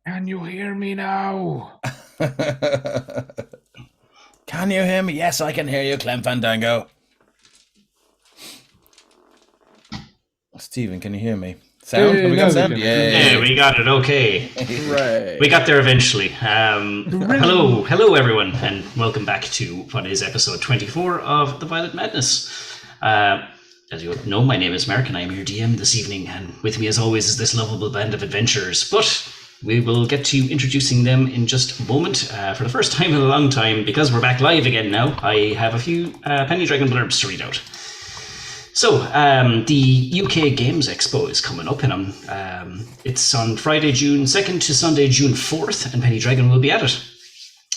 Can you hear me now? Can you hear me? Yes, I can hear you, Clem Fandango. Stephen, can you hear me? Sound? Have we got sound? Yeah, we got it. Okay. Right. We got there eventually. Hello, everyone, and welcome back to what is episode 24 of The Violet Madness. As you know, my name is Mark, and I'm your DM this evening, and with me, as always, is this lovable band of adventurers. But we will get to introducing them in just a moment. For the first time in a long time, because we're back live again now, I have a few Penny Dragon blurbs to read out. So, the UK Games Expo is coming up, and it's on Friday, June 2nd to Sunday, June 4th, and Penny Dragon will be at it.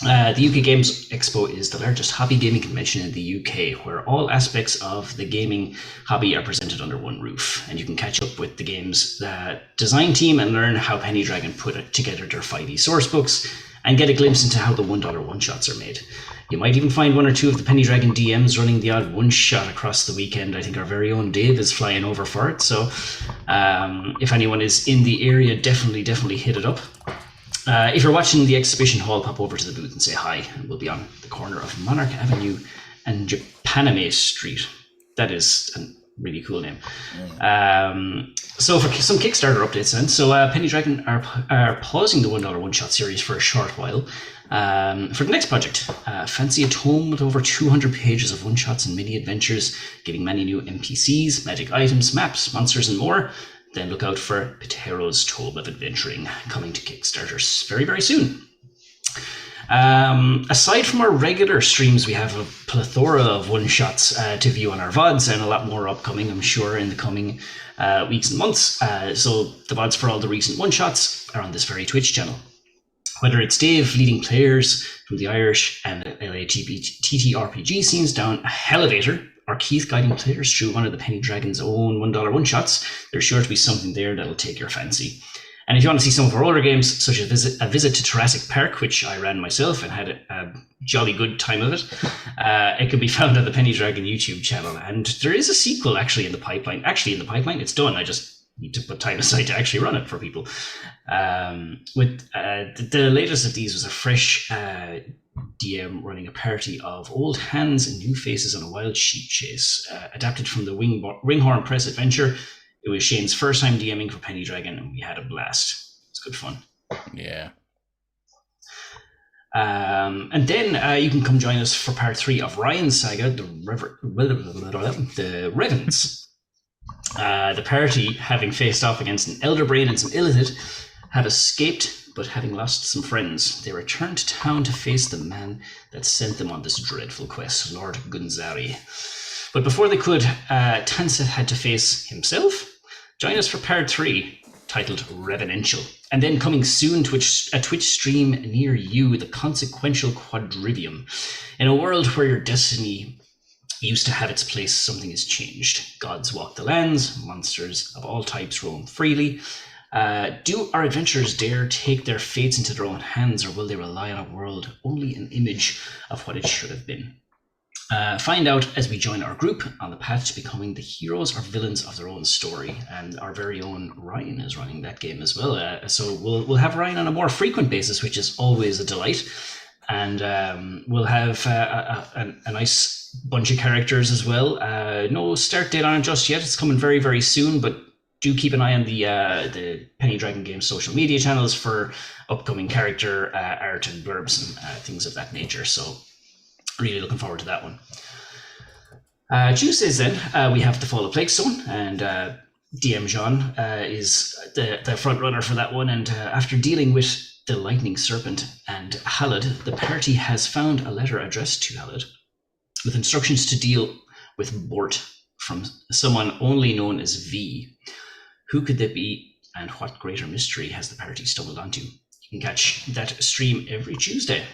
The UK Games Expo is the largest hobby gaming convention in the UK, where all aspects of the gaming hobby are presented under one roof, and you can catch up with the game's design team and learn how Penny Dragon put together their 5e source books, and get a glimpse into how the $1 one-shots are made. You might even find one or two of the Penny Dragon DMs running the odd one-shot across the weekend. I think our very own Dave is flying over for it, so if anyone is in the area, definitely hit it up. If you're watching the exhibition hall, pop over to the booth and say hi. We'll be on the corner of Monarch Avenue and Japanime Street. That is a really cool name. So for some Kickstarter updates then, so Penny Dragon are pausing the $1 one-shot series for a short while. For the next project, fancy a tome with over 200 pages of one-shots and mini-adventures, giving many new NPCs, magic items, maps, monsters, and more. Then look out for Ptero's Tome of Adventuring, coming to Kickstarter very, very soon. Aside from our regular streams, we have a plethora of one-shots to view on our VODs, and a lot more upcoming, I'm sure, in the coming weeks and months. So the VODs for all the recent one-shots are on this very Twitch channel. Whether it's Dave leading players from the Irish and LA TTRPG scenes down a elevator, or Keith guiding players through one of the Penny Dragon's own $1 one-shots, there's sure to be something there that'll take your fancy. And if you want to see some of our older games, such as a visit to Jurassic Park, which I ran myself and had a jolly good time of it, it can be found on the Penny Dragon YouTube channel. And there is a sequel in the pipeline. It's done. I just need to put time aside to actually run it for people. The latest of these was a fresh DM running a party of old hands and new faces on a wild sheep chase, adapted from the Ringhorn Press adventure. It was Shane's first time DMing for Penny Dragon, and we had a blast. It's good fun. Yeah. And then you can come join us for part 3 of Ryan's saga, the Revens. The party, having faced off against an Elder Brain and some Illithid, have escaped, but having lost some friends, they returned to town to face the man that sent them on this dreadful quest, Lord Gunzari. But before they could, Tanseth had to face himself. Join us for part 3, titled Revenential. And then coming soon to a Twitch stream near you, the Consequential Quadrivium. In a world where your destiny used to have its place, something has changed. Gods walk the lands, monsters of all types roam freely. Do our adventurers dare take their fates into their own hands, or will they rely on a world only an image of what it should have been? Find out as we join our group on the path to becoming the heroes or villains of their own story. And our very own Ryan is running that game as well. So we'll have Ryan on a more frequent basis, which is always a delight. And we'll have a nice bunch of characters as well. No start date on it just yet. It's coming very, very soon, but do keep an eye on the Penny Dragon Games social media channels for upcoming character art and blurbs and things of that nature. So really looking forward to that one. Tuesdays then, we have the Fall of Plaguestone, and DM Jean is the front runner for that one. And after dealing with the Lightning Serpent and Halid, the party has found a letter addressed to Halid with instructions to deal with Bort from someone only known as V. Who could that be, and what greater mystery has the party stumbled onto? You can catch that stream every Tuesday.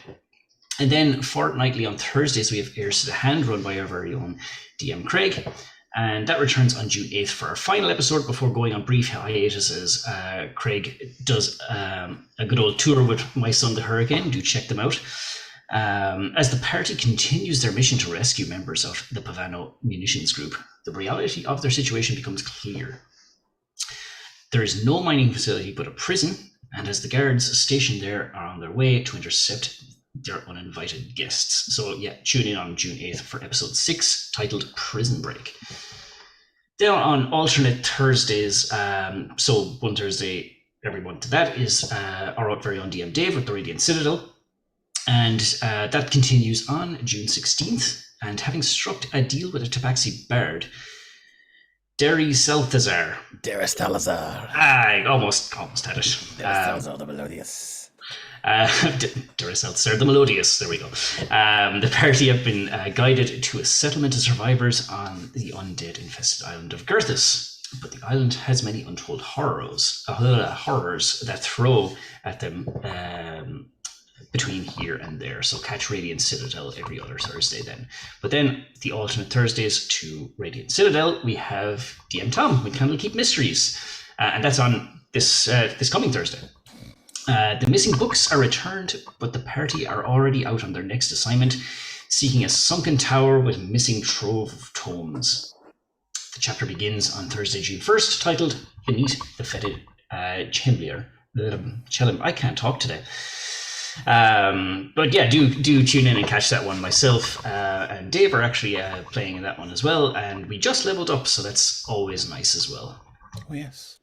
And then fortnightly on Thursdays, we have Heirs to the Hand, run by our very own DM Craig. And that returns on June 8th for our final episode before going on brief hiatus as Craig does a good old tour with My Son the Hurricane. Do check them out. As the party continues their mission to rescue members of the Pavano Munitions Group, the reality of their situation becomes clear. There is no mining facility but a prison, and as the guards stationed there are on their way to intercept their uninvited guests. So yeah, tune in on June 8th for episode 6, titled Prison Break. Then on alternate Thursdays, so one Thursday every month, that is our very own DM Dave with the Radiant Citadel. And that continues on June 16th. And having struck a deal with a Tabaxi bard, Derry Salthazar. Deristalazar. I almost had it. Deristalazar the Melodious. Deristalazar the Melodious. There we go. The party have been guided to a settlement of survivors on the undead-infested island of Girthus. But the island has many untold horrors that throw at them between here and there. So catch Radiant Citadel every other Thursday then. But then the alternate Thursdays to Radiant Citadel, we have DM Tom with Candlekeep Mysteries. And that's on this coming Thursday. The missing books are returned, but the party are already out on their next assignment, seeking a sunken tower with missing trove of tomes. The chapter begins on Thursday, June 1st, titled Beneath the Fetid Chelm. I can't talk today. But yeah, do tune in and catch that one. Myself and Dave are actually playing in that one as well, and we just leveled up, so that's always nice as well. Oh yes.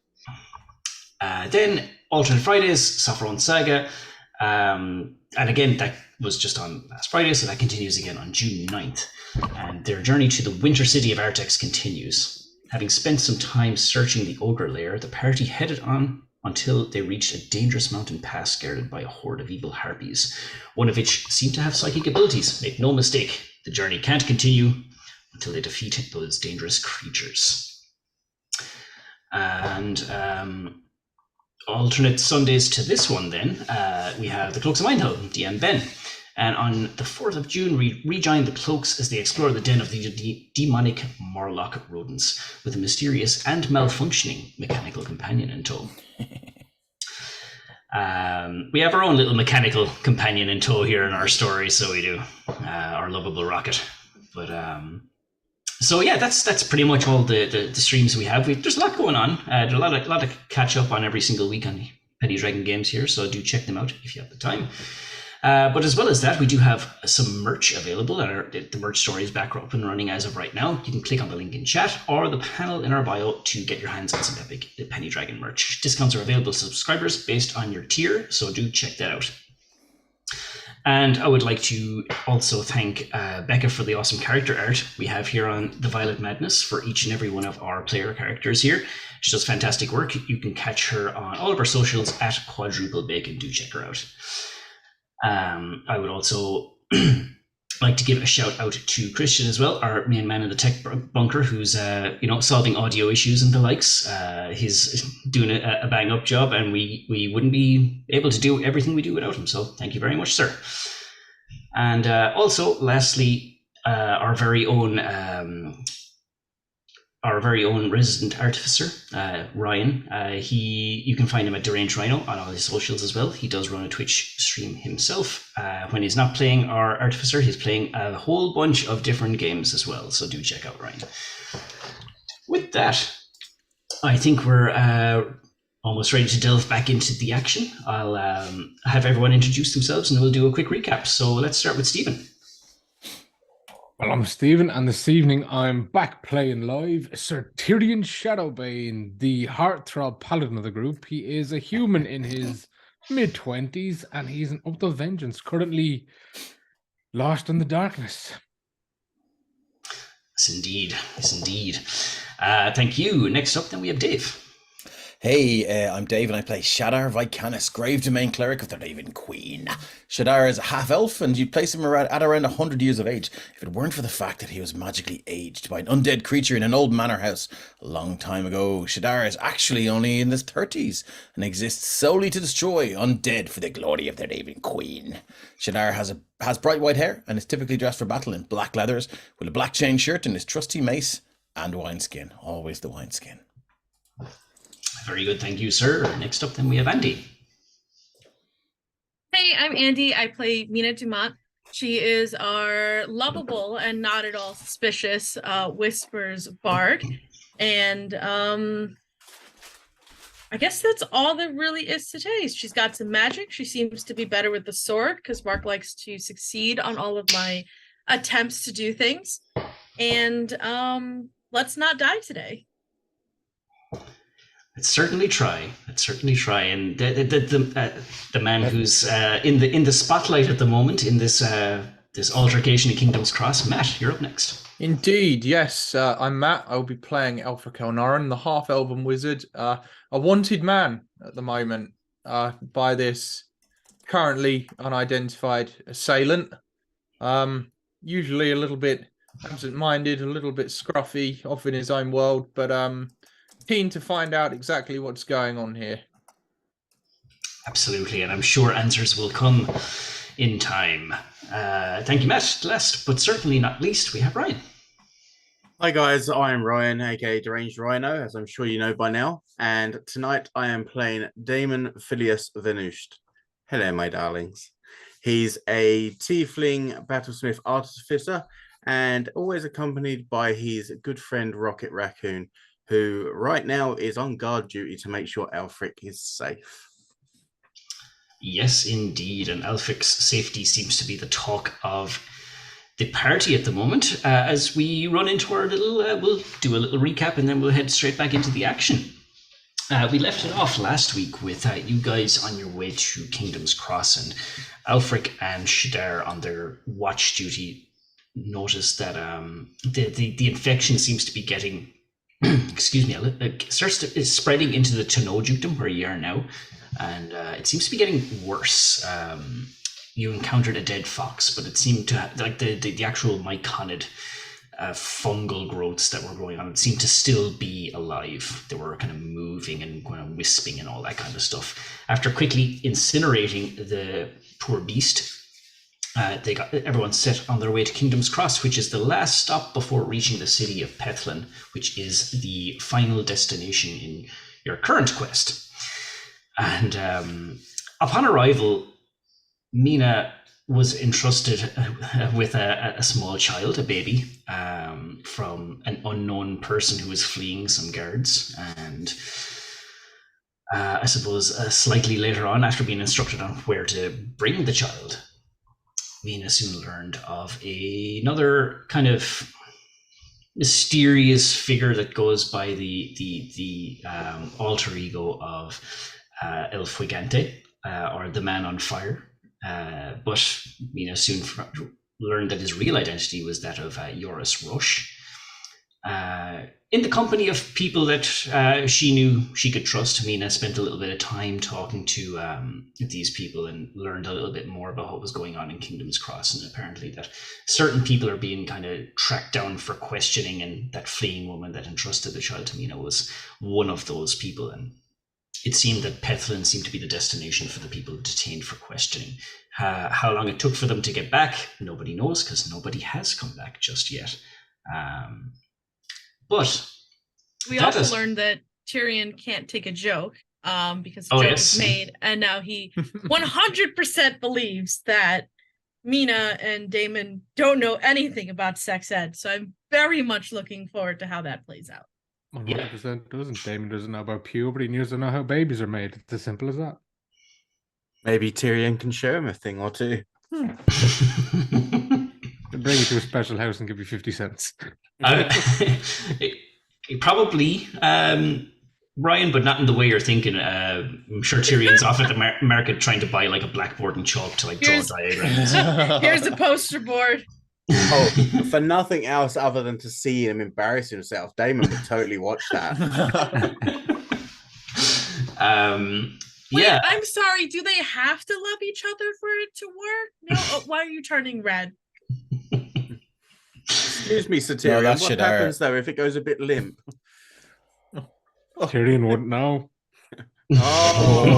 Then alternate Fridays, Saffron Saga, and again that was just on last Friday, so that continues again on June 9th, and their journey to the winter city of Artex continues. Having spent some time searching the ogre lair, the party headed on until they reached a dangerous mountain pass guarded by a horde of evil harpies, one of which seemed to have psychic abilities. Make no mistake, the journey can't continue until they defeat those dangerous creatures. And alternate Sundays to this one then, we have the Cloaks of Mindhill, DM Ben. And on the 4th of June, we rejoin the Cloaks as they explore the den of the demonic Morlock rodents with a mysterious and malfunctioning mechanical companion in tow. We have our own little mechanical companion in tow here in our story, so we do. Our lovable Rocket. But so yeah, that's pretty much all the streams we have. There's a lot going on. There's a lot of catch up on every single week on Penny Dragon games here, so do check them out if you have the time. But as well as that, we do have some merch available, and the merch store is back up and running as of right now. You can click on the link in chat or the panel in our bio to get your hands on some epic Penny Dragon merch. Discounts are available to subscribers based on your tier, so do check that out. And I would like to also thank Becca for the awesome character art we have here on The Violet Madness for each and every one of our player characters here. She does fantastic work. You can catch her on all of our socials at Quadruple Bacon. Do check her out. I would also like to give a shout out to Christian as well, our main man in the tech bunker, who's solving audio issues and the likes. He's doing a bang up job, and we wouldn't be able to do everything we do without him. So thank you very much, sir. And also, lastly, our very own resident artificer, Ryan. You can find him at Deranged Rhino on all his socials as well. He does run a Twitch stream himself. When he's not playing our artificer, he's playing a whole bunch of different games as well. So do check out Ryan. With that, I think we're almost ready to delve back into the action. I'll have everyone introduce themselves and we'll do a quick recap. So let's start with Stephen. Well, I'm Stephen, and this evening I'm back playing live Sir Tyrion Shadowbane, the heartthrob paladin of the group. He is a human in his mid-20s, and he's an Oath of Vengeance, currently lost in the darkness. Yes, indeed. Yes, indeed. Thank you. Next up, then we have Dave. Hey, I'm Dave and I play Shadar Vicanis, Grave Domain Cleric of the Raven Queen. Shadar is a half-elf and you'd place him at around 100 years of age if it weren't for the fact that he was magically aged by an undead creature in an old manor house a long time ago. Shadar is actually only in his 30s and exists solely to destroy undead for the glory of the Raven Queen. Shadar has bright white hair and is typically dressed for battle in black leathers with a black chain shirt and his trusty mace and wineskin. Always the wineskin. Very good, thank you, sir. Next up, then we have Andy. Hey, I'm Andy. I play Mina Dumont. She is our lovable and not at all suspicious Whispers bard. And I I guess that's all there really is to taste. She's got some magic. She seems to be better with the sword because Mark likes to succeed on all of my attempts to do things. And let's not die today. Let's certainly try. And the man who's in the spotlight at the moment in this this altercation at Kingdom's Cross, Matt, you're up next. Indeed, yes. I'm Matt. I'll be playing Aelfric, the half-elven wizard, a wanted man at the moment by this currently unidentified assailant. Usually a little bit absent-minded, a little bit scruffy, off in his own world, but keen to find out exactly what's going on here. Absolutely, and I'm sure answers will come in time. Thank you, Matt. Last but certainly not least, we have Ryan. Hi guys, I am Ryan, aka Deranged Rhino, as I'm sure you know by now. And tonight I am playing Damon Phileas Venusht. Hello, my darlings. He's a tiefling battlesmith artificer and always accompanied by his good friend Rocket Raccoon, who right now is on guard duty to make sure Aelfric is safe. Yes, indeed, and Aelfric's safety seems to be the talk of the party at the moment. As we run into our little, we'll do a little recap and then we'll head straight back into the action. We left it off last week with you guys on your way to Kingdom's Cross, and Aelfric and Shadar on their watch duty noticed that the infection seems to be getting, excuse me, it starts to is spreading into the Tenno dukedom where you are now, and it seems to be getting worse. You encountered a dead fox, but it seemed to have, like the actual myconid fungal growths that were growing on, it seemed to still be alive. They were kind of moving and kind of wisping and all that kind of stuff. After quickly incinerating the poor beast, they got everyone set on their way to Kingdom's Cross, which is the last stop before reaching the city of Pethlin, which is the final destination in your current quest. And upon arrival, Mina was entrusted with a small child, a baby, from an unknown person who was fleeing some guards. And I suppose slightly later on, after being instructed on where to bring the child, Mina soon learned of another kind of mysterious figure that goes by the alter ego of Elfwigante, or the Man on Fire. But Mina soon learned that his real identity was that of Joris Rush. In the company of people that she knew she could trust, Mina spent a little bit of time talking to these people and learned a little bit more about what was going on in Kingdom's Cross, and apparently that certain people are being kind of tracked down for questioning, and that fleeing woman that entrusted the child to Mina was one of those people. And it seemed that Pethlin seemed to be the destination for the people detained for questioning. How long it took for them to get back, nobody knows, because nobody has come back just yet. But we also learned that Tyrion can't take a joke because the joke is made, and now he 100% believes that Mina and Damon don't know anything about sex ed. So I'm very much looking forward to how that plays out. 100% doesn't. Damon doesn't know about puberty, and he doesn't know how babies are made. It's as simple as that. Maybe Tyrion can show him a thing or two. Bring you to a special house and give you 50 cents. Probably, Ryan, but not in the way you're thinking. I'm sure Tyrion's off at the market trying to buy like a blackboard and chalk to like draw diagrams. Here's a poster board. Oh, for nothing else other than to see him embarrass himself, Damon would totally watch that. Wait, yeah. I'm sorry. Do they have to love each other for it to work? No. Oh, why are you turning red? Excuse me, Sir Tyrion. No, what happens though if it goes a bit limp? Tyrion wouldn't know. Oh,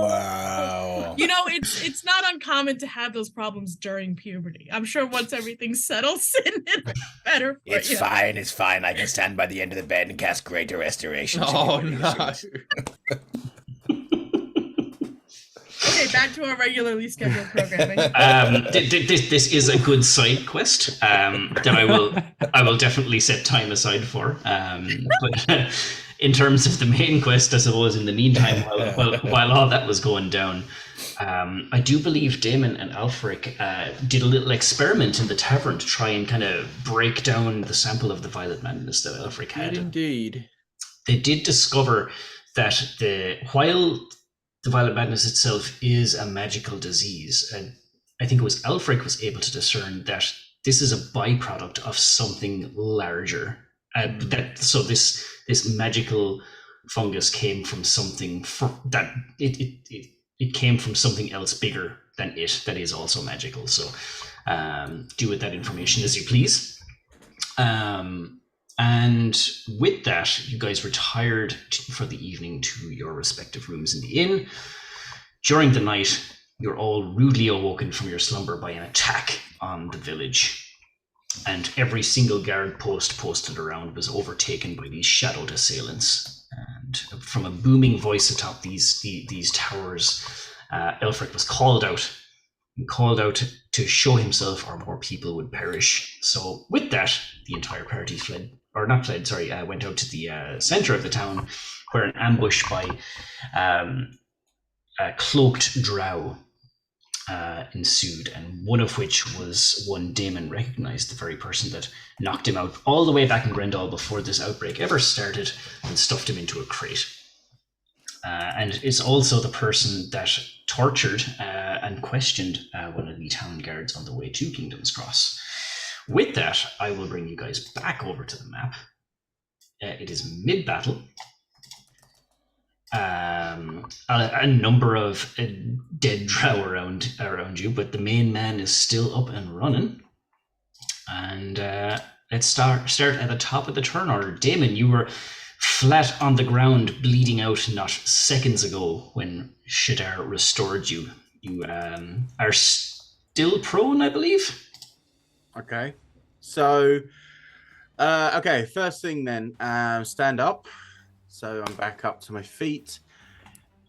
wow. You know, it's not uncommon to have those problems during puberty. I'm sure once everything settles in, it's better for It's you. fine, it's fine. I can stand by the end of the bed and cast Greater Restoration. Oh, no. Okay, back to our regularly scheduled programming. This is a good side quest that I will definitely set time aside for. But in terms of the main quest, I suppose, in the meantime, while all that was going down, I do believe Damon and Aelfric did a little experiment in the tavern to try and kind of break down the sample of the Violet Madness that Aelfric had. Indeed. They did discover that while the Violet Madness itself is a magical disease, and I think it was Aelfric was able to discern that this is a byproduct of something larger. So this magical fungus came from something that it came from something else bigger than it that is also magical. So do with that information as you please. And with that, you guys retired for the evening to your respective rooms in the inn. During the night, you're all rudely awoken from your slumber by an attack on the village. And every single guard post posted around was overtaken by these shadowed assailants. And from a booming voice atop these towers, Aelfric was called out to show himself or more people would perish. So with that, the entire party went out to the center of the town, where an ambush by a cloaked drow ensued, and one of which was one Damon recognized, the very person that knocked him out all the way back in Grendel before this outbreak ever started, and stuffed him into a crate. And it's also the person that tortured and questioned one of the town guards on the way to Kingdom's Cross. With that, I will bring you guys back over to the map. It is mid-battle. A number of dead drow around you, but the main man is still up and running. And let's start at the top of the turn order. Damon, you were flat on the ground, bleeding out not seconds ago when Shadar restored you. You are still prone, I believe. Okay. So, first thing then, stand up. So I'm back up to my feet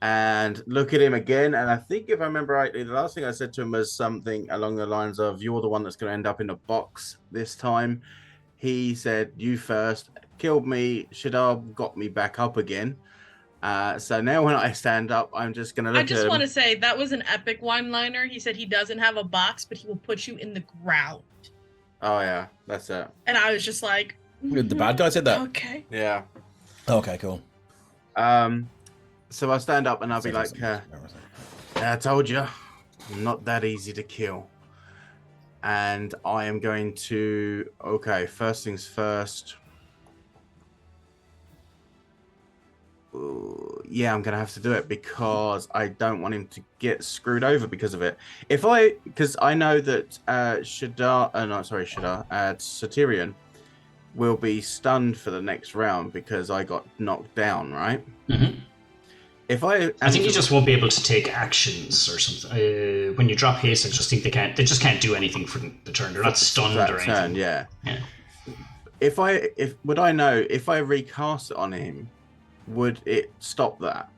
and look at him again. And I think if I remember rightly, the last thing I said to him was something along the lines of, "You're the one that's going to end up in a box this time." He said, "You first," killed me. Shadar got me back up again. So now when I stand up, I'm just going to look at him. I just want to say that was an epic one-liner. He said he doesn't have a box, but he will put you in the ground. Oh, yeah, that's it. And I was just like... The bad guy said that? Okay. Yeah. Okay, cool. So I'll stand up and I'll be like, I told you, I'm not that easy to kill. And I am going to... Okay, first things first. Yeah, I'm going to have to do it because I don't want him to get screwed over because of it. Because I know that Satyrion will be stunned for the next round because I got knocked down, right? Mm-hmm. I think you just won't be able to take actions or something. When you drop haste, I just think they just can't do anything for the turn. They're not stunned or anything. Turn, yeah. Would I know if I recast it on him, would it stop that?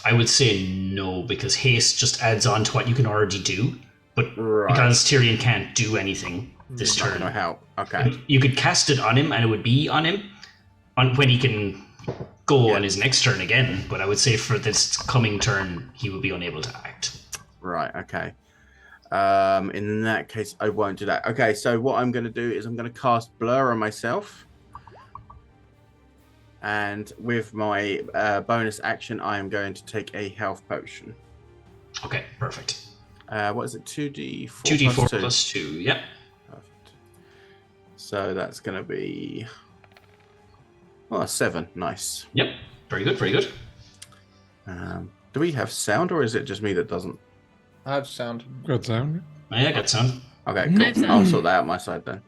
I would say no, because haste just adds on to what you can already do. But because Tyrion can't do anything this turn, not gonna help. Okay. You could cast it on him, and it would be on him when he can go on his next turn again. But I would say for this coming turn, he will be unable to act. Right. Okay. In that case, I won't do that. Okay. So what I'm going to do is I'm going to cast Blur on myself. And with my bonus action, I am going to take a health potion. Okay, perfect. What is it? 2d4 2d4 plus 2, yep. Perfect. So that's going to be... 7. Nice. Yep, very good, very good. Do we have sound, or is it just me that doesn't? I have sound. Good sound. Yeah, I got sound. Okay, cool. I'll sort that out my side then.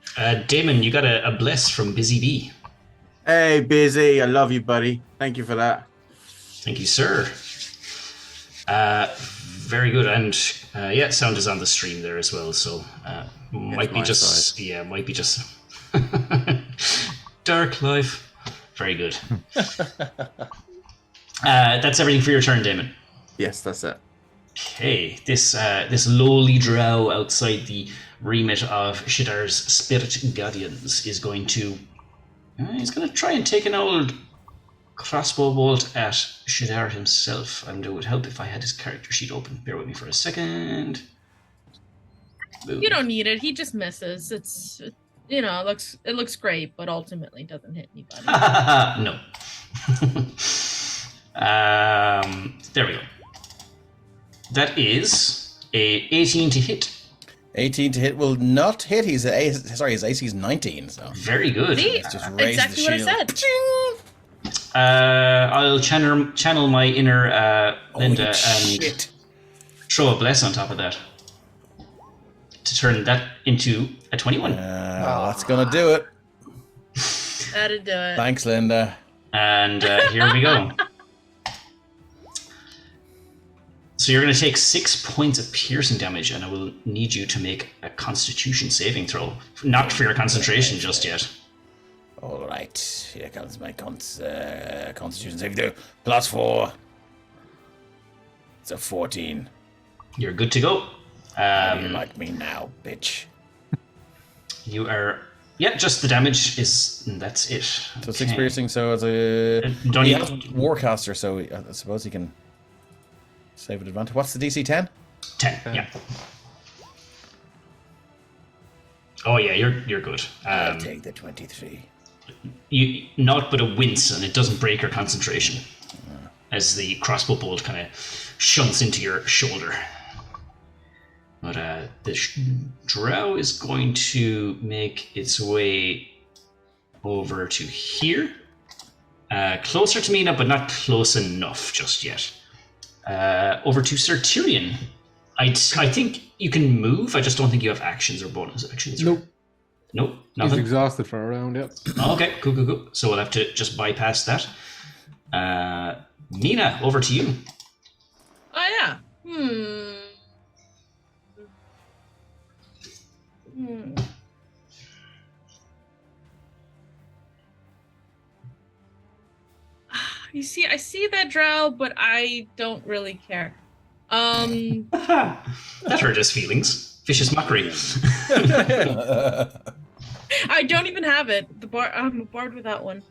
Damon, you got a bless from Busy Bee. Hey, Busy, I love you, buddy. Thank you for that. Thank you, sir. Very good, and sound is on the stream there as well. So might be just Dark Life. Very good. That's everything for your turn, Damon. Yes, that's it. Okay, this lowly drow outside the remit of Shadar's spirit guardians is going to He's going to try and take an old crossbow bolt at Shadar himself, and it would help if I had his character sheet open. Bear with me for a second. Boom. You don't need it. He just misses. It looks great, but ultimately doesn't hit anybody. No. There we go. That is a 18 to hit. 18 to hit will not hit. His AC is 19. So very good. See? Just raise Exactly the what shield. I said. I'll channel my inner Linda and shit. throw a bless on top of that to turn that into a 21. That's gonna do it. That'd do it. Thanks, Linda. And here we go. So you're going to take 6 points of piercing damage, and I will need you to make a Constitution saving throw. Not for your concentration just yet. All right, here comes my Constitution saving throw. +4. It's a 14. You're good to go. How do you like me now, bitch? You are... Yeah, just the damage is... That's it. So 6 piercing, so it's a... Don't he you... has Warcaster, so I suppose he can save at advantage. What's the DC, 10? 10, yeah. Oh yeah, you're good. I'll take the 23. You not but a wince, and it doesn't break your concentration as the crossbow bolt kind of shunts into your shoulder. But the drow is going to make its way over to here, closer to Mina, but not close enough just yet. Over to Sir Tyrion. I think you can move. I just don't think you have actions or bonus actions. Nope. Nope. He's Nothing. exhausted for a round, yep. Okay, cool. So we'll have to just bypass that. Mina, over to you. Oh yeah. You see, I see that drow, but I don't really care. That hurt his feelings. Vicious mockery. I don't even have it. I'm a bard without one.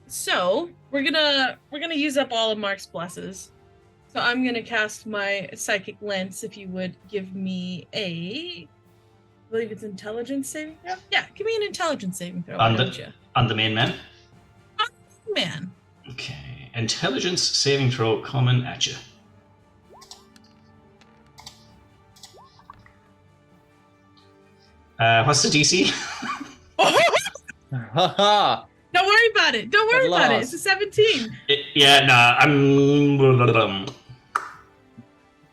So we're gonna use up all of Mark's blesses. So I'm gonna cast my psychic lens. If you would give me I believe it's intelligence saving throw. Yeah, give me an intelligence saving throw. On Why don't you? On the main man. Man. Okay. Intelligence saving throw coming at you. What's the DC? Haha. Don't worry about it. Don't worry about it. It's a 17. I'm...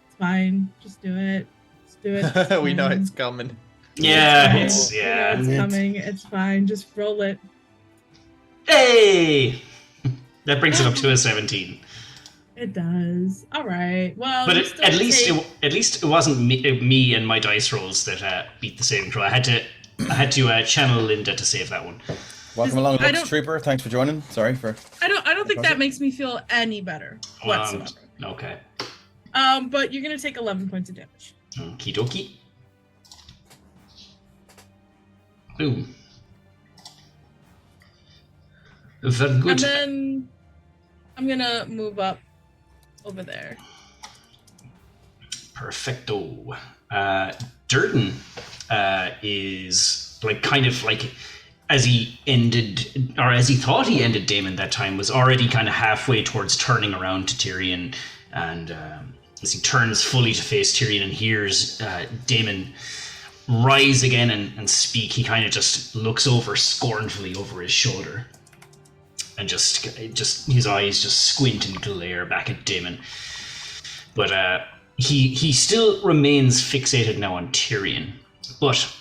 It's fine. Just do it. Just do it. It's We know fine. it's coming. Yeah, fine. it's... Yeah. We know it's coming. It's fine. Just roll it. Hey! That brings it up to a 17. It does. All right. Well, But you still at least take- it wasn't me and my dice rolls that beat the saving throw. I had to channel Linda to save that one. Welcome along, I Lux don't- Trooper. Thanks for joining. Sorry for... I don't think that makes me feel any better whatsoever. Okay. But you're gonna take 11 points of damage. Okie dokie. Boom. Very good. And then I'm gonna move up over there. Perfecto. Durden is kind of as he ended, or as he thought he ended Daemon that time, was already kind of halfway towards turning around to Tyrion, and as he turns fully to face Tyrion and hears Daemon rise again and speak, he kind of just looks over scornfully over his shoulder, and just his eyes just squint and glare back at Daemon. But he still remains fixated now on Tyrion, but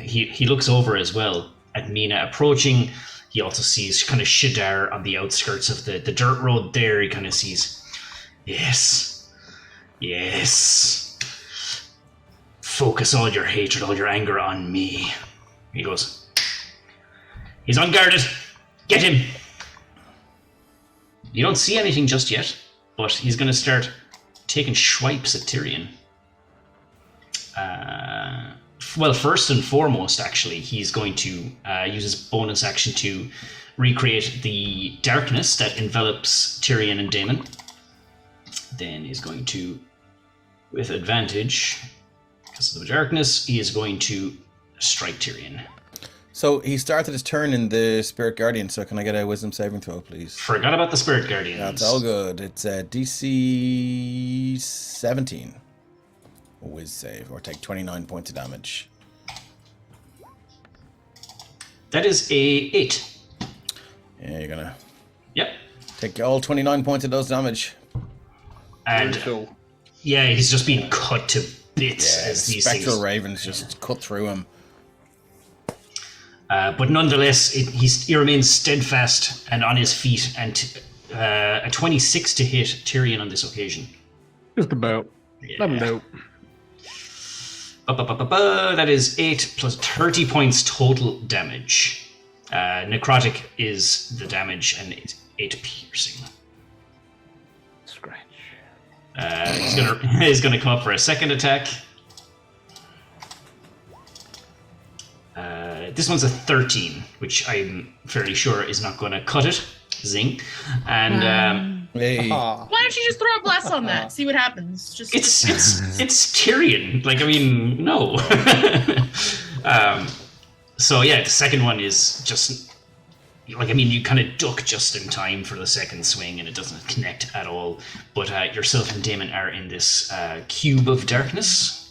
he looks over as well at Mina approaching. He also sees kind of Shadar on the outskirts of the dirt road there. He kind of sees, yes, focus all your hatred, all your anger on me. He goes, he's unguarded, get him. You don't see anything just yet, but he's going to start taking swipes at Tyrion. Well, first and foremost, actually, he's going to use his bonus action to recreate the darkness that envelops Tyrion and Daemon. Then he's going to, with advantage, because of the darkness, he is going to strike Tyrion. So he started his turn in the Spirit Guardian, so can I get a wisdom saving throw, please? Forgot about the Spirit Guardians. That's all good. It's a DC 17. Whiz save, or take 29 points of damage. That is a 8. Yeah, you're gonna Yep. take all 29 points of those damage. And Brutal. yeah, he's just being cut to bits Yeah, as these spectral things. ravens just cut through him. But nonetheless, he remains steadfast and on his feet, and a 26 to hit Tyrion on this occasion. Just about. That'll do. That is 8 plus 30 points total damage. Necrotic is the damage, and it's 8 piercing. Scratch. He's gonna come up for a second attack. This one's a 13, which I'm fairly sure is not going to cut it. Zing. And Hey. Ah. Why don't you just throw a bless on that? See what happens. Just it's Tyrion. Like, I mean, no. So yeah, the second one is just like, I mean, you kind of duck just in time for the second swing, and it doesn't connect at all. But yourself and Daemon are in this cube of darkness.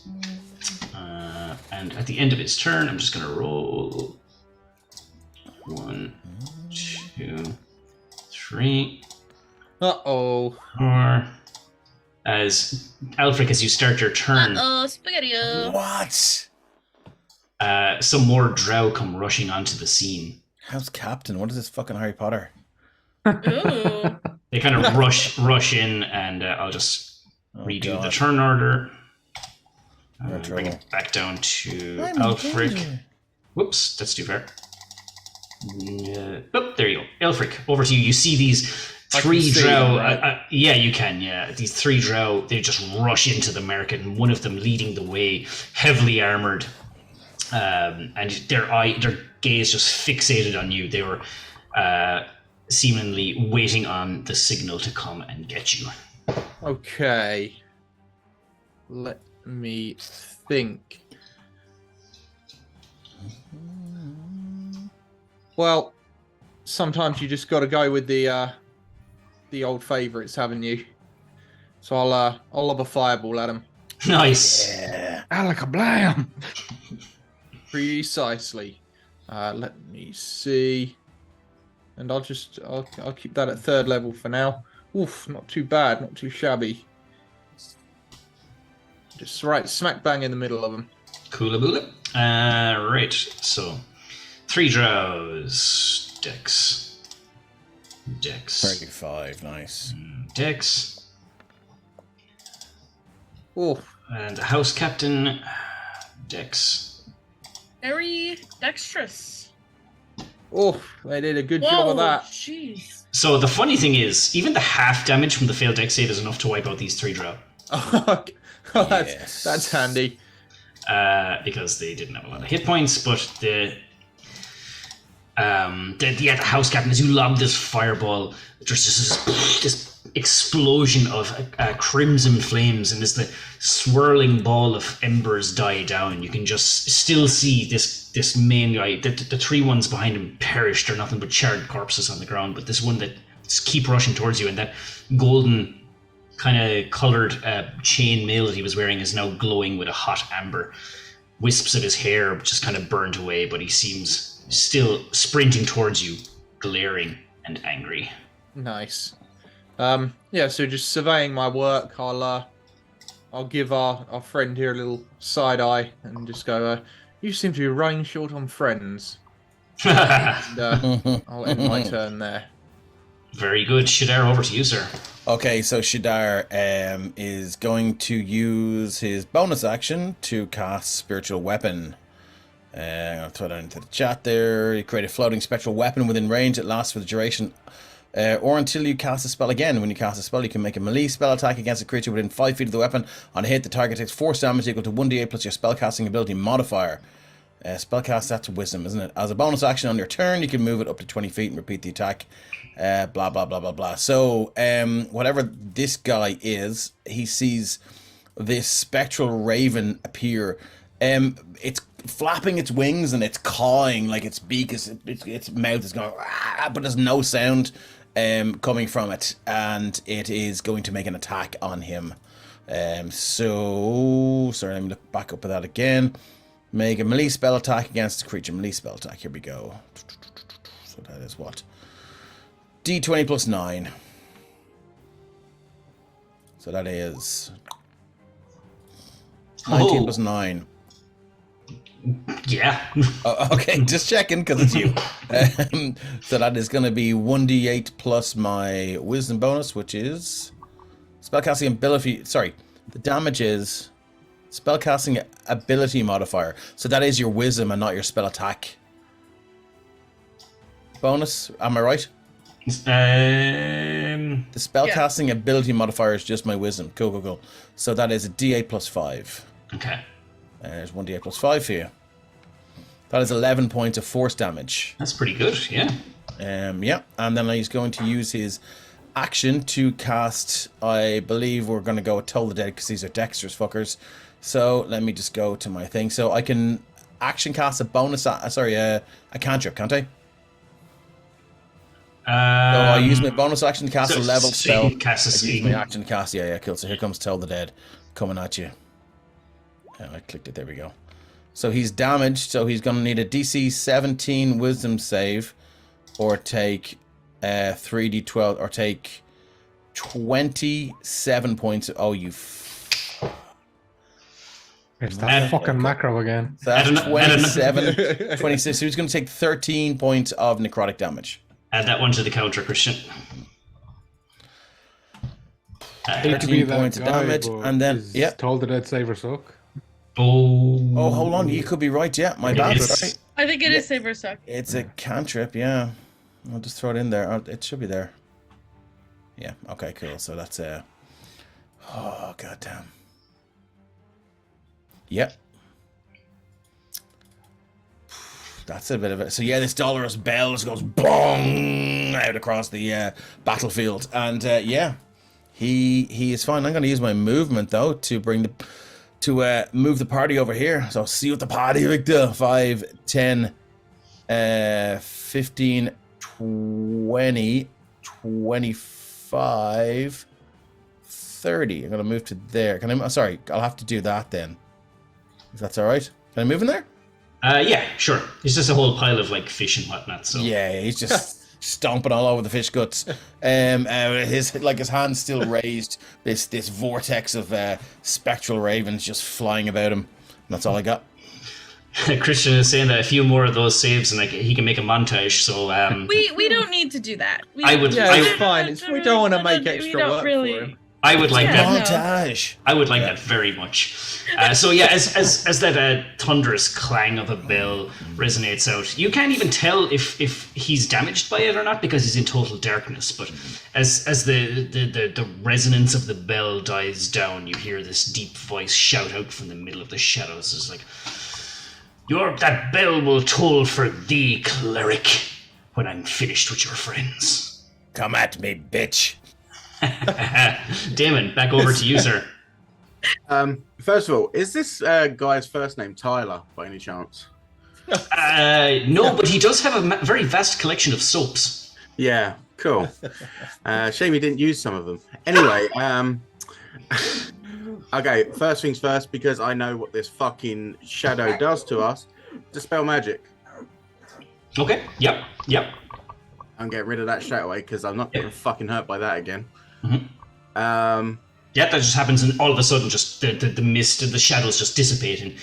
And at the end of his turn, I'm just going to roll 1, 2, 3, Uh-oh. 4. As Aelfric, as you start your turn, spaghetti-o. What? some more drow come rushing onto the scene. How's Captain? What is this fucking Harry Potter? Ooh. They kind of rush in, and I'll just redo God. the turn order. You're in Bring trouble. it back down to I'm in Aelfric. danger. Whoops, that's too far. Oh, there you go. Aelfric, over to you. You see these I three can see drow. them, right? Yeah, you can, yeah. These three drow, they just rush into the market, and one of them leading the way, heavily armored. And their gaze just fixated on you. They were seemingly waiting on the signal to come and get you. Okay. Let me think. Well, sometimes you just got to go with the old favourites, haven't you? So I'll lob a fireball at him. Nice. Yeah. Alakablam! Precisely. Let me see. And I'll keep that at third level for now. Oof, not too bad, not too shabby. Just right smack bang in the middle of them. Coolaboola. Right, so 3 drows. Dex. 35, nice. Dex. Oh, And the house captain. Dex. Very dexterous. oh, they did a good Whoa, job of that. jeez. So the funny thing is, even the half damage from the failed dex save is enough to wipe out these 3 drow. Oh, Yes. that's handy. Because they didn't have a lot of hit points, but the house captain, as you lob this fireball, there's just this explosion of crimson flames, and as the swirling ball of embers die down, you can just still see this main guy. The 3 ones behind him perished, are nothing but charred corpses on the ground, but this one that just keep rushing towards you, and that golden kind of colored chain mail that he was wearing is now glowing with a hot amber. Wisps of his hair just kind of burnt away, but he seems still sprinting towards you, glaring and angry. Nice. Yeah, so just surveying my work, I'll give our friend here a little side eye and just go, you seem to be running short on friends. And, I'll end my turn there. Very good. Shadar, over to you, sir. Okay, so Shadar is going to use his bonus action to cast Spiritual Weapon. I'm going to throw that into the chat there. You create a floating spectral weapon within range. It lasts for the duration Or until you cast a spell again. When you cast a spell, you can make a melee spell attack against a creature within 5 feet of the weapon. On a hit, the target takes force damage equal to 1d8 plus your spellcasting ability modifier. Spellcast, that's wisdom, isn't it? As a bonus action on your turn, you can move it up to 20 feet and repeat the attack. Blah, blah, blah, blah, blah. So, whatever this guy is, he sees this spectral raven appear. It's flapping its wings and it's cawing, like its beak is, its mouth is going, but there's no sound coming from it, and it is going to make an attack on him. So, sorry, let me look back up at that again. Make a melee spell attack against the creature. Melee spell attack, here we go. So that is what? D20 plus 9. So that is 19 plus 9. Yeah. Okay, just checking because it's you. So that is going to be 1d8 plus my wisdom bonus, which is spellcasting ability. Sorry, the damage is spellcasting ability modifier. So that is your wisdom and not your spell attack bonus. Am I right? The spellcasting ability modifier is just my wisdom. Cool. So that is a d8 plus 5. Okay. There's 1d8 plus 5 for you. That is 11 points of force damage. That's pretty good, yeah. Yeah, and then he's going to use his action to cast, I believe we're going to go with Toll the Dead because these are dexterous fuckers. So let me just go to my thing. So I can action cast a bonus, a cantrip, can't I? So I use my bonus action to cast a level spell. Cast a use my action to cast, yeah, cool. So here comes Toll the Dead coming at you. I clicked it, there we go. So he's damaged, so he's going to need a DC 17 wisdom save, or take 3d12, or take 27 points. Oh, you... It's that fucking macro again. So that's 27, 26. So he's going to take 13 points of necrotic damage. Add that one to the counter, Christian. 13 points of damage, and then... Yeah. Told the Dead save or suck. Oh, hold on. You could be right. Yeah, my bad. Right? I think it is save or suck. It's a cantrip. Yeah, I'll just throw it in there. It should be there. Yeah. Okay. Cool. So that's oh goddamn. Yep. That's a bit of it. So yeah, this dolorous bell just goes bong out across the battlefield, and yeah, he is fine. I'm going to use my movement though to bring the. Move the party over here. So see you at the party, Victor. 5, 10, 15, 20, 25, 30. I'm going to move to there. Sorry, I'll have to do that then. If that's all right. Can I move in there? Yeah, sure. It's just a whole pile of like fish and whatnot. So yeah, he's just stomping all over the fish guts. His hand's still raised. This vortex of spectral ravens just flying about him. And that's all I got. Christian is saying that a few more of those saves and like he can make a montage. So we don't need to do that. It's fine. We don't want to make extra work for him. I would like that montage. I would like that very much. So yeah, as that thunderous clang of a bell resonates out, you can't even tell if he's damaged by it or not because he's in total darkness. But as the resonance of the bell dies down, you hear this deep voice shout out from the middle of the shadows. It's like, that bell will toll for thee, cleric, when I'm finished with your friends. Come at me, bitch. Damon, back over to you, sir. First of all, is this guy's first name Tyler by any chance? No, but he does have a very vast collection of soaps. Yeah, cool. Shame he didn't use some of them. Anyway, okay, first things first, because I know what this fucking shadow does to us. Dispel magic. Okay, yep. I'm getting rid of that straight away because I'm not getting fucking hurt by that again. Mm-hmm. Yeah, that just happens, and all of a sudden, just the mist and the shadows just dissipate, and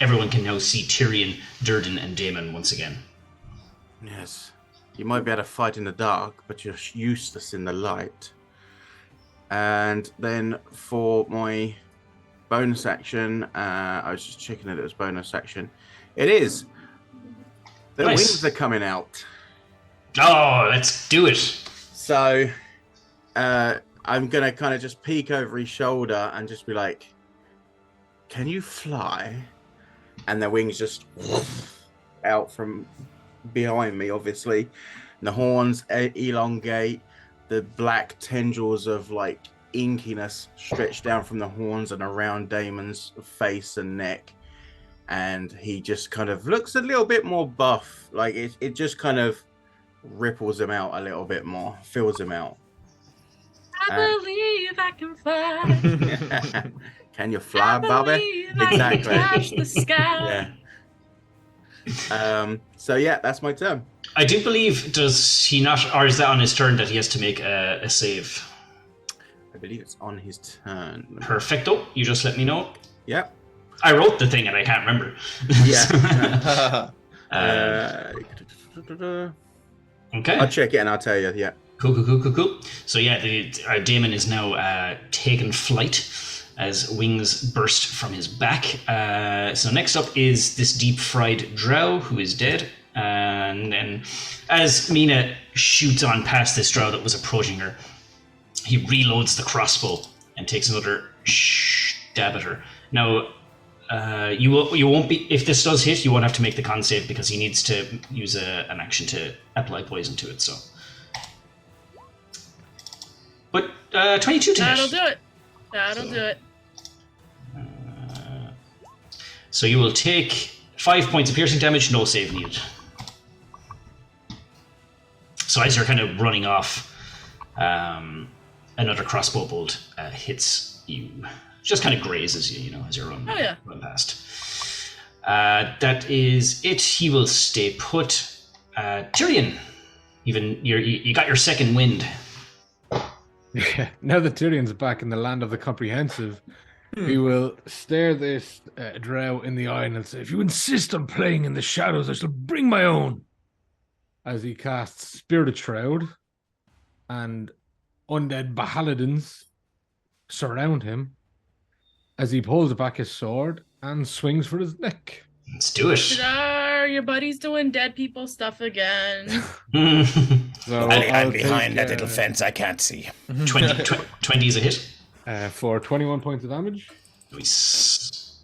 everyone can now see Tyrion, Durden, and Daemon once again. Yes, you might be able to fight in the dark, but you're useless in the light. And then for my bonus action, I was just checking that it was bonus action. It is. The wings are coming out. Oh, let's do it. So I'm gonna kind of just peek over his shoulder and just be like, "Can you fly?" And the wings just out from behind me, obviously. And the horns elongate. The black tendrils of like inkiness stretch down from the horns and around Damon's face and neck. And he just kind of looks a little bit more buff. Like it just kind of ripples him out a little bit more, fills him out. I believe I can fly. Can you fly, Bobby? Exactly. Touch the sky. Yeah. So yeah, that's my turn. I do believe, does he not, or is that on his turn that he has to make a save? I believe it's on his turn. Perfecto. You just let me know. Yep. I wrote the thing and I can't remember. Yeah. Okay. I'll check it and I'll tell you. Yeah. Cool. So yeah, Damon is now taken flight as wings burst from his back. So next up is this deep-fried drow who is dead. And then as Mina shoots on past this drow that was approaching her, he reloads the crossbow and takes another stab at her. Now, you won't be, if this does hit, you won't have to make the con save because he needs to use an action to apply poison to it. So, but 22 to That'll hit. do it. That'll do it. So you will take 5 points of piercing damage, no save needed. So as you're kind of running off, another crossbow bolt hits you. Just kind of grazes you, as you're running, running past. That is it. He will stay put. Tyrion, you got your second wind. Yeah. Now that Tyrion's back in the land of the comprehensive, he will stare this drow in the eye and say, "If you insist on playing in the shadows, I shall bring my own." As he casts Spirit of Shroud, and undead Bahaladins surround him as he pulls back his sword and swings for his neck. Let's do it. Ta-da, your buddy's doing dead people stuff again. So I'm behind that little fence I can't see. 20 is a hit. For 21 points of damage. Nice.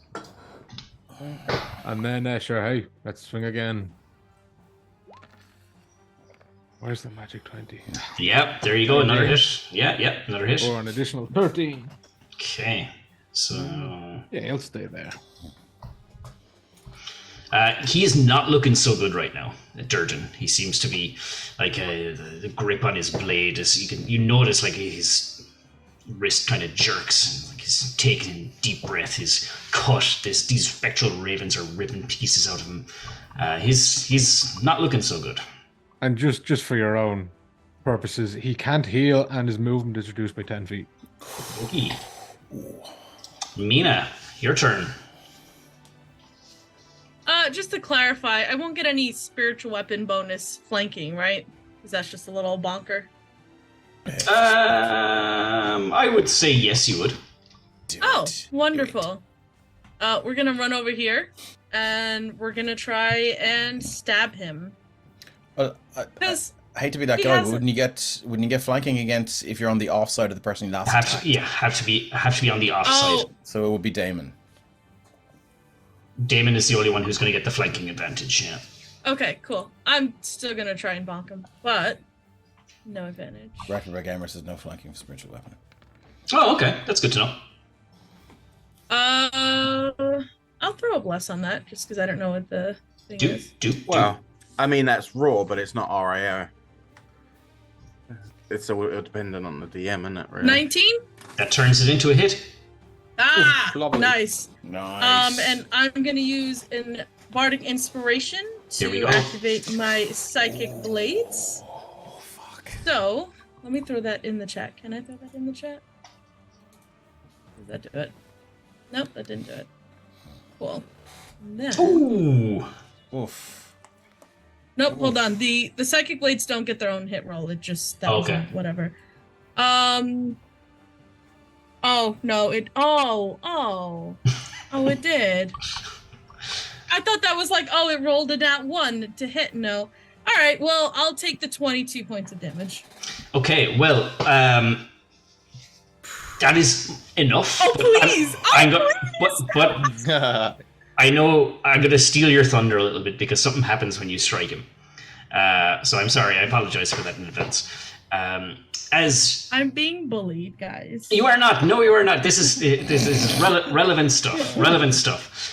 And then, sure, hey, let's swing again. Where's the magic 20? Yep, there you go, another hit. Yeah, another hit. Or an additional 13. Okay, so... Yeah, he'll stay there. He is not looking so good right now, Durden. He seems to be, like, the grip on his blade is, you notice, like, his wrist kind of jerks. Like, he's taking in deep breath, his cut, these spectral ravens are ripping pieces out of him. He's not looking so good. And just for your own purposes, he can't heal and his movement is reduced by 10 feet. Okay. Mina, your turn. Just to clarify, I won't get any spiritual weapon bonus flanking, right? Because that's just a little bonker. I would say yes, you would. Wonderful. We're gonna run over here, and we're gonna try and stab him. I hate to be that guy, but wouldn't you get flanking against if you're on the off side of the person you last attacked? Have to be on the off side. So it would be Damon. Damon is the only one who's going to get the flanking advantage. Yeah. Okay, cool. I'm still gonna try and bonk him, but no advantage. Record Gamer says no flanking for spiritual weapon. Oh, okay, that's good to know. I'll throw a bless on that just because I don't know what the thing is. Well, I mean, that's raw, but it's not RAO. It's dependent on the DM, isn't it? Really? 19? That turns it into a hit. Nice. Nice. And I'm going to use an Bardic Inspiration to activate my Psychic Blades. Oh, fuck. So, let me throw that in the chat. Can I throw that in the chat? Does that do it? Nope, that didn't do it. Cool. Then... Ooh. Oof. Nope, hold on. The Psychic Blades don't get their own hit roll. It just whatever. Oh no, it it did. I thought that was like, it rolled a nat 1 to hit. No. Alright, well, I'll take the 22 points of damage. Okay, well, that is enough. Oh, please! But I know I'm going to steal your thunder a little bit because something happens when you strike him. So I'm sorry. I apologize for that in advance. As I'm being bullied, guys. you are not. No, you are not. This is relevant stuff. Relevant stuff.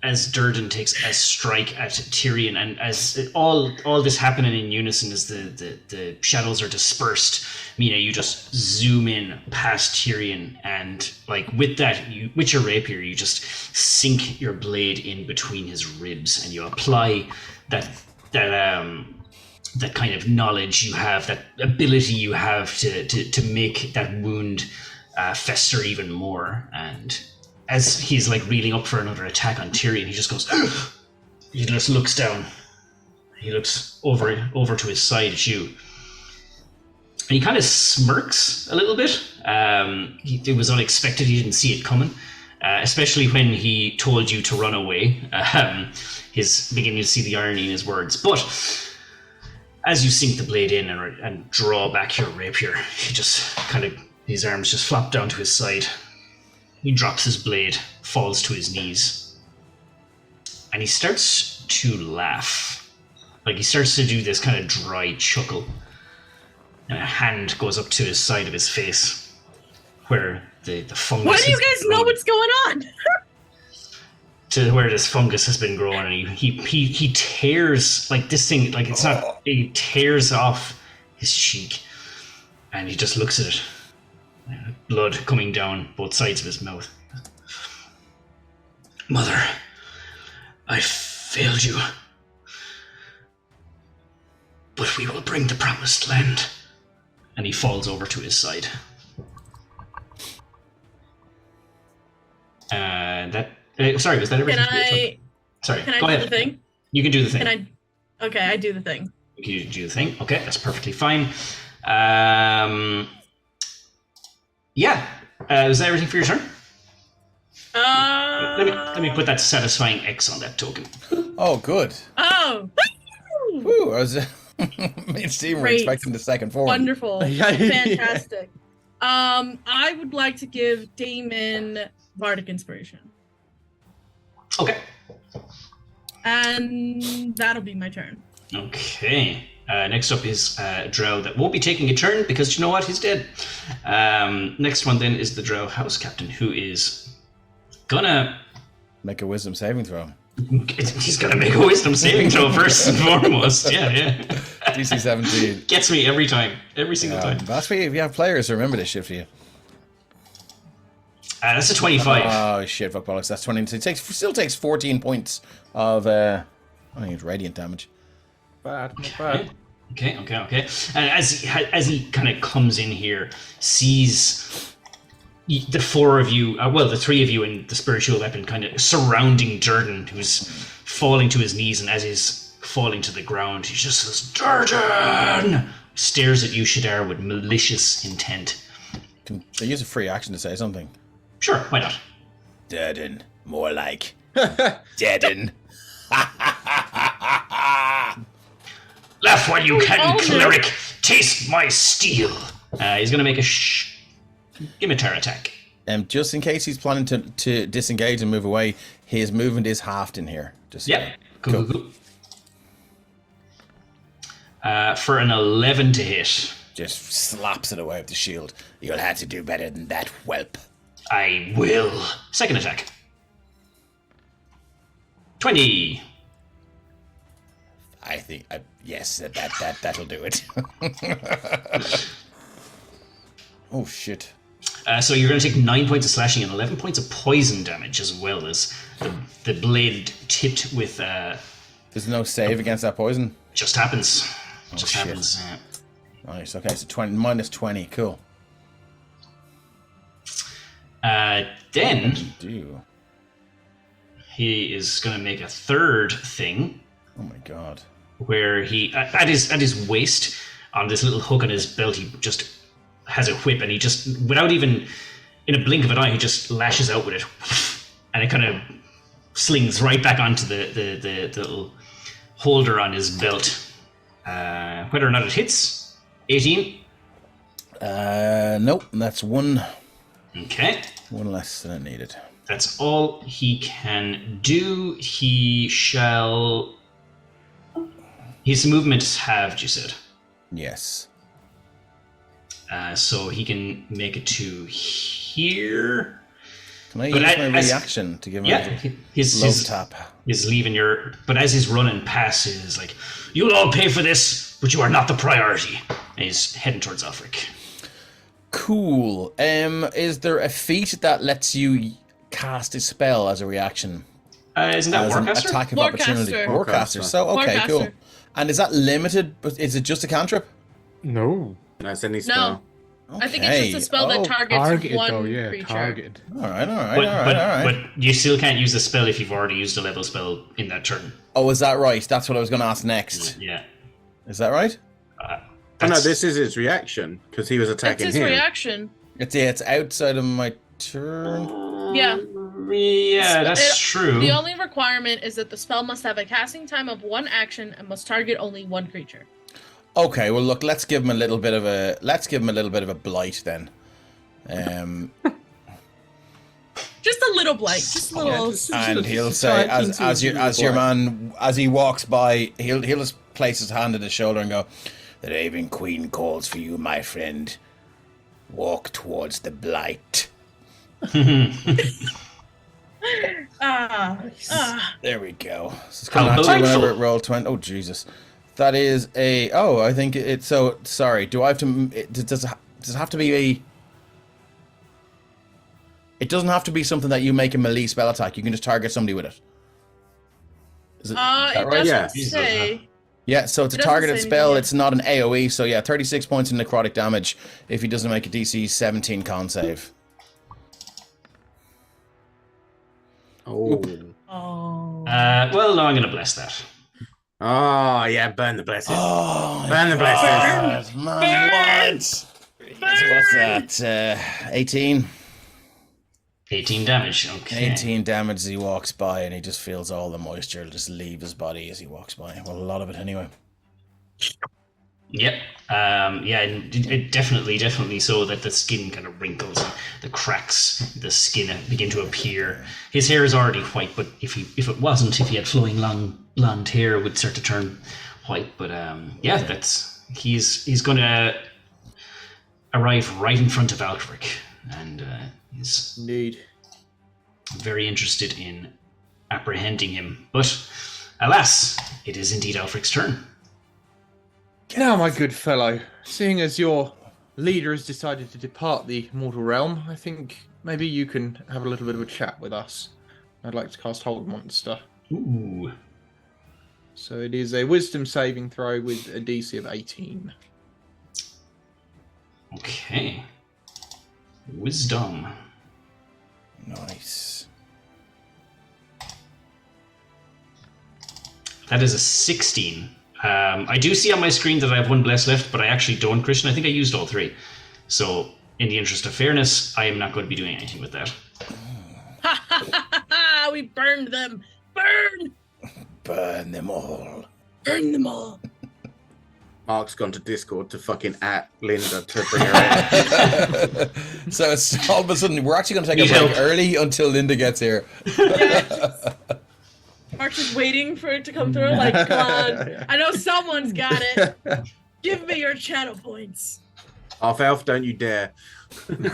As Durden takes a strike at Tyrion, and as all this happening in unison as the shadows are dispersed, Mina, you just zoom in past Tyrion, and like with your rapier, you just sink your blade in between his ribs, and you apply that kind of knowledge you have, that ability you have to make that wound fester even more. And as he's like reeling up for another attack on Tyrion, he just goes. He just looks down. He looks over to his side at you, and he kind of smirks a little bit. It was unexpected. He didn't see it coming, especially when he told you to run away. He's beginning to see the irony in his words, but as you sink the blade in and draw back your rapier, he just his arms just flop down to his side. He drops his blade, falls to his knees, and he starts to laugh. Like, he starts to do this kind of dry chuckle, and a hand goes up to his side of his face, where the fungus. Why do you guys know what's going on? To where this fungus has been growing, and he tears, like, this thing, like, it's not. He tears off his cheek, and he just looks at it. Blood coming down both sides of his mouth. Mother, I failed you. But we will bring the promised land. And he falls over to his side. Sorry, was that everything? Sorry, can I go do ahead. the thing? You can do the thing. Okay, I do the thing. You can do the thing. Okay, that's perfectly fine. Yeah. Was that everything for your turn? Let me put that satisfying X on that token. Oh, good. Oh! Woo, I was mid-steam, we're expecting the second form. Wonderful. Fantastic. I would like to give Damon Bardic Inspiration. Okay. And that'll be my turn. Okay. Next up is Drow that won't be taking a turn because you know what? He's dead. Next one then is the Drow House Captain, who is gonna make a wisdom saving throw. He's gonna make a wisdom saving throw first and foremost. Yeah. DC 17 gets me every time, every single time. That's why if you have players who remember this shit for you. That's a 25. Oh shit, fuck bollocks. That's 20. It still takes 14 points of I think it's radiant damage. Bad, not bad. Okay. And as he kind of comes in here, sees the four of you, the three of you in the spiritual weapon kind of surrounding Durden, who's falling to his knees, and as he's falling to the ground, he just says, Durden! Stares at you, Shadar, with malicious intent. Can they use a free action to say something? Sure, why not? Durden. More like Deaden. Laugh while you can, cleric. Taste my steel. He's going to make a scimitar attack. Just in case he's planning to disengage and move away, his movement is halved in here. Yep. Cool. For an 11 to hit. Just slaps it away with the shield. You'll have to do better than that, whelp. I will. Second attack. 20. I think, yes, that'll do it. Oh, shit. So you're going to take 9 points of slashing and 11 points of poison damage, as well as the blade tipped with... There's no save against that poison? Just happens. Shit. Happens. Nice, okay, so minus 20, cool. Then... he is going to make a third thing. Oh my god. Where he, at his waist, on this little hook on his belt, he just has a whip, and he just, without even, in a blink of an eye, he just lashes out with it. And it kind of slings right back onto the little holder on his belt. Whether or not it hits, 18. Nope, that's one. Okay. One less than I needed. That's all he can do. He shall... His movements halved, you said. Yes. So he can make it to here. Can I use my reaction to give him a his tap? He's leaving your... But as he's running past, he's like, "You'll all pay for this, but you are not the priority." And he's heading towards Aelfric. Cool. Is there a feat that lets you cast a spell as a reaction? Isn't that as an Warcaster? attack of Warcaster. opportunity? Warcaster. So, okay, Warcaster. cool. And is that limited? But is it just a cantrip? No. No, it's any spell. I think it's just a spell that targets Targeted one though, yeah, creature. targeted. All right. But you still can't use the spell if you've already used a level spell in that turn. Oh, is that right? That's what I was going to ask next. Yeah. Is that right? Oh, no, this is his reaction because he was attacking It's his him. reaction. It's outside of my turn. Yeah. Yeah, that's true. The only requirement is that the spell must have a casting time of 1 action and must target only 1 creature. Okay, well look, let's give him a little bit of a blight then. Just a little blight, just a little. And he'll say, as your man, as he walks by, he'll just place his hand on his shoulder and go, "The Raven Queen calls for you, my friend. Walk towards the blight." There we go. So it's coming at you whenever it roll 20. Oh Jesus, that is a. Oh, I think it's so. Sorry. Do I have to? Does it have to be a? It doesn't have to be something that you make a melee spell attack. You can just target somebody with it. Is it that It right? doesn't say. Yeah, so it's a It doesn't targeted say spell. anything. It's not an AoE. So yeah, 36 points of necrotic damage if he doesn't make a DC 17 con save. Oh. Oh. Well, no, I'm going to bless that. Oh, yeah, burn the blessings. Oh, Burn the blessings. Man, what? What's that? 18? 18 damage, okay. 18 damage as he walks by, and he just feels all the moisture just leave his body as he walks by. Well, a lot of it anyway. Yep. Yeah, it definitely so that the skin kind of wrinkles and the cracks, the skin begin to appear. His hair is already white, but if he had flowing long hair, it would start to turn white. But yeah, he's going to arrive right in front of Aelfric, and he's Indeed. very interested in apprehending him. But alas, it is indeed Aelfric's turn. Now, my good fellow, seeing as your leader has decided to depart the mortal realm, I think maybe you can have a little bit of a chat with us. I'd like to cast Hold Monster. Ooh. So it is a wisdom saving throw with a DC of 18. Okay. Wisdom. Nice. That is a 16. I do see on my screen that I have 1 bless left, but I actually don't, Christian. I think I used all 3. So, in the interest of fairness, I am not going to be doing anything with that. Ha ha ha ha! We burned them! Burn! Burn them all. Burn them all! Mark's gone to Discord to fucking at Linda to bring her in. So it's all of a sudden, we're actually going to take a break early until Linda gets here. Yeah, Mark's just waiting for it to come through. Like, come on. I know someone's got it. Give me your channel points. Half elf, don't you dare.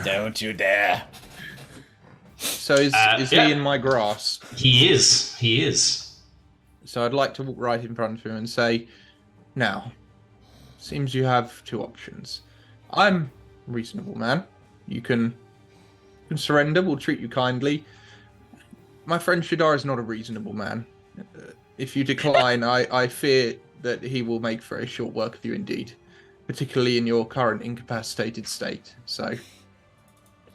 Don't you dare. So is he in my grasp? He is. So I'd like to walk right in front of him and say, now, seems you have 2 options. I'm a reasonable man. You can surrender, we'll treat you kindly. My friend Shadar is not a reasonable man. If you decline, I fear that he will make very short work of you indeed, particularly in your current incapacitated state. So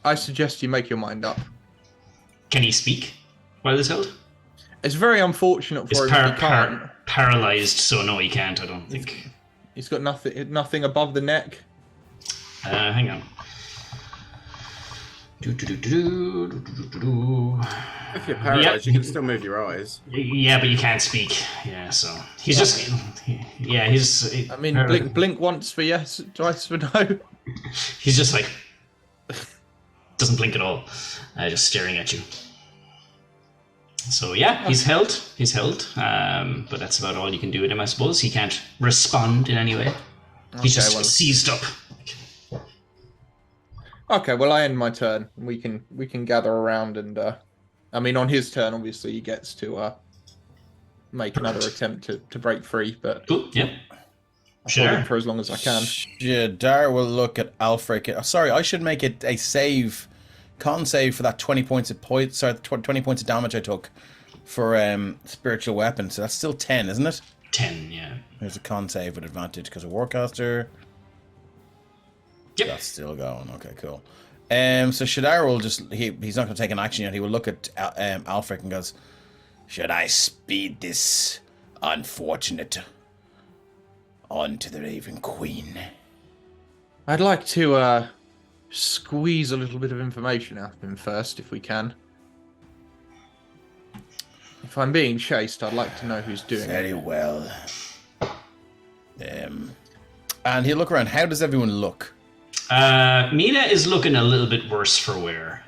I suggest you make your mind up. Can he speak while it's held? It's very unfortunate for him. He can't. Paralyzed, so no, he can't, I don't think. He's got nothing above the neck. Hang on. If you're paralyzed, you can still move your eyes. Yeah, but you can't speak. Yeah, so he's just. Yeah, he's. I mean, blink once for yes, twice for no. He's just like. Doesn't blink at all. Just staring at you. So yeah, he's held. But that's about all you can do with him, I suppose. He can't respond in any way. He's just seized up. Okay, well, I end my turn. We can gather around and, I mean, on his turn, obviously, he gets to make another attempt to break free. But yeah, I'll hold him for as long as I can. Shadar will look at Aelfric. Sorry, I should make it a save, con save for that 20 points of 20 points of damage I took for spiritual weapon. So that's still 10, isn't it? 10, yeah. There's a con save with advantage because of Warcaster. Yep. That's still going. Okay, cool. So Shadar will he's not going to take an action yet. He will look at Aelfric and goes, "Should I speed this unfortunate on to the Raven Queen?" I'd like to squeeze a little bit of information out of him first, if we can. If I'm being chased, I'd like to know who's doing it. Very well. And he'll look around. How does everyone look? Mina is looking a little bit worse for wear.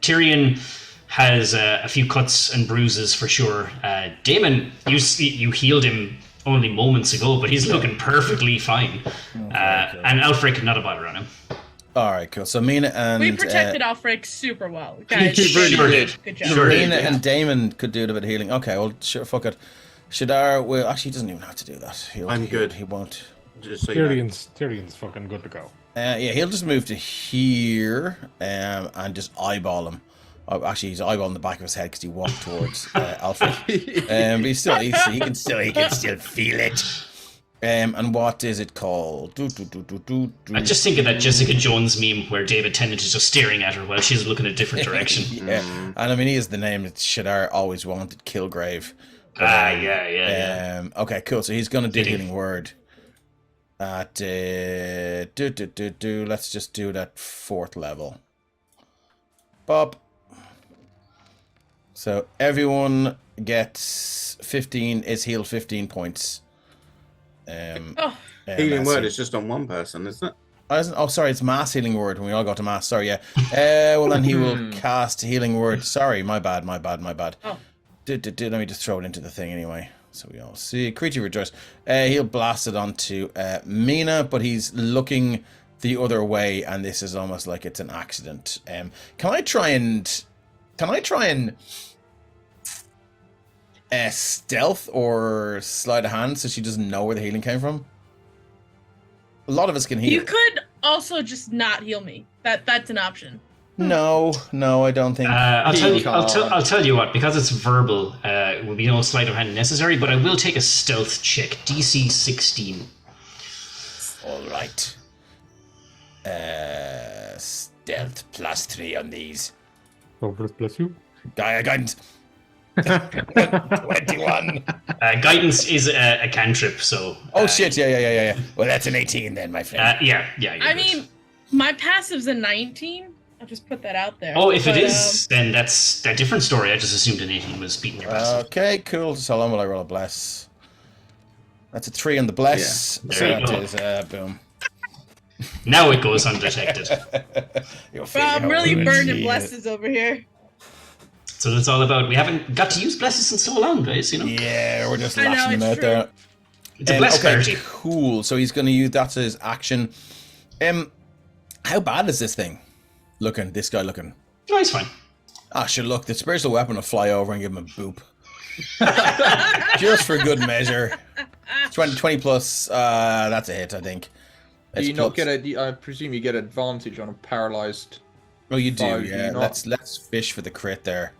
Tyrion has a few cuts and bruises for sure. Damon, you healed him only moments ago, but he's looking perfectly fine. And Aelfric, not a bother on him. All right, cool. So Mina and we protected Aelfric super well, guys. Sure did. Good job. Sure Mina did. and Damon could do a bit of healing. Okay, well, sure, fuck it. Shadar will actually he doesn't even have to do that. I'm good. He won't. Just so you know. Tyrion's fucking good to go. Yeah, he'll just move to here and just eyeball him. Oh, actually, he's eyeballing the back of his head because he walked towards Aelfric. But he can still feel it. And what is it called? I just think of that Jessica Jones meme where David Tennant is just staring at her while she's looking a different direction. Yeah, and I mean he is the name that Shadar always wanted, Kilgrave. Yeah. Okay, cool. So he's gonna do healing word. At let's just do that 4th level. Bob. So everyone gets 15 is healed 15 points. Healing word is just on one person, isn't it? Oh, sorry, it's mass healing word when we all go to mass. Sorry, yeah. Well, then he will cast healing word. Sorry, my bad. Oh. Let me just throw it into the thing anyway, so we all see. Creature rejoice. He'll blast it onto Mina, but he's looking the other way, and this is almost like it's an accident. Can I try and stealth or sleight of hand so she doesn't know where the healing came from? A lot of us can heal. You could also just not heal me. That's an option. No, I don't think. I'll tell you what, because it's verbal, it will be no sleight of hand necessary, but I will take a stealth check. DC 16. All right. Stealth +3 on these. Bless you. Guidance. 21. Guidance is a cantrip, so. Oh shit! Yeah. Well, that's an 18 then, my friend. Yeah. I mean, my passive's a 19. I'll just put that out there. Oh, if it is, then that's a different story. I just assumed an 18 was beating your passive. Okay, cool. So long will I roll a bless. That's a 3 on the bless. Yeah. So There you that is boom. Now it goes undetected. I'm really burning blesses over here. So that's all about. We haven't got to use blesses in so long, guys. You know. Yeah, we're just I know, lashing them it's out there. It's a bless card. Cool. So he's going to use that as his action. How bad is this thing? This guy looking. No, he's fine. Sure, look, the spiritual weapon will fly over and give him a boop. Just for good measure. 20 plus, that's a hit, I think. Do you not get I presume you get advantage on a paralyzed. Oh, you do, yeah. Do Let's fish for the crit there.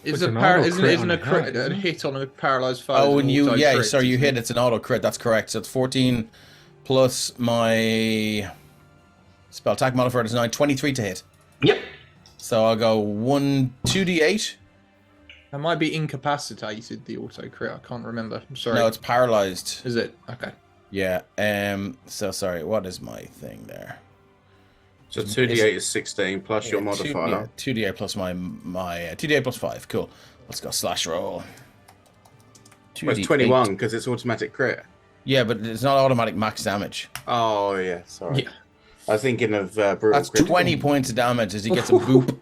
Isn't a crit a hit on a paralyzed foe? Oh, and you hit. It's an auto crit. That's correct. So it's 14 plus my spell attack modifier is 9. 23 to hit. Yep. So I'll go 2d8. That might be incapacitated. The auto crit. I can't remember. I'm sorry. No, it's paralyzed. Is it? Okay. Yeah. So sorry. What is my thing there? So 2d8 is 16 plus your Yeah, modifier. 2d8 plus my 2d8 plus 5. Cool. Let's go slash roll. Well, it's 21 because it's automatic crit. Yeah, but it's not automatic max damage. Oh, yeah. Sorry. Yeah. I was thinking of brutal That's critical. 20 points of damage as he gets a boop.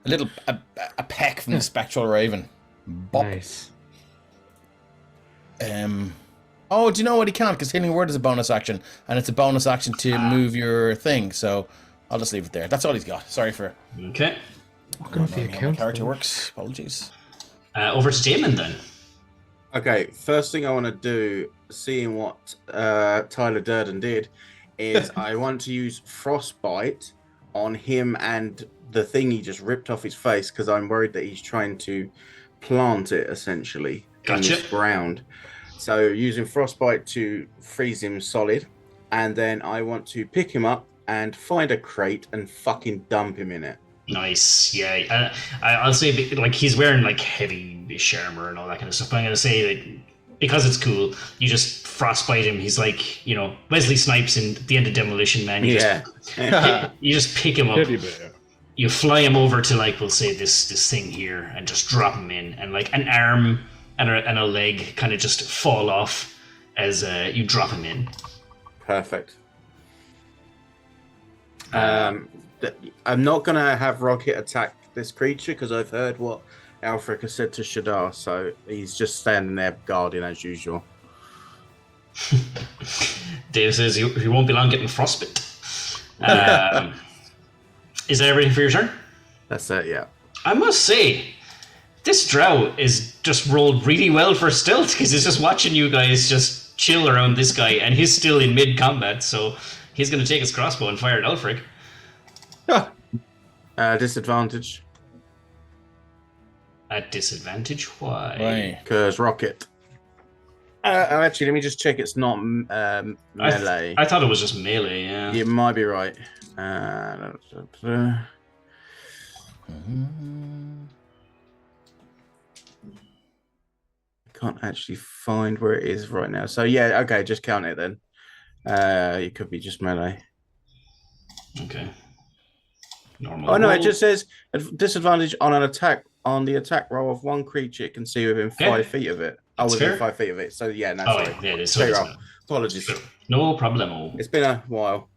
A peck from the spectral raven. Bop. Nice. Oh, do you know what he can't? Because healing word is a bonus action, and it's a bonus action to move your thing. So I'll just leave it there. That's all he's got. Sorry for Okay. Looking at the how my account. character works. Apologies. Over to Damon then. Okay, first thing I want to do, seeing what Tyler Durden did, is I want to use Frostbite on him and the thing he just ripped off his face, because I'm worried that he's trying to plant it, essentially, in Gotcha. this ground. So using Frostbite to freeze him solid, and then I want to pick him up and find a crate and fucking dump him in it. Nice, yeah. I'll say like he's wearing like heavy armor and all that kind of stuff. But I'm gonna say that because it's cool, you just frostbite him. He's like, you know, Wesley Snipes in the end of Demolition Man. You you just pick him up. Teddy bear. You fly him over to like we'll say this thing here and just drop him in, and like an arm and a leg kind of just fall off as you drop him in. Perfect. I'm not going to have Rocket attack this creature because I've heard what AelFric has said to Shadar, so he's just standing there guarding as usual. Dave says he won't be long getting frostbite. Is that everything for your turn? That's it, yeah. I must say, this drow is just rolled really well for stealth because he's just watching you guys just chill around this guy, and he's still in mid-combat, so he's going to take his crossbow and fire at AelFric. Disadvantage. At disadvantage? Why? Right. Because Rocket. Actually, let me just check it's not melee. I thought it was just melee, yeah. You might be right. Can't actually find where it is right now. So yeah, okay, just count it then. It could be just melee. Okay. Normal. Oh no, roll. it just says disadvantage on an attack on the attack roll of one creature it can see within 5 feet of it. Oh, That's within fair. 5 feet of it. So yeah, no, Oh, sorry. yeah, it is. Straight So roll. Apologies. no problemo. It's been a while.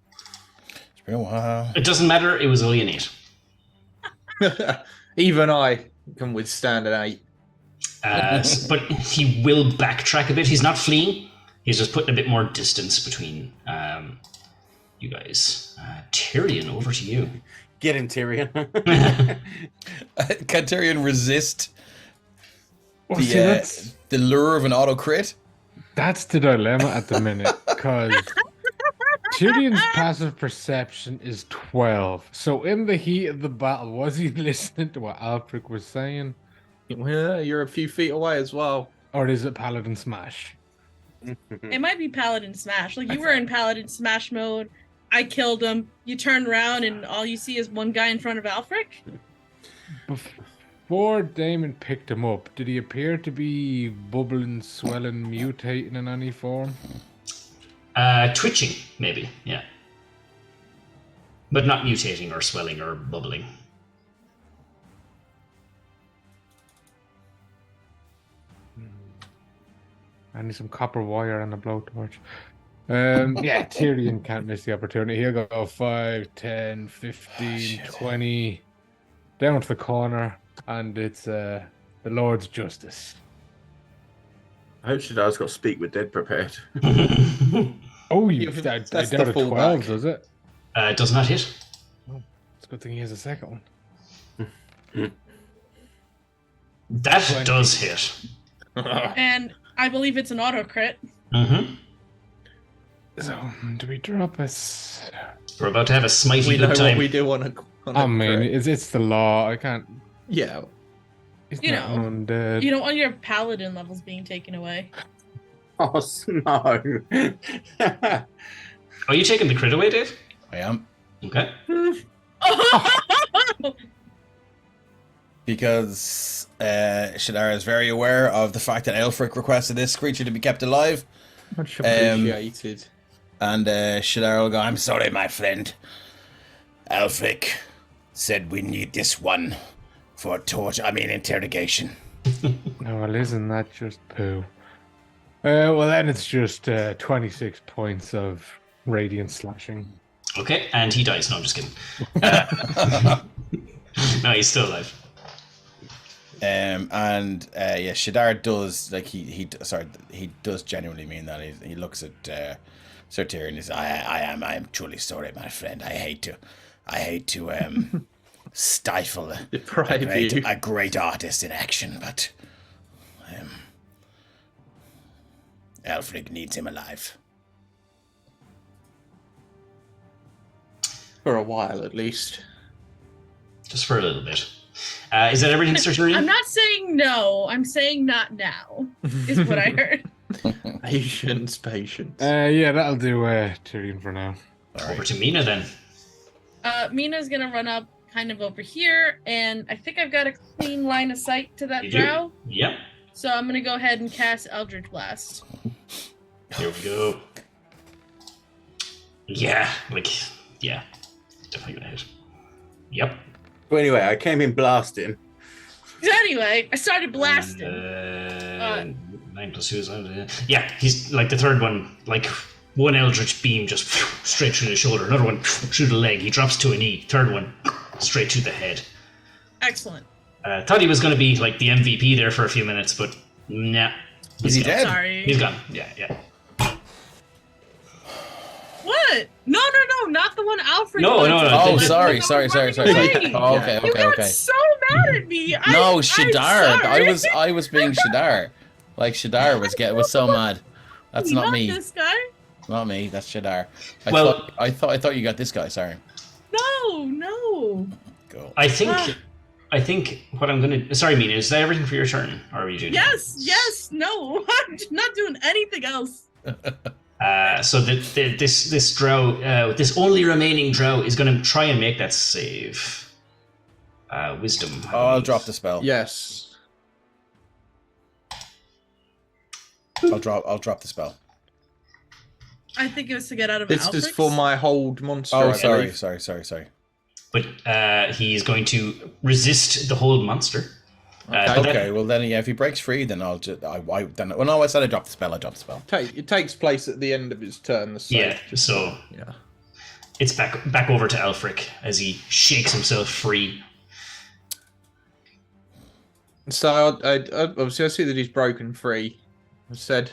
It's been a while. It doesn't matter. It was only an 8. Even I can withstand an 8. But he will backtrack a bit. He's not fleeing. He's just putting a bit more distance between you guys. Tyrion, over to you. Get him, Tyrion. Can Tyrion resist Well, see, that's the lure of an auto crit? the dilemma at the minute, because Tyrion's passive perception is 12. So in the heat of the battle, was he listening to what Aelfric was saying? Well, you're a few feet away as well. Or is it Paladin Smash? It might be Paladin Smash. Like, you were in Paladin Smash mode. I killed him. You turn around and all you see is one guy in front of Aelfric. Before Damon picked him up, did he appear to be bubbling, swelling, mutating in any form? Twitching, maybe, yeah. But not mutating or swelling or bubbling. I need some copper wire and a blowtorch. Yeah, Tyrion can't miss the opportunity. He'll go 5, 10, 15, 20, down to the corner, and it's the Lord's Justice. I hope Shadar's got Speak with Dead prepared. Oh, That's I the doubt a full 12, back. does it? It does not hit. It's a good thing he has a second one. That 20. does hit. And I believe it's an auto crit. Mm-hmm. So, do we drop us? We're about to have a smitey We know good what time. we do on a I mean, crit. it's the law. I can't. Yeah. It's You not know. undead. You don't want your paladin levels being taken away. Oh, no. Are you taking the crit away, Dave? I am. Okay. Because Shadar is very aware of the fact that Aelfric requested this creature to be kept alive. Much appreciated. And Shadar will go, I'm sorry, my friend. Aelfric said we need this one for interrogation. Oh, well, isn't that just poo? Well, then it's just 26 points of radiant slashing. Okay, and he dies. No, I'm just kidding. No, he's still alive. Shadar does he does genuinely mean that. He looks at Sir Tyrion and says, I am truly sorry, my friend. I hate to stifle a great artist in action, but Aelfric needs him alive. For a while, at least. Just for a little bit. Is that everything, Sir Tyrion? I'm not saying no. I'm saying not now, is what I heard. Patience. Yeah, that'll do Tyrion for now. Over to Mina, then. Mina's going to run up kind of over here, and I think I've got a clean line of sight to that drow. Yep. So I'm going to go ahead and cast Eldritch Blast. Here we go. Yeah, definitely gonna hit. Yep. But anyway, I came in blasting. So anyway, I started blasting. 9 plus 2 is... yeah, he's like the third one, like one Eldritch beam just straight through the shoulder, another one through the leg, he drops to a knee, third one straight to the head. Excellent. Thought he was going to be like the MVP there for a few minutes, but nah. Is he dead? Sorry. He's gone. Yeah. What? No, not the one Alfred. No. Oh, sorry. Hey, Oh, okay. You got so mad at me. No, Shadar. I was being Shadar. Like Shadar was so mad. That's not me. This guy? Not me. That's Shadar. I thought you got this guy. Sorry. No. Go. I think what I'm gonna. Sorry, Mina. Is that everything for your turn, or are you doing? Yes. No, I'm not doing anything else. So this drow, this only remaining drow, is going to try and make that save. Wisdom. I'll drop the spell. Yes. I'll drop the spell. I think it was to get out of This is for my hold monster. Oh, I sorry. believe. But he's going to resist the hold monster. Okay. Well, then, yeah. If he breaks free, then I'll just. I said I dropped the spell. I dropped the spell. It takes place at the end of his turn. Yeah. It's back over to Aelfric as he shakes himself free. So I obviously I see that he's broken free. I said,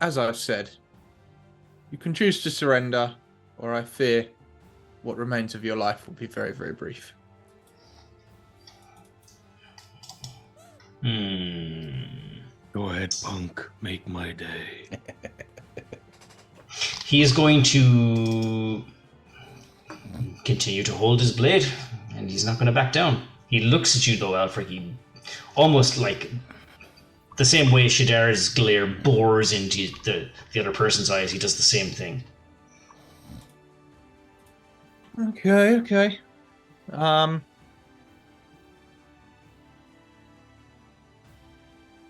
as I've said, you can choose to surrender, or I fear what remains of your life will be very, very brief. Go ahead, punk. Make my day. He is going to continue to hold his blade, and he's not going to back down. He looks at you, though, Aelfric, almost like the same way Shadar's glare bores into the other person's eyes. He does the same thing. Okay.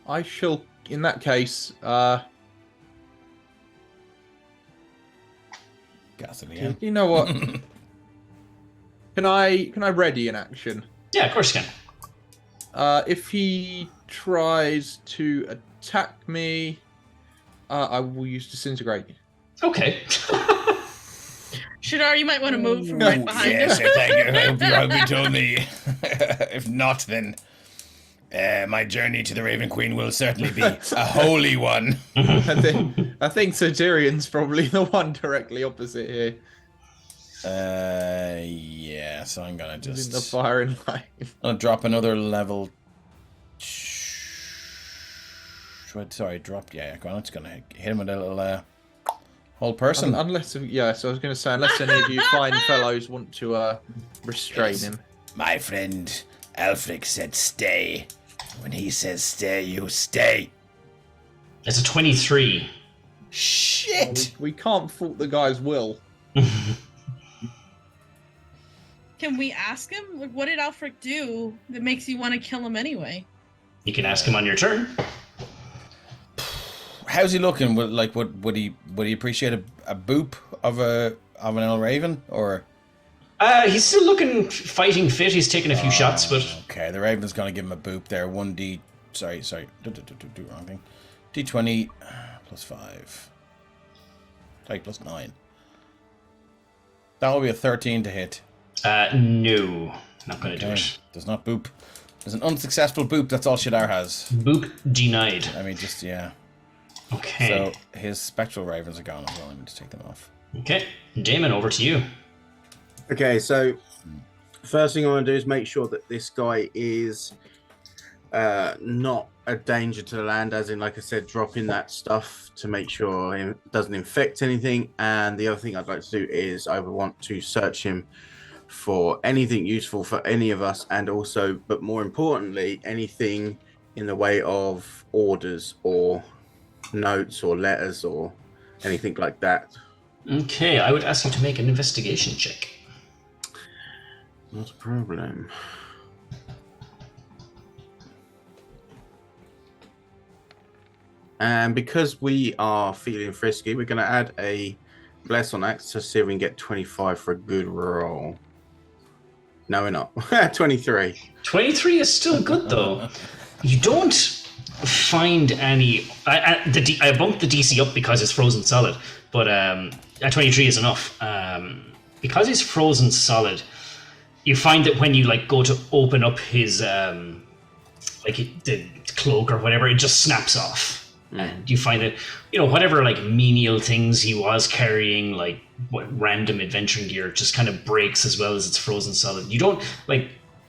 I shall, in that case, Gasoline. You know what? Can I ready an action? Yeah, of course you can. If he tries to attack me, I will use disintegrate. Okay. Shadar, you might want to move from right behind him. Yes, thank you. I hope you told me. If not, then my journey to the Raven Queen will certainly be a holy one. I think Sir Tyrion's probably the one directly opposite here. Yeah, so I'm gonna just in the firing line. I'll drop another level. Sorry, dropped. Yeah, I'm just gonna hit him with a little whole person. Unless, yeah, so I was gonna say, unless any of you fine fellows want to restrain him. My friend Aelfric said stay. When he says stay, you stay. It's a 23. Shit! We can't fault the guy's will. Can we ask him? Like, what did Aelfric do that makes you want to kill him anyway? You can ask him on your turn. How's he looking? Would he appreciate a boop of of an El Raven, or? He's still looking fighting fit. He's taken a few shots, but okay, the Raven's gonna give him a boop there. 1d. Sorry. Do wrong thing. D20 plus 5. Take plus 9. That will be a 13 to hit. No, not gonna do it. Does not boop. There's an unsuccessful boop. That's all Shadar has. Boop denied. I mean, just yeah. Okay. So his spectral ravens are gone as well. I need to take them off. Okay, Damon, over to you. Okay, so first thing I want to do is make sure that this guy is not a danger to the land, as in, like I said, dropping that stuff to make sure it doesn't infect anything. And the other thing I'd like to do is I would want to search him for anything useful for any of us, and also, but more importantly, anything in the way of orders or notes or letters or anything like that. Okay, I would ask you to make an investigation check. Not a problem. And because we are feeling frisky, we're going to add a bless on that to see if we can get 25 for a good roll. No, we're not. 23. 23 is still good, though. You don't find any... I bumped the DC up because it's frozen solid, but 23 is enough. Because it's frozen solid, you find that when you go to open up his the cloak or whatever, it just snaps off. And you find that, whatever menial things he was carrying, random adventuring gear, just kind of breaks as well as it's frozen solid. You don't,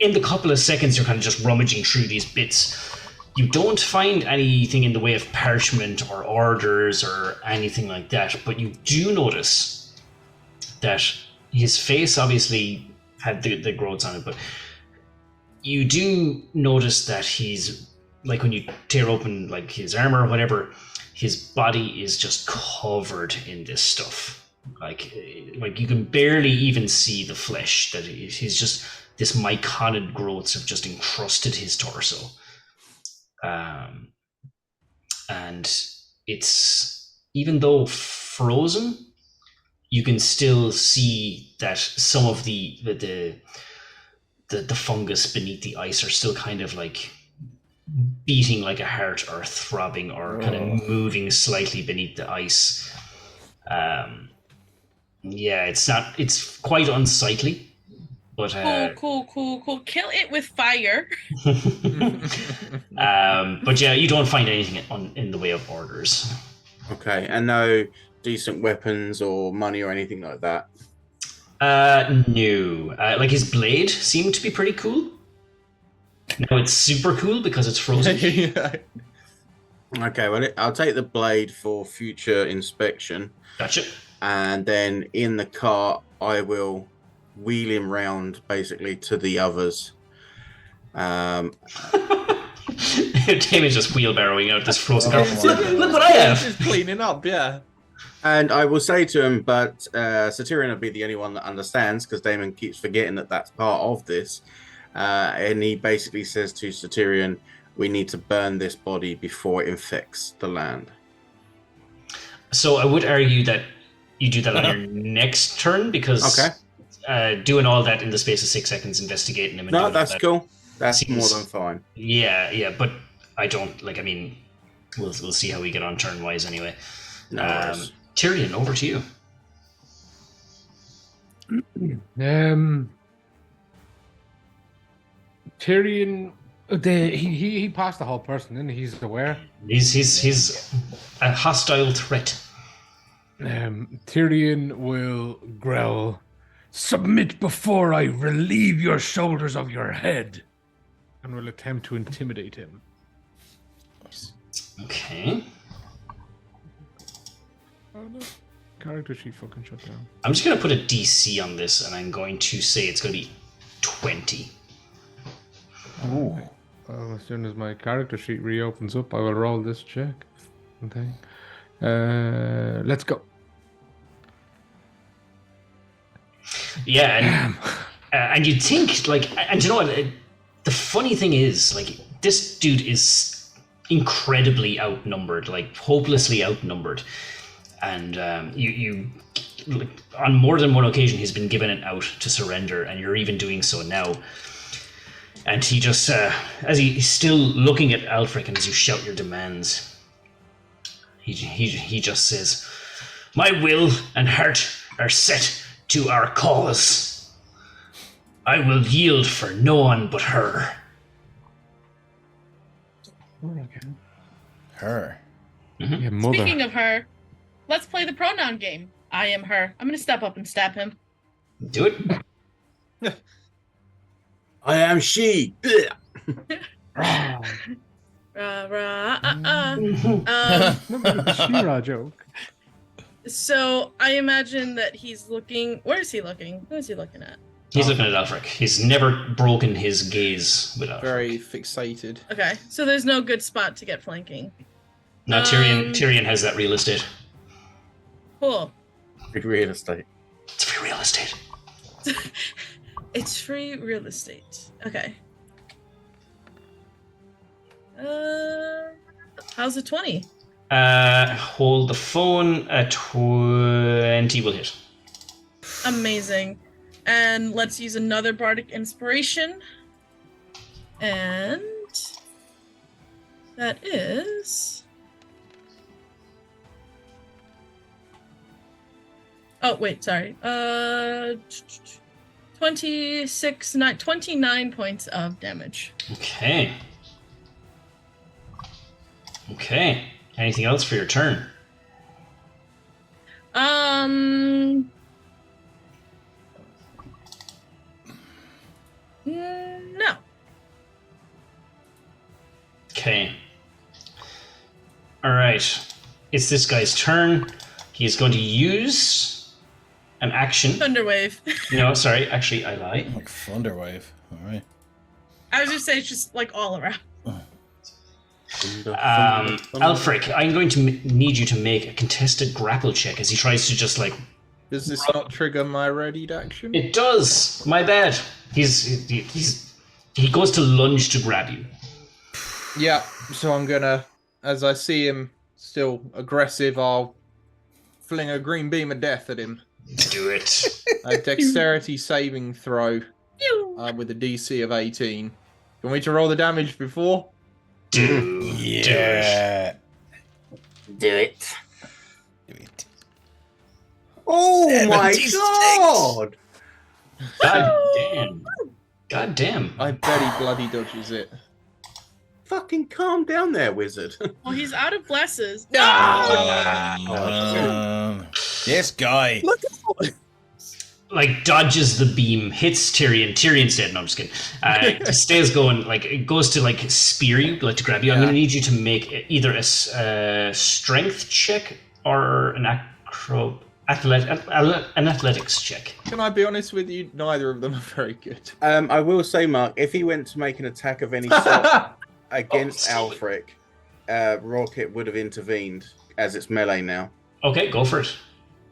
in the couple of seconds you're kind of just rummaging through these bits, you don't find anything in the way of parchment or orders or anything like that, but you do notice that his face obviously had the growths on it, but you do notice that he's, when you tear open his armor or whatever, his body is just covered in this stuff. You can barely even see the flesh. That he's just, this myconid growths have just encrusted his torso. And it's, even though frozen, you can still see that some of the fungus beneath the ice are still kind of beating like a heart or throbbing or kind of moving slightly beneath the ice. It's quite unsightly, but cool. Kill it with fire. But yeah, you don't find anything in the way of orders. Okay, and no decent weapons or money or anything like that? No. His blade seemed to be pretty cool. Now it's super cool because it's frozen. Okay, well, I'll take the blade for future inspection. Gotcha. And then in the car, I will wheel him round basically to the others. Damon's just wheelbarrowing out this frozen car. Look what I have. Just cleaning up, yeah. And I will say to him, but Satyrion will be the only one that understands, because Damon keeps forgetting that that's part of this. And he basically says to Satyrion, we need to burn this body before it infects the land. So I would argue that you do that on your next turn, because doing all that in the space of 6 seconds, investigating him. No, that's cool. That's more than fine. Yeah, but I don't, we'll see how we get on turn-wise anyway. No worries. Tyrion, over to you. Tyrion, he passed the whole person, and he's aware. He's a hostile threat. Tyrion will growl, "Submit before I relieve your shoulders of your head," and will attempt to intimidate him. Okay. Oh no. Character sheet fucking shut down. I'm just going to put a DC on this, and I'm going to say it's going to be 20. Ooh. Well, as soon as my character sheet reopens up, I will roll this check. Okay. Let's go. Yeah, and you'd think, and you know what? The funny thing is, this dude is incredibly outnumbered, hopelessly outnumbered. And you on more than one occasion, he's been given an out to surrender, and you're even doing so now. And he just, as he's still looking at Aelfric, and as you shout your demands, he just says, "My will and heart are set to our cause. I will yield for no one but her." Her. Yeah, mother. Speaking of her, let's play the pronoun game. I am her. I'm going to step up and stab him. Do it. I am she. Rah, rah, She-Ra joke. So I imagine that he's looking. Where is he looking? Who is he looking at? He's looking at Aelfric. He's never broken his gaze with Aelfric. Very fixated. Okay, so there's no good spot to get flanking. No, Tyrion has that real estate. Cool. Big real estate. It's free real estate. It's free real estate. Okay. How's a 20? Hold the phone. 20 will hit. Amazing. And let's use another bardic inspiration. And that is... Oh, wait, sorry. 29 points of damage. Okay. Okay. Anything else for your turn? No. Okay. All right. It's this guy's turn. He is going to use an action. Thunderwave. No, sorry. Actually, I lie. Like Thunderwave. All right. I was just saying, it's just like all around. Aelfric, I'm going to need you to make a contested grapple check as he tries to just like. Does this not trigger my readied action? It does. My bad. He goes to lunge to grab you. Yeah, so I'm gonna, as I see him still aggressive, I'll fling a green beam of death at him. Do it. A dexterity saving throw with a DC of 18. You want me to roll the damage before? Yeah. Do it. Oh 76. my god! God damn. I bet he bloody dodges it. Fucking calm down there, wizard. Well, he's out of blesses. This guy. Look at Like dodges the beam, hits Tyrion. Tyrion's dead. No, I'm just kidding. Stays going. Like it goes to like spear you, like to grab you. I'm going to need you to make either a strength check or an athletics check. Can I be honest with you? Neither of them are very good. I will say, Mark, if he went to make an attack of any sort against Aelfric, Rocket would have intervened as it's melee now. Okay, go for it.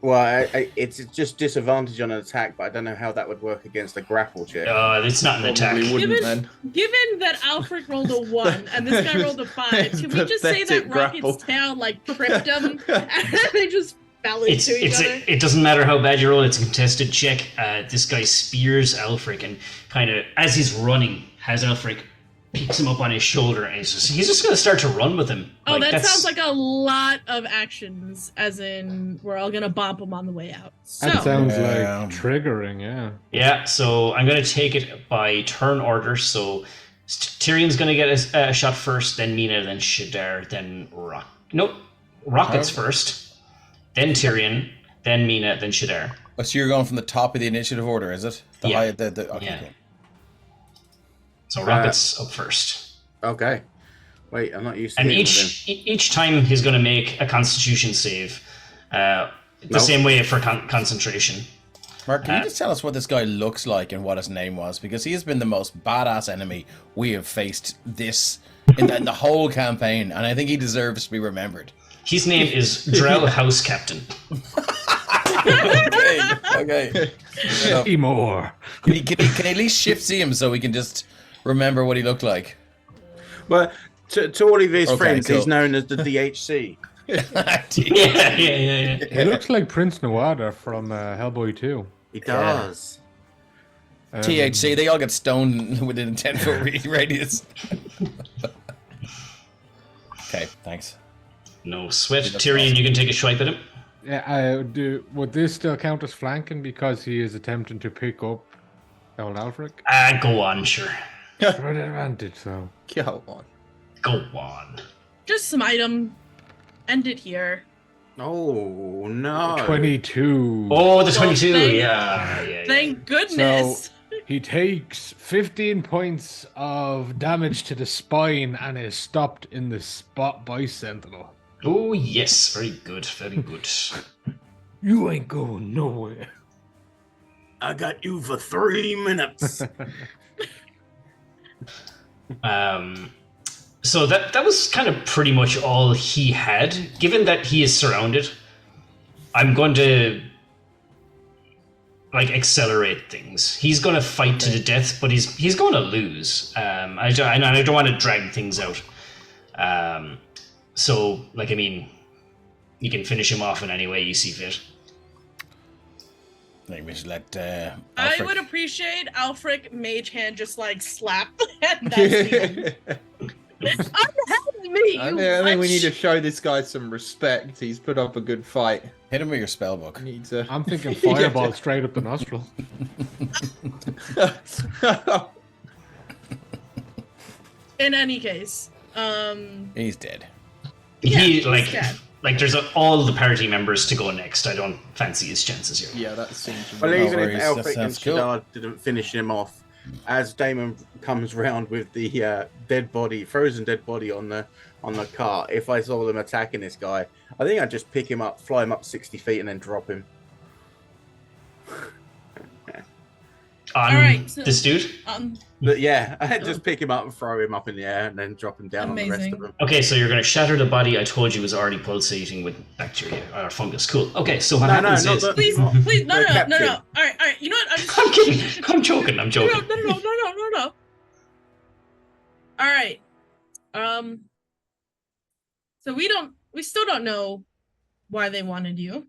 Well, it's just disadvantage on an attack, but I don't know how that would work against a grapple check. It's not an attack. Probably wouldn't then. Given that Aelfric rolled a 1 and this guy rolled a 5, can we just say that Pathetic grapple. Rocket's tail like tripped him and they just fell into each other? It doesn't matter how bad you roll, it's a contested check. This guy spears Aelfric and kind of, as he's running, has Aelfric picks him up on his shoulder and he's just going to start to run with him. Oh, that sounds like a lot of actions, as in we're all going to bump him on the way out. So, That sounds like triggering, yeah. Yeah, so I'm going to take it by turn order. So Tyrion's going to get a shot first, then Mina, then Shadar, then Rocket's first, then Tyrion, then Mina, then Shadar. Oh, so you're going from the top of the initiative order, is it? Yeah. Okay, Yeah. cool. So Rocket's up first. Okay. Wait, I'm not used to And hitting each time he's going to make a Constitution save, same way for concentration. Mark, can you just tell us what this guy looks like and what his name was? Because he has been the most badass enemy we have faced in the whole campaign, and I think he deserves to be remembered. His name is Drell House Captain. Okay. Timor. Can he at least shift see him so we can just remember what he looked like? Well, to all of his friends, cool. he's known as the DHC. Yeah. He looks like Prince Nawada from Hellboy 2. He does. THC, they all get stoned within a 10-foot radius. Okay, thanks. No sweat. Tyrion, you can take a swipe at him. Yeah, would this still count as flanking because he is attempting to pick up old Aelfric? Go on, sure. For an advantage, so. Go on. Go on. Just smite him. End it here. Oh no. 22. Oh, the 22. Yeah. Thank goodness. So he takes 15 points of damage to the spine and is stopped in the spot by Sentinel. Oh, yes. Very good. Very good. You ain't going nowhere. I got you for 3 minutes. So that was kind of pretty much all he had. Given that he is surrounded, I'm going to accelerate things. He's going to fight to the death, but he's going to lose. I don't want to drag things out. So you can finish him off in any way you see fit. I think we should let I would appreciate Aelfric Mage Hand just slap and that's the end. Unhelp me, I think we need to show this guy some respect. He's put up a good fight. hit him with your spell book. I'm thinking fireball straight up the nostril. In any case, He's dead. He he's dead. there's all the party members to go next. I don't fancy his chances here. Yeah, that seems. Well, even worries, if that Aelfric and sounds cool. Shadar didn't finish him off, as Damon comes round with the frozen dead body on the cart, if I saw them attacking this guy, I think I'd just pick him up, fly him up 60 feet, and then drop him. On Alright, so- this dude? But yeah, I'd just pick him up and throw him up in the air, and then drop him down on the rest Amazing. of them. Okay, so you're going to shatter the body I told you was already pulsating with bacteria or fungus. Cool. Okay, so what No, happens no, is... not Please, Oh, please, no. no, All captain. right. You know what? I'm kidding. I'm joking. I'm joking. No. All right. So we still don't know why they wanted you.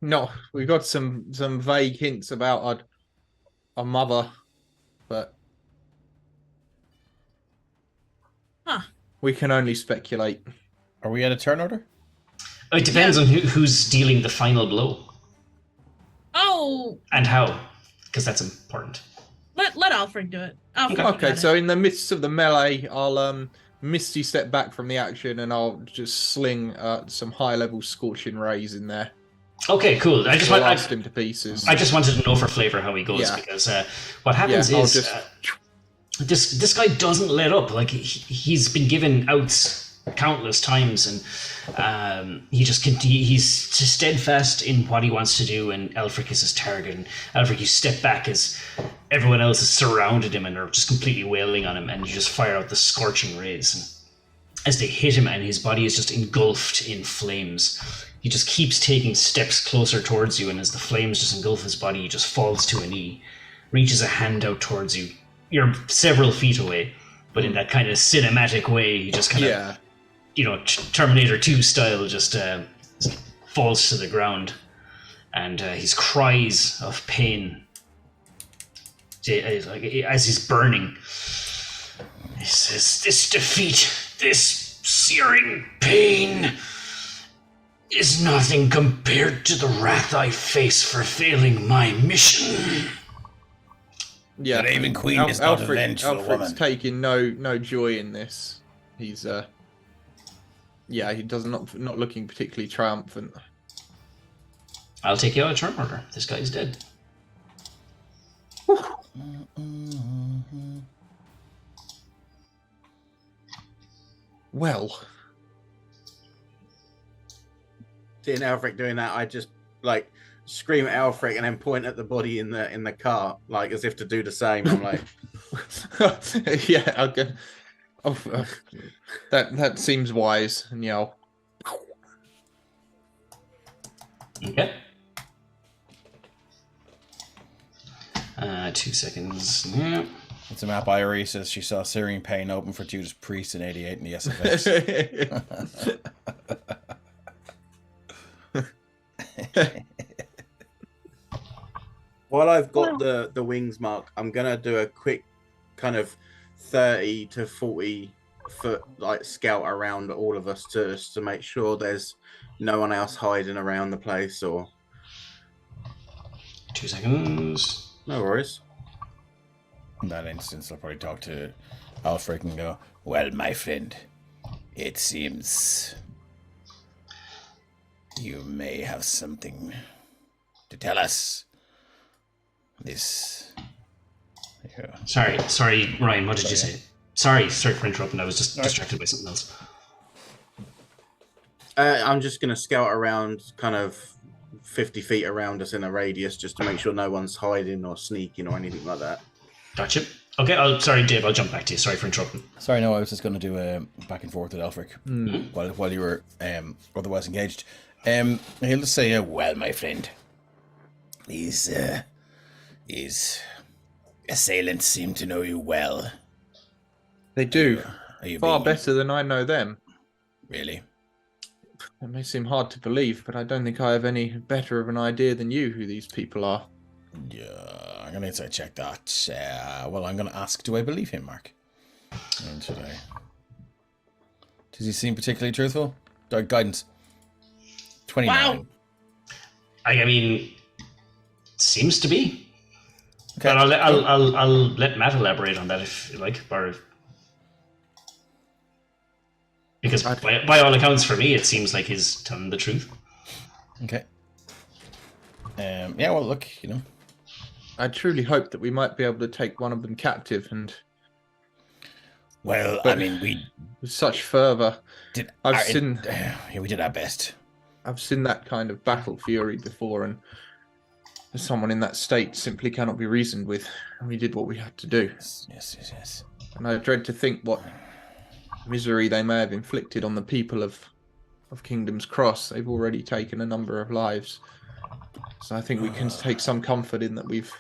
No, we got some vague hints about our mother, but we can only speculate. Are we at a turn order? It depends on who's dealing the final blow Oh, and how, because that's important. let Aelfric do it. Aelfric Okay, got so it. in the midst of the melee, I'll misty step back from the action and I'll just sling some high-level scorching rays in there. Okay, cool. I just Blast him to pieces. I just wanted to know for flavor how he goes, Yeah. because what happens I'll is just- this guy doesn't let up. Like he's been given outs countless times, and he's steadfast in what he wants to do. And Aelfric is his target. And Aelfric, you step back as everyone else has surrounded him and are just completely wailing on him, and you just fire out the scorching rays. And as they hit him, and his body is just engulfed in flames. He just keeps taking steps closer towards you, and as the flames just engulf his body, he just falls to a knee, reaches a hand out towards you. You're several feet away, but in that kind of cinematic way, he just kind of, Terminator 2 style, just falls to the ground. And his cries of pain, as he's burning, he says, "This defeat, this searing pain, is nothing compared to the wrath I face for failing my mission." Yeah, The Raven Queen is not a vengeful Aelfric's woman. taking no joy in this. He's he does not looking particularly triumphant. I'll take you out of turn order. This guy's dead. Well, Seeing Aelfric doing that, I just scream at Aelfric and then point at the body in the car, as if to do the same. I'm like, yeah, okay. That seems wise, and yell. Okay. 2 seconds. Yeah. It's a map Irie says she saw Syrian Pain open for Judas Priest in 88 in the SFX. While I've got the wings mark, I'm gonna do a quick kind of 30 to 40 foot like scout around all of us to make sure there's no one else hiding around the place or 2 seconds. no worries. In that instance, I'll probably talk to Aelfric and go, well, my friend, it seems you may have something to tell us. This... Yeah. Sorry, Ryan, what did you say? Sorry for interrupting. I was just distracted by something else. I'm just gonna scout around kind of 50 feet around us in a radius just to make sure no one's hiding or sneaking or anything like that. Gotcha. Okay, sorry, Dave, I'll jump back to you. Sorry for interrupting. Sorry, no, I was just going to do a back and forth with Aelfric while you were otherwise engaged. He'll just say, well, my friend, these assailants seem to know you well. They do. Are you Far being- better than I know them. Really? It may seem hard to believe, but I don't think I have any better of an idea than you who these people are. Yeah, I'm going to check that. Well, I'm going to ask, do I believe him, Mark? And should I? Does he seem particularly truthful? Guidance. 29. Wow. I mean, seems to be. Okay. But I'll let Matt elaborate on that if you like, or because by all accounts, for me, it seems like he's telling the truth. Okay. Yeah, well, look, I truly hope that we might be able to take one of them captive, and well, But- I mean, we with such fervour. did. I've We did our best. I've seen that kind of battle fury before, and someone in that state simply cannot be reasoned with. And we did what we had to do. Yes. And I dread to think what misery they may have inflicted on the people of Kingdom's Cross. They've already taken a number of lives, so I think we can take some comfort in that we've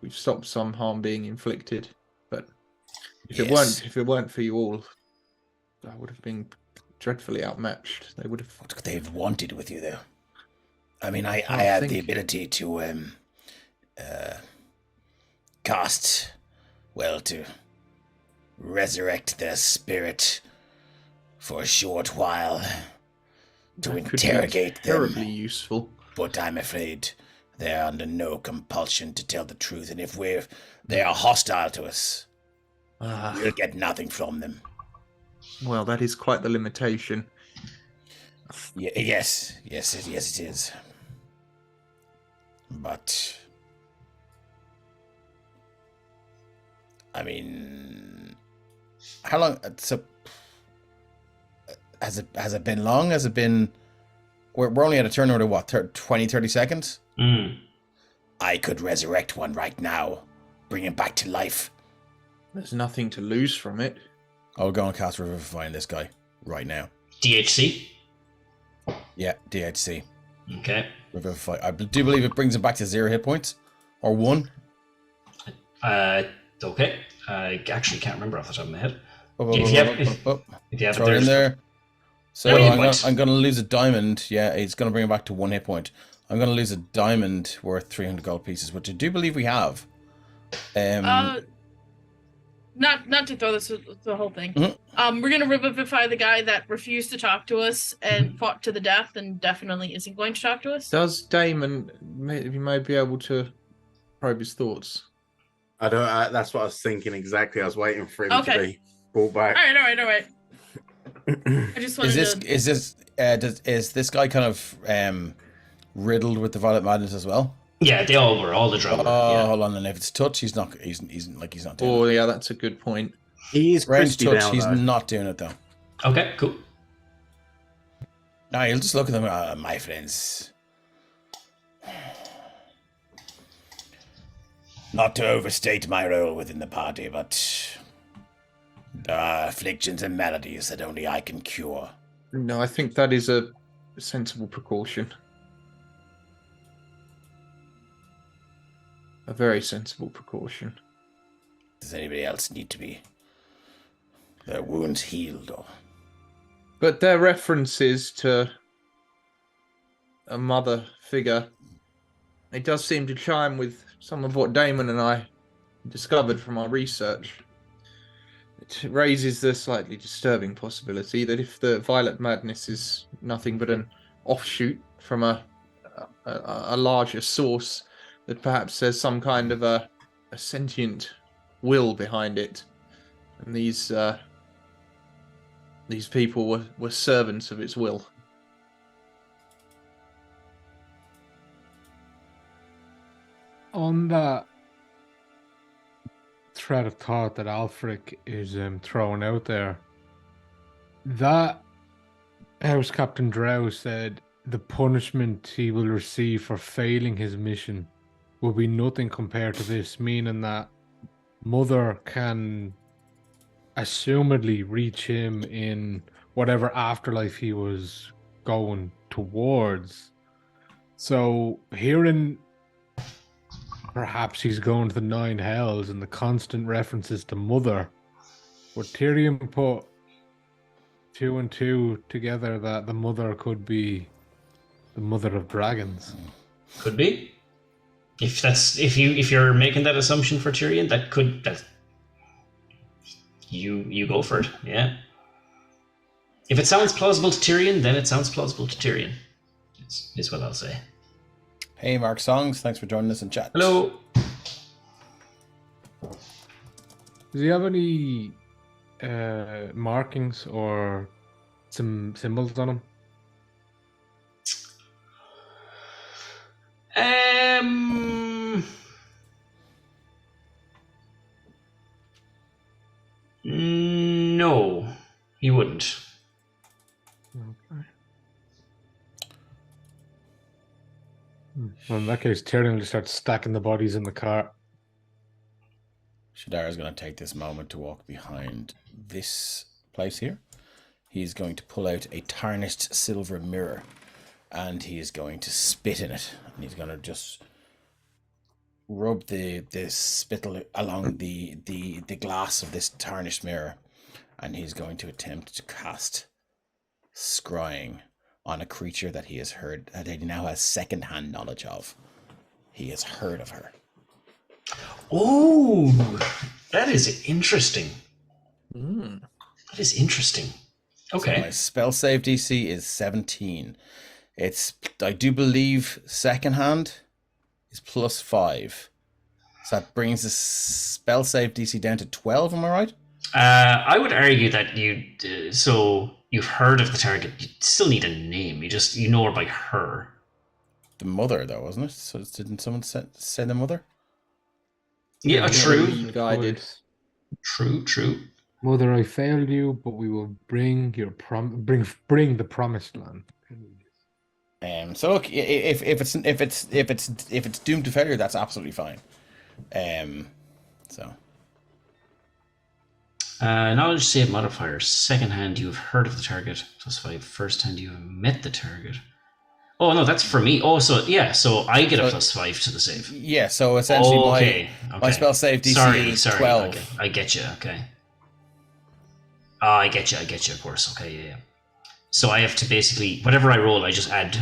stopped some harm being inflicted. But if it weren't for you all, I would have been dreadfully outmatched. They would have. What could they have wanted with you, though? I mean, I I had think- the ability to cast, well, to resurrect their spirit for a short while, to That could be interrogate terribly them. useful. But I'm afraid they're under no compulsion to tell the truth, and if they are hostile to us, we'll get nothing from them. Well, that is quite the limitation. Yes, it is. But I mean, how long? So has it been long? Has it been? We're only at a turnover to what? 20, 30 seconds. I could resurrect one right now, bring him back to life. There's nothing to lose from it. I'll go and cast Revivify on this guy right now. DHC. Yeah, DHC. Okay. Revivify. I do believe it brings him back to 0 hit points or 1. Okay. I actually can't remember off the top of my head. Oh, If you have it throw it in there. So One hit point. I'm going to lose a diamond. Yeah, he's going to bring it back to 1 hit point. I'm going to lose a diamond worth 300 gold pieces, which I do believe we have. Not to throw this the whole thing. Mhm. We're gonna revivify the guy that refused to talk to us and fought to the death and definitely isn't going to talk to us. Does Damon, you may be able to probe his thoughts? I don't. That's what I was thinking exactly. I was waiting for him to Okay. be brought back. All right. I just wanted Is this guy kind of riddled with the Violet Madness as well? Yeah, they all were. All the drum. Oh, Yeah. hold on. And if it's touch, he's not doing Oh, it. yeah, that's a good point. He is Range crispy touch, now, he's though. not doing it though. Okay, cool. No, he'll just look at them, my friends. Not to overstate my role within the party, but there are afflictions and maladies that only I can cure. No, I think that is a sensible precaution. A very sensible precaution. Does anybody else need to be their wounds healed? Or... But their references to a mother figure, it does seem to chime with some of what Damon and I discovered from our research. It raises the slightly disturbing possibility that if the Violet Madness is nothing but an offshoot from a larger source, that perhaps there's some kind of a sentient will behind it, and these people were servants of its will. On that thread of thought that Aelfric is throwing out there, that House Captain Drow said the punishment he will receive for failing his mission will be nothing compared to this, meaning that Mother can assumedly reach him in whatever afterlife he was going towards. So hearing perhaps he's going to the Nine Hells and the constant references to Mother, would Tyrion put 2 and 2 together that the Mother could be the Mother of Dragons? Could be. If you're making that assumption for Tyrion, you go for it. Yeah. If it sounds plausible to Tyrion, then it sounds plausible to Tyrion. Is what I'll say. Hey, Mark Songs, thanks for joining us in chat. Hello. Does he have any markings or some symbols on him? No, he wouldn't. Okay. Well, in that case, Tyrion will just start stacking the bodies in the cart. Shadar is going to take this moment to walk behind this place here. He's going to pull out a tarnished silver mirror, and he is going to spit in it. And he's going to just rub the spittle along the glass of this tarnished mirror, and he's going to attempt to cast scrying on a creature that he has heard, that he now has second-hand knowledge of. He has heard of her. Oh, that is interesting. Mm. That is interesting. Okay. So my spell save DC is 17. It's, I do believe, second-hand is +5. So that brings the spell save DC down to 12, am I right? I would argue that you've heard of the target. You still need a name. You know her by her. The mother, though, wasn't it? So didn't someone say the mother? Yeah, true. Guided. True. Mother, I failed you, but we will bring your bring the promised land. So look, if it's doomed to failure, that's absolutely fine. So. Knowledge save modifier. Second hand, you have heard of the target. +5. First hand, you have met the target. Oh no, that's for me. Oh, so yeah, so I get a +5 to the save. Yeah, so essentially my spell save DC is 12. Okay. I get you. Okay. I get you. Of course. Okay. Yeah. So I have to basically whatever I roll, I just add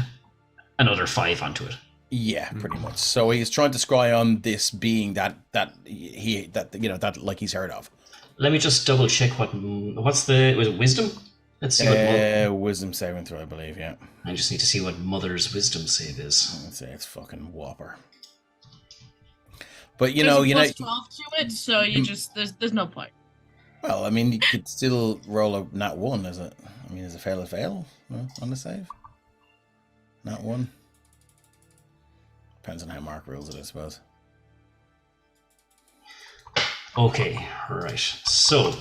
another 5 onto it. Yeah, pretty much. So he's trying to scry on this being that like he's heard of. Let me just double check was it wisdom? Let's see what wisdom saving throw, I believe. Yeah. I just need to see what Mother's wisdom save is. Let's say it's fucking whopper. But There's a +12 to it, so you just there's no point. Well, I mean, you could still roll a nat 1 as a fail on the save. Nat 1. Depends on how Mark rules it, I suppose. Okay, right. So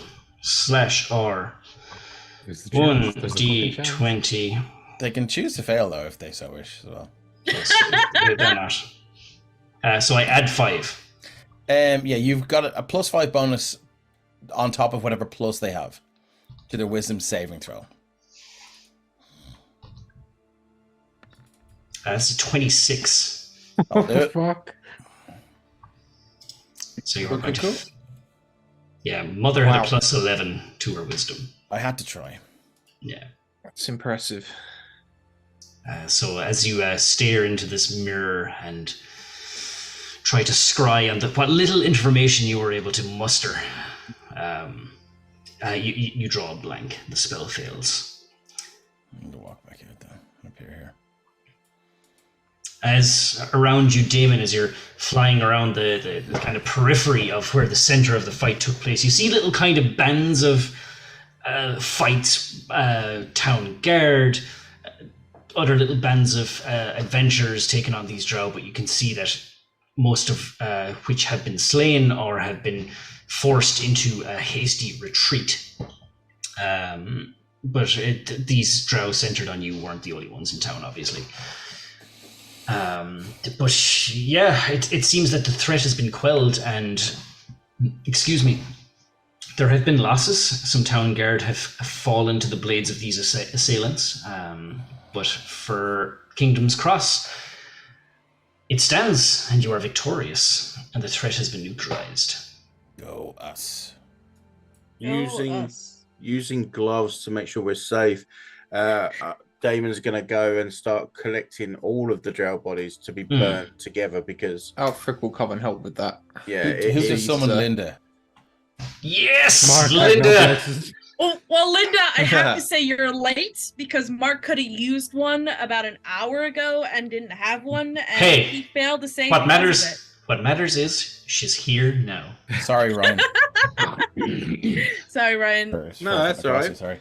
/R 1d20. They can choose to fail though if they so wish as well. Yes, they're not. So I add 5. Yeah, you've got a +5 bonus on top of whatever plus they have to their wisdom saving throw. That's a 26. I'll do it. Fuck. So you're going to Yeah, Mother had Wow. a plus 11 to her wisdom. I had to try. Yeah. That's impressive. So as you stare into this mirror and try to scry on what little information you were able to muster, you draw a blank. The spell fails. I'm going to walk back out then. Up here. As around you, Damon, as you're flying around the kind of periphery of where the center of the fight took place, you see little kind of bands of fights, town guard, other little bands of adventurers taking on these drow, but you can see that most of which have been slain or have been forced into a hasty retreat. But these drow centered on you weren't the only ones in town, obviously. But yeah, it seems that the threat has been quelled, and there have been losses. Some town guard have fallen to the blades of these assailants. But for Kingdom's Cross, it stands, and you are victorious, and the threat has been neutralized. Go us. Using gloves to make sure we're safe. Damon's going to go and start collecting all of the drow bodies to be burnt together because AelFric will come and help with that. Yeah, who's just summoned Linda? Yes, Mark, Linda. Well, Linda, I have to say you're late because Mark could have used one about an hour ago and didn't have one, and he failed to say what matters is she's here now. Sorry, Ryan. Sorry, Ryan. No, that's all right. Sorry.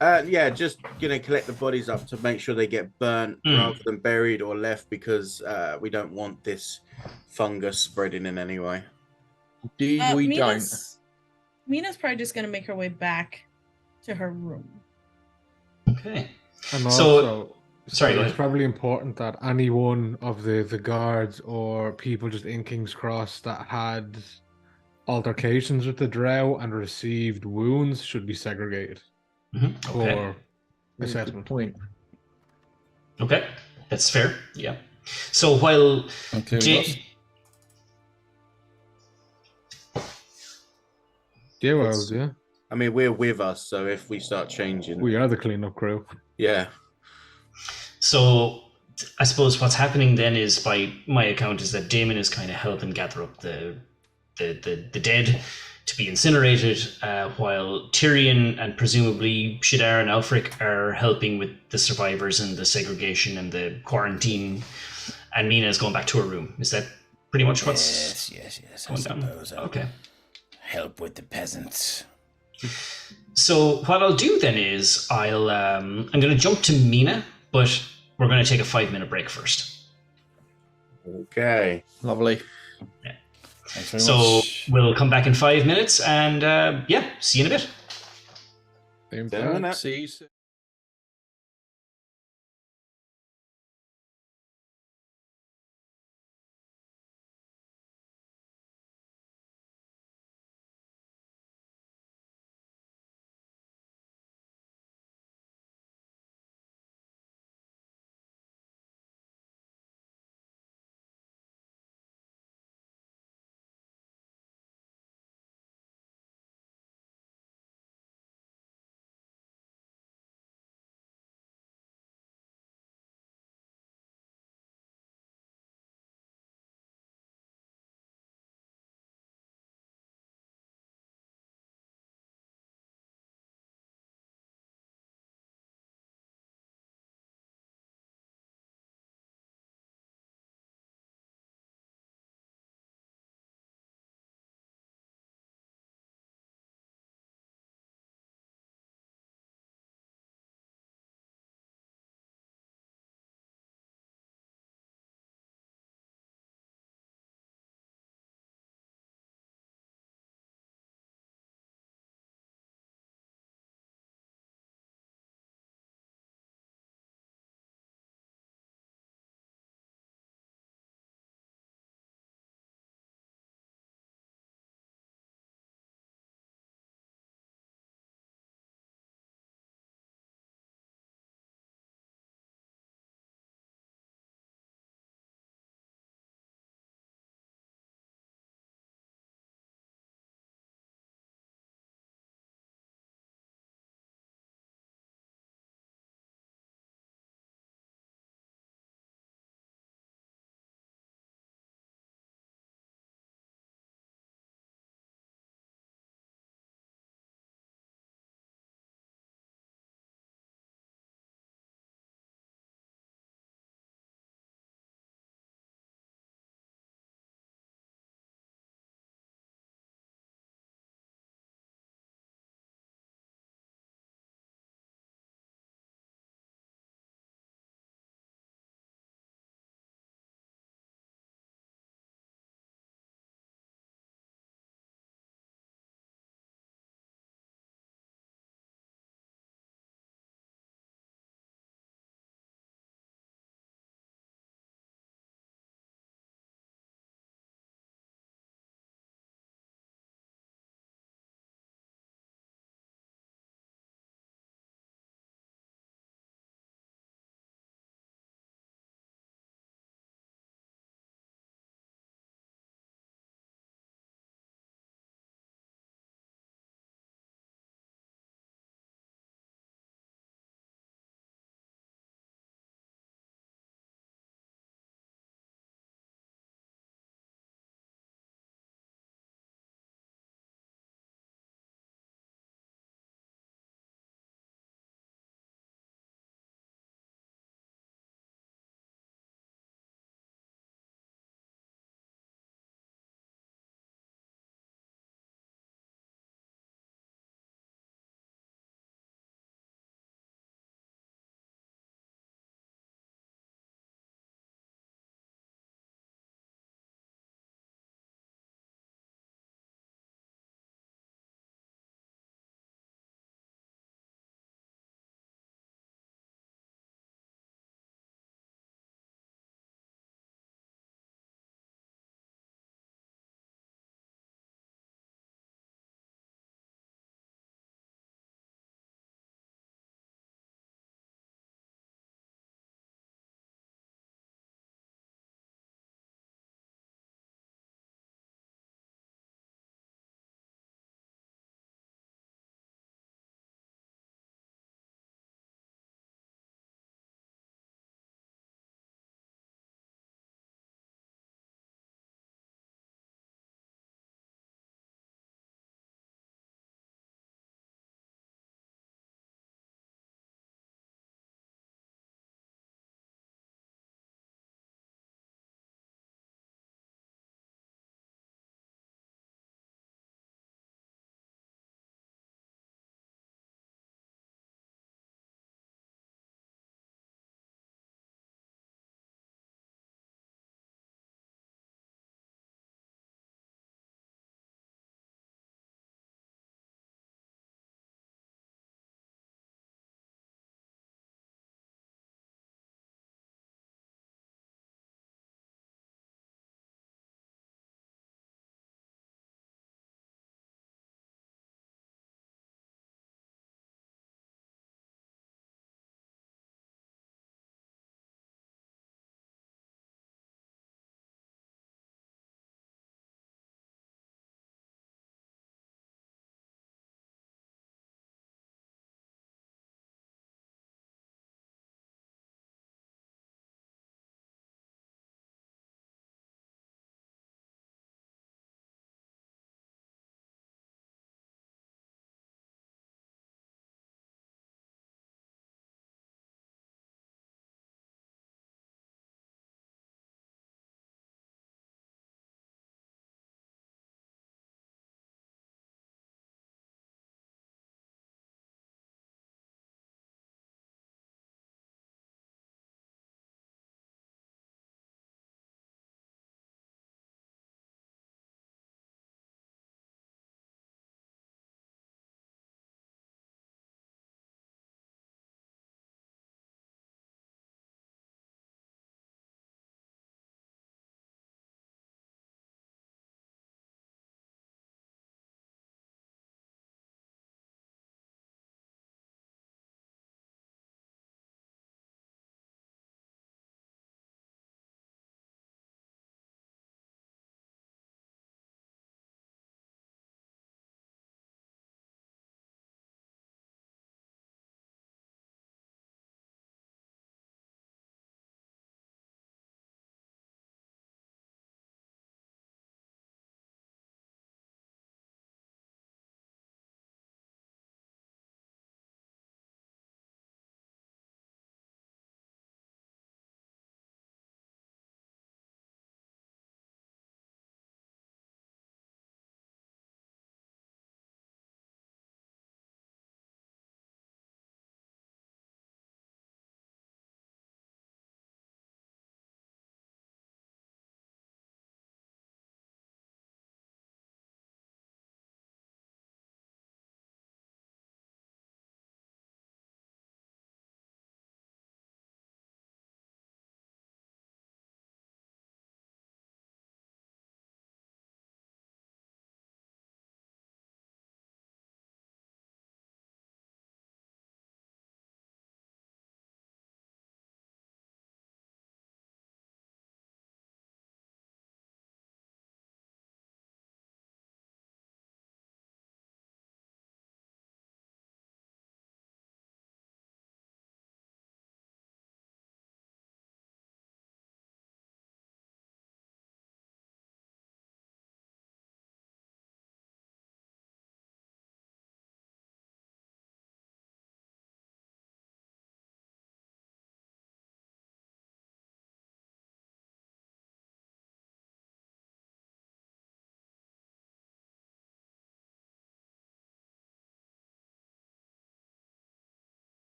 Yeah, just gonna collect the bodies up to make sure they get burnt rather than buried or left because we don't want this fungus spreading in any way. Indeed, we don't. Mina's probably just gonna make her way back to her room. Okay. And also, sorry, it's probably important that any one of the guards or people just in King's Cross that had altercations with the drow and received wounds should be segregated for assessment. Point. Okay, that's fair. Yeah. So while Yeah, well, yeah. I mean, we're with us, so if we start changing, We are the cleanup crew. Yeah. So I suppose what's happening then is, by my account, is that Damon is kind of helping gather up the dead to be incinerated, while Tyrion and presumably Shadar and Aelfric are helping with the survivors and the segregation and the quarantine, and Mina is going back to her room. Is that pretty much what's yes, going down? Okay. Help with the peasants. So what I'll do then is I'm going to jump to Mina, but we're going to take a 5-minute break first. Okay. Lovely. Yeah. Thanks very So much. we'll come back in 5 minutes, and see you in a bit. Same Same time. minute. See you soon.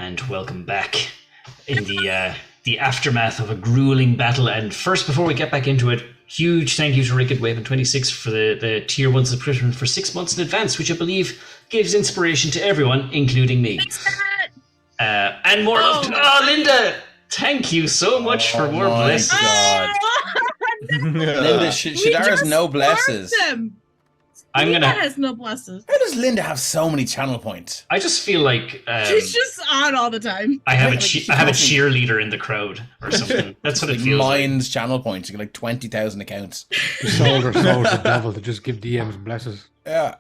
and welcome back in the aftermath of a grueling battle. And first, before we get back into it, huge thank you to Ricketwaven26 for the Tier 1 subscription for 6 months in advance, which I believe gives inspiration to everyone, including me. Thanks, Matt. And more love to... Oh, Linda! Thank you so much for more blessings. God. Linda, Shadara's no blesses. I'm gonna. Has no blesses. How does Linda have so many channel points? I just feel like she's just on all the time. I have a cheerleader in the crowd or something. That's what it feels Mine's channel points. You get like 20,000 accounts. You sold her soul to the devil to just give DMs blesses. Yeah.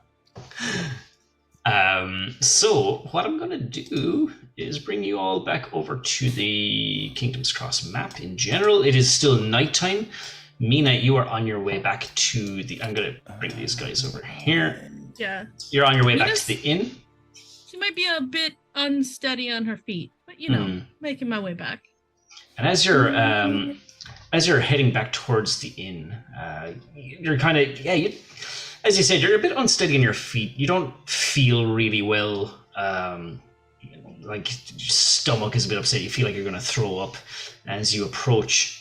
So what I'm gonna do is bring you all back over to the Kingdom's Cross map in general. It is still nighttime. Mina, you are on your way back to the... I'm going to bring these guys over here. Yeah. You're on your way back to the inn. She might be a bit unsteady on her feet, but making my way back. And as you're heading back towards the inn, you're kind of... as you said, you're a bit unsteady on your feet. You don't feel really well. Like your stomach is a bit upset. You feel like you're going to throw up. As you approach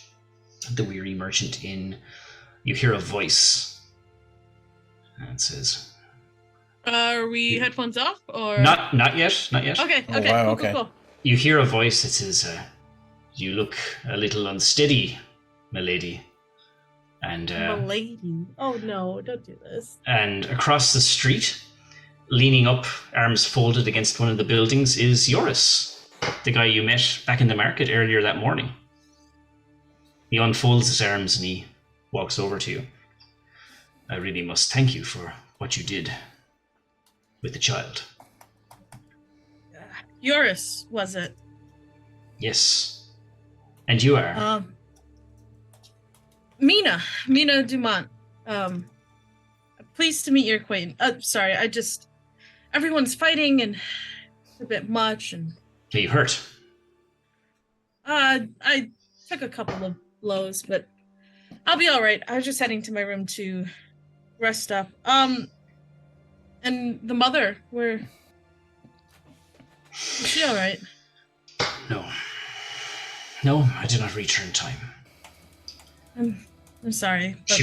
the Weary Merchant Inn, you hear a voice, and it says, "Are we headphones off or not yet? Not yet. Okay. Oh, wow, Cool. You hear a voice that says, "You look a little unsteady, milady." And milady. Oh no! Don't do this. And across the street, leaning up, arms folded against one of the buildings, is Joris, the guy you met back in the market earlier that morning. He unfolds his arms and he walks over to you. "I really must thank you for what you did with the child." Joris, was it? "Yes. And you are?" Mina Dumont. Pleased to meet your acquaintance. Sorry, everyone's fighting and it's a bit much and... Are you hurt? I took a couple of blows, but I'll be all right. I was just heading to my room to rest up. And the mother, is she all right? No, I did not reach her in time. I'm sorry, but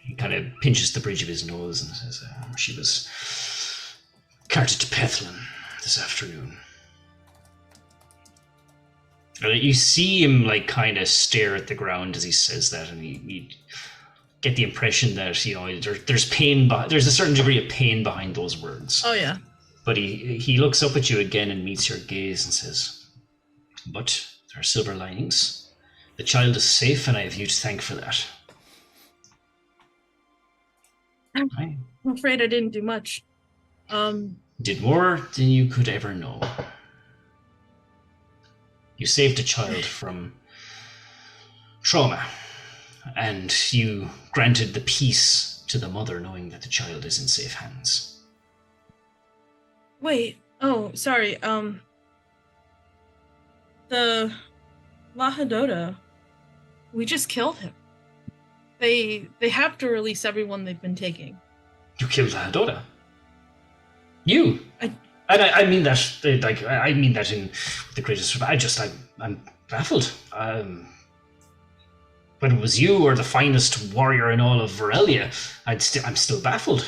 He kind of pinches the bridge of his nose and says, she was carted to Pethlin this afternoon. You see him like kind of stare at the ground as he says that, and you get the impression that there's pain. There's a certain degree of pain behind those words. Oh yeah. But he looks up at you again and meets your gaze and says, "But there are silver linings. The child is safe, and I have you to thank for that." I'm afraid I didn't do much. Did more than you could ever know. You saved a child from trauma, and you granted the peace to the mother knowing that the child is in safe hands. Wait, sorry, the Lahadota, we just killed him. They have to release everyone they've been taking. You killed Lahadota? You? I mean that, I mean that in the greatest... I'm baffled. Whether it was you or the finest warrior in all of Varelia, I'm still baffled.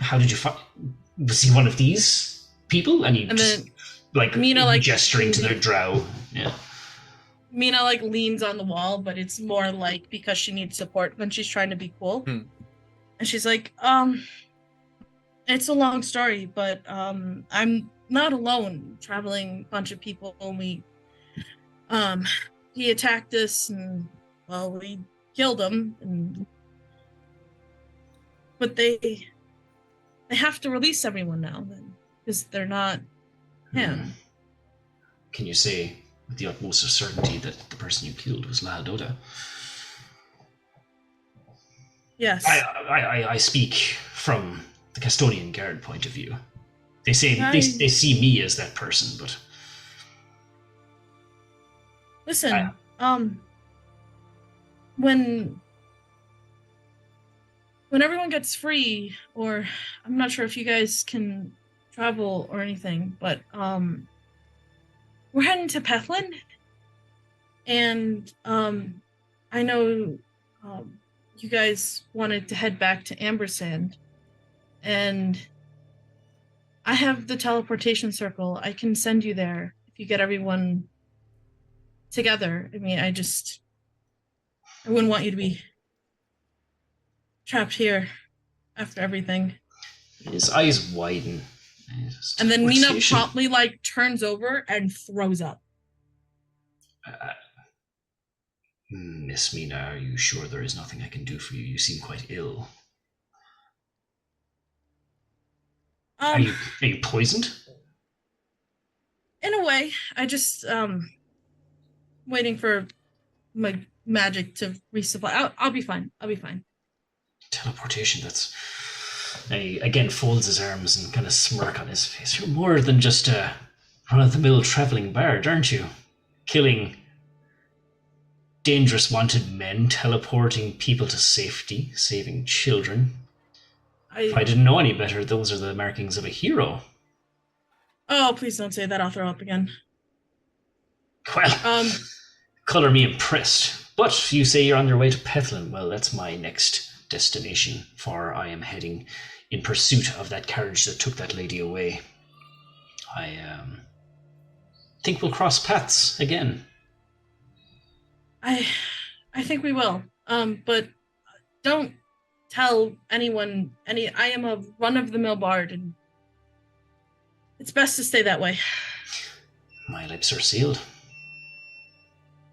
How did you find... Was he one of these people? And Mina, gesturing to their drow. Yeah. Mina, leans on the wall, but it's more because she needs support when she's trying to be cool. And she's like, it's a long story, but I'm not alone. Traveling bunch of people, and he attacked us, and we killed him. But they have to release everyone now, then, because they're not him. Can you say with the utmost of certainty that the person you killed was Lahadota? Yes. I speak from the Castonian Guard point of view. They say they see me as that person, but listen, when everyone gets free, or I'm not sure if you guys can travel or anything, but we're heading to Pethlin, and I know you guys wanted to head back to Ambersand, and I have the teleportation circle. I can send you there if you get everyone together. I mean, I wouldn't want you to be trapped here after everything. His eyes widen. And then Mina promptly turns over and throws up. Miss Mina, are you sure there is nothing I can do for you? You seem quite ill. Are you poisoned? In a way, I just waiting for my magic to resupply. I'll be fine. I'll be fine. Teleportation, that's... He again folds his arms and kind of smirk on his face. You're more than just a run-of-the-mill traveling bard, aren't you? Killing dangerous wanted men, teleporting people to safety, saving children. If I didn't know any better, those are the markings of a hero. Oh, please don't say that. I'll throw up again. Well, color me impressed. But you say you're on your way to Pethlin. Well, that's my next destination, for I am heading in pursuit of that carriage that took that lady away. I think we'll cross paths again. I think we will. But don't tell anyone I am a run-of-the-mill bard, and it's best to stay that way. My lips are sealed.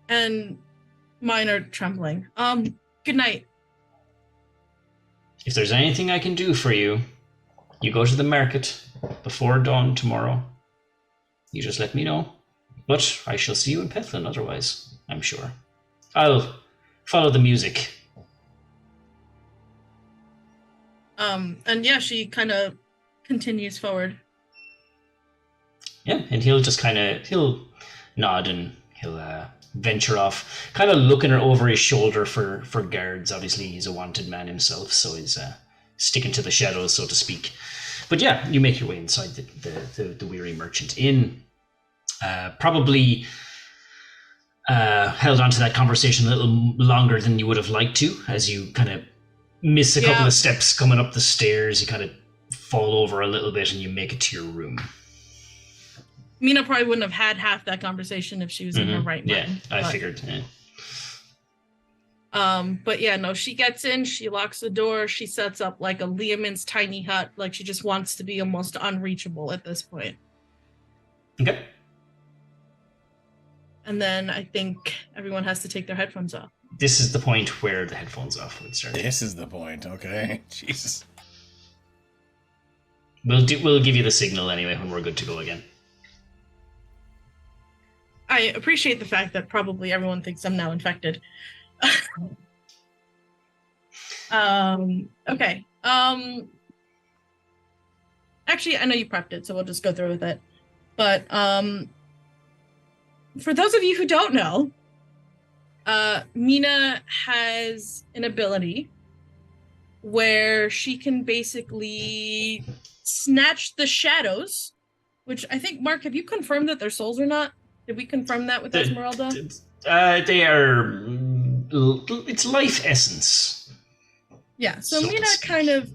And mine are trembling. Good night. If there's anything I can do for you, you go to the market before dawn tomorrow. You just let me know. But I shall see you in Pethlin otherwise, I'm sure. I'll follow the music. And yeah, she kind of continues forward. Yeah, and he'll nod and he'll venture off, kind of looking over his shoulder for guards. Obviously, he's a wanted man himself, so he's sticking to the shadows, so to speak. But yeah, you make your way inside the Weary Merchant Inn. Probably held on to that conversation a little longer than you would have liked to, as you kind of miss a couple of steps coming up the stairs. You kind of fall over a little bit and you make it to your room. Mina probably wouldn't have had half that conversation if she was in her right mind. Yeah, I figured. Yeah. But yeah, no, she gets in, she locks the door, she sets up like a Liamin's tiny hut, like she just wants to be almost unreachable at this point. Okay. And then I think everyone has to take their headphones off. This is the point where the headphones off would start. This is the point, okay? Jesus. We'll give you the signal anyway when we're good to go again. I appreciate the fact that probably everyone thinks I'm now infected. Okay. Actually, I know you prepped it, so we'll just go through with it. But for those of you who don't know, Mina has an ability where she can basically snatch the shadows, which I think, Mark, have you confirmed that they're souls or not? Did we confirm that with Esmeralda? They are... It's life essence. Yeah, so Mina kind of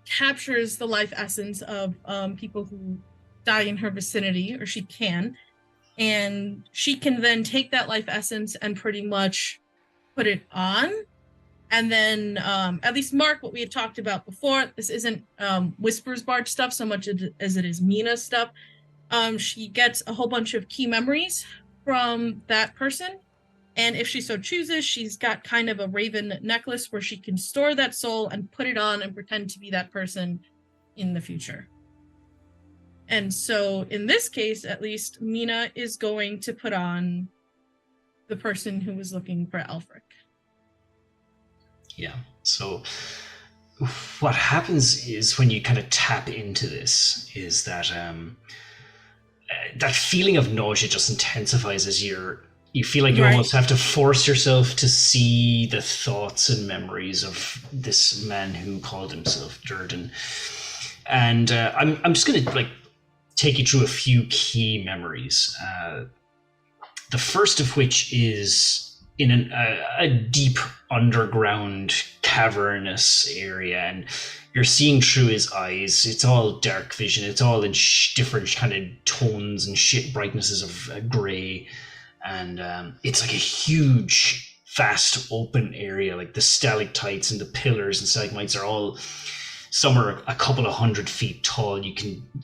captures the life essence of people who die in her vicinity, or she can. And she can then take that life essence and pretty much put it on. And then, at least Mark, what we had talked about before, this isn't Whispers Bard stuff so much as it is Mina stuff. She gets a whole bunch of key memories from that person. And if she so chooses, she's got kind of a raven necklace where she can store that soul and put it on and pretend to be that person in the future. And so in this case, at least, Mina is going to put on the person who was looking for Aelfric. Yeah. So what happens is when you kind of tap into this is that that feeling of nausea just intensifies as you feel like you almost have to force yourself to see the thoughts and memories of this man who called himself Durden. and I'm just going to like take you through a few key memories. The first of which is in a deep underground cavernous area, and you're seeing through his eyes. It's all dark vision. It's all in different kind of tones and brightnesses of gray, and it's like a huge, vast, open area. Like the stalactites and the pillars and stalagmites are all. Some are a couple of 100 feet tall. You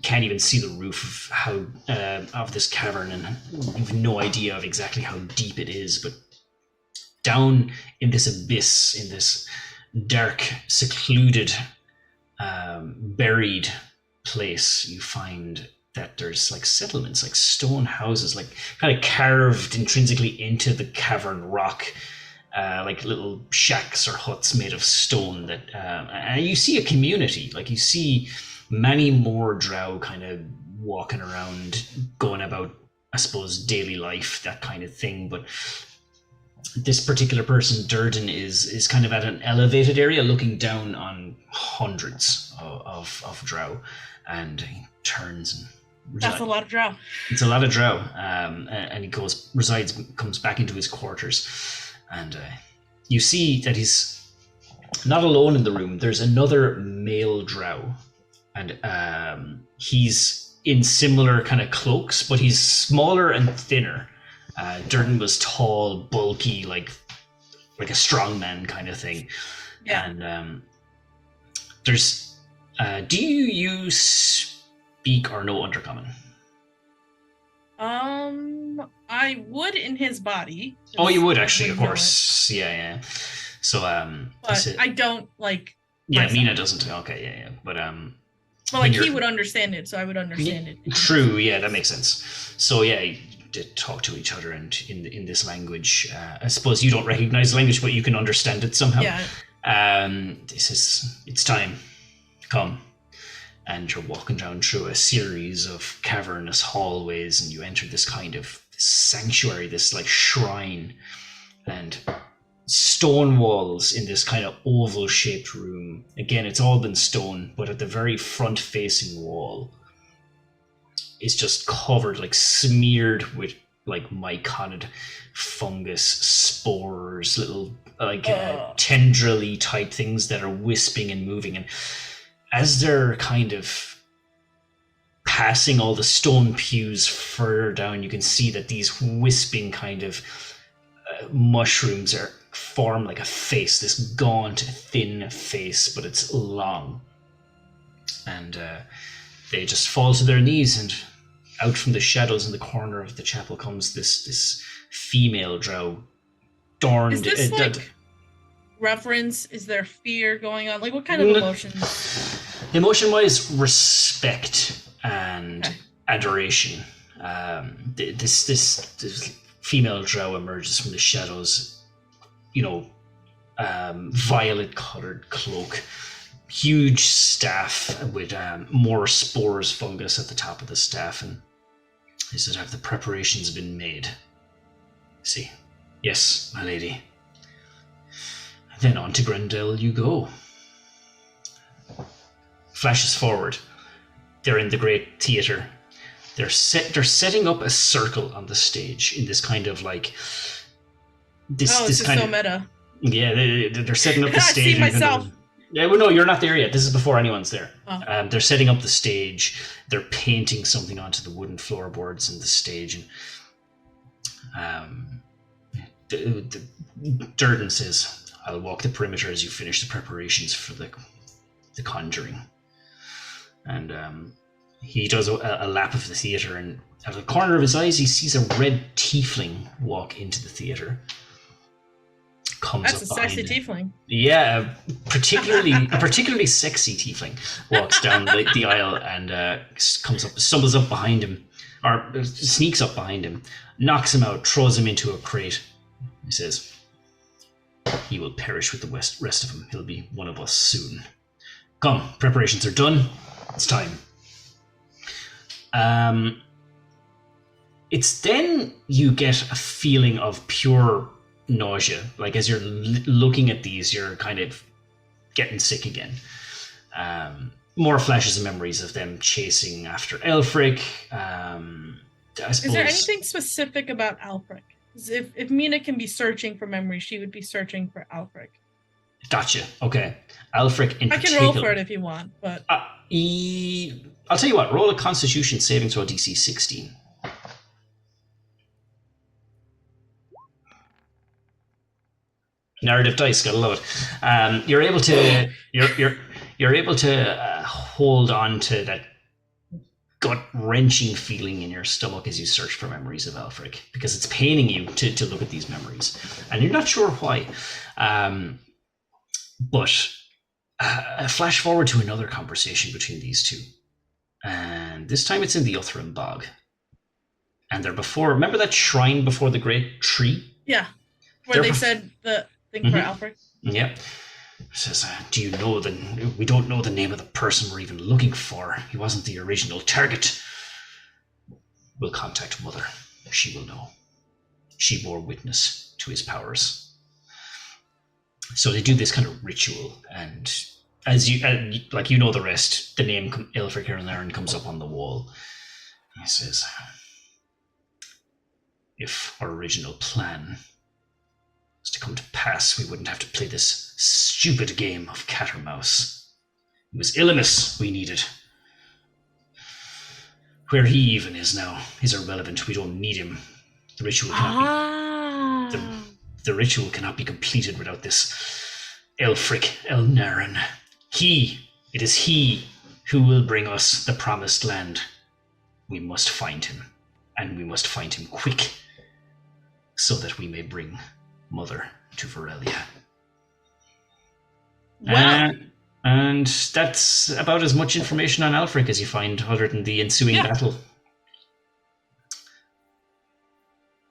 can't even see the roof of this cavern, and you have no idea of exactly how deep it is. But down in this abyss, in this dark, secluded, buried place, you find that there's like settlements, like stone houses, like kind of carved intrinsically into the cavern rock. Like little shacks or huts made of stone that, and you see a community, like you see many more drow kind of walking around, going about, I suppose, daily life, that kind of thing. But this particular person, Durden, is kind of at an elevated area looking down on hundreds of drow, and he turns and that's a lot of drow. It's a lot of drow, and he comes back into his quarters. And you see that he's not alone in the room. There's another male drow, and he's in similar kind of cloaks, but he's smaller and thinner. Durden was tall, bulky, like a strongman kind of thing. Yeah. And there's. Do you speak or know Undercommon? I would in his body. Oh, you would actually, of course. Yeah. So, but I don't like. Yeah, myself. Mina doesn't. Okay, yeah. But well, like he would understand it, so I would understand it. True. Yeah, that makes sense. So yeah, you did talk to each other, and in this language, I suppose you don't recognize the language, but you can understand it somehow. Yeah. He says, "It's time. Come." And you're walking down through a series of cavernous hallways, and you enter this kind of sanctuary, this like shrine, and stone walls in this kind of oval shaped room. Again, it's all been stone, but at the very front facing wall is just covered, like smeared with like myconid fungus spores, little like tendrily type things that are wisping and moving. And as they're kind of passing all the stone pews further down, you can see that these wisping kind of mushrooms form like a face, this gaunt, thin face, but it's long. And they just fall to their knees, and out from the shadows in the corner of the chapel comes this female drow, adorned. Is this like reverence? Is there fear going on? Like, what kind of emotions? Emotion-wise, respect and adoration. This female drow emerges from the shadows, violet-colored cloak, huge staff with more spores fungus at the top of the staff, and he said, "Have the preparations been made?" See, "Yes, my lady." Then on to Grendel you go. Flashes forward. They're in the great theatre. They're setting up a circle on the stage in this kind of like this is kind so of meta. Yeah, they're setting up the I stage. see myself. Yeah, well, no, you're not there yet. This is before anyone's there. Oh. They're setting up the stage. They're painting something onto the wooden floorboards in the stage, and Durden says, "I'll walk the perimeter as you finish the preparations for the conjuring." And he does a lap of the theatre, and out of the corner of his eyes, he sees a red tiefling walk into the theatre. That's a sexy tiefling. Yeah, a particularly sexy tiefling walks down the aisle and stumbles up behind him, or sneaks up behind him, knocks him out, throws him into a crate. He says, "He will perish with the rest of them. He'll be one of us soon. Come, preparations are done. It's time." It's then you get a feeling of pure nausea. Like as you're looking at these, you're kind of getting sick again. more flashes and memories of them chasing after Aelfric. Is there anything specific about Aelfric? If Mina can be searching for memory, she would be searching for Aelfric. Gotcha. Okay. Aelfric in particular. I can roll for it if you want, but I'll tell you what. Roll a Constitution saving throw DC 16. Narrative dice, gotta love it. You're able to you're able to hold on to that gut-wrenching feeling in your stomach as you search for memories of Aelfric, because it's paining you to look at these memories, and you're not sure why. But flash forward to another conversation between these two, and this time it's in the Uthram Bog, and they're before. Remember that shrine before the great tree? Yeah, where they said the thing for Aelfric. Yep. Says, do you know we don't know the name of the person we're even looking for. He wasn't the original target. We'll contact Mother. She will know. She bore witness to his powers. So they do this kind of ritual, and as you know the rest, the name Aelfric Aaron comes up on the wall. He says, if our original plan was to come to pass, we wouldn't have to play this stupid game of cat or mouse. It was Illusive we needed. Where he even is now is irrelevant. We don't need him. The ritual cannot the ritual cannot be completed without this Aelfric Elnaran. It is he who will bring us the promised land. We must find him, and we must find him quick, so that we may bring Mother to Varelia. Wow. And that's about as much information on Aelfric as you find, other than the ensuing battle.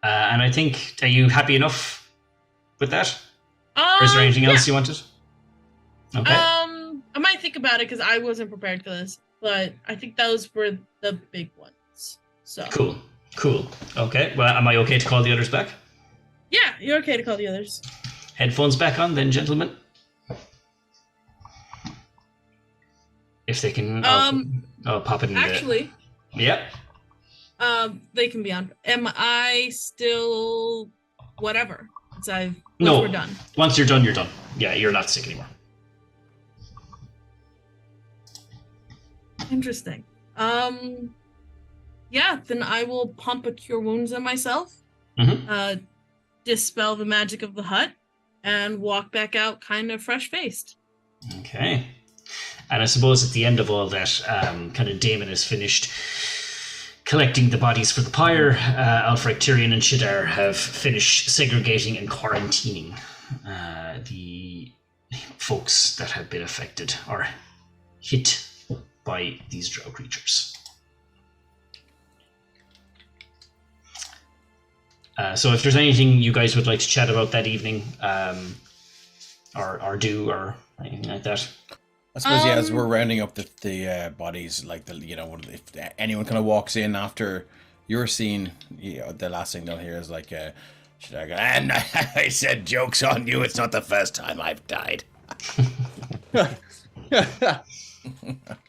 And I think, are you happy enough with that? Or is there anything else you wanted? Okay. I might think about it because I wasn't prepared for this, but I think those were the big ones. So Cool. Okay. Well, am I okay to call the others back? Yeah, you're okay to call the others. Headphones back on, then, gentlemen. If they can, I'll pop it in. Actually, yep. They can be on. Am I still whatever? Once we're done. Once you're done, you're done. Yeah, you're not sick anymore. Interesting. Yeah, then I will pump a cure wounds on myself. Mm-hmm. Dispel the magic of the hut, and walk back out kind of fresh-faced. Okay. And I suppose at the end of all that, kind of Damon has finished collecting the bodies for the pyre. Aelfric, Tyrion, and Shadar have finished segregating and quarantining the folks that have been affected or hit by these drow creatures. So if there's anything you guys would like to chat about that evening, or do, or anything like that. I suppose, as we're rounding up the bodies, like if anyone kind of walks in after your scene, the last thing they'll hear is like, should I go, and I said, joke's on you, it's not the first time I've died.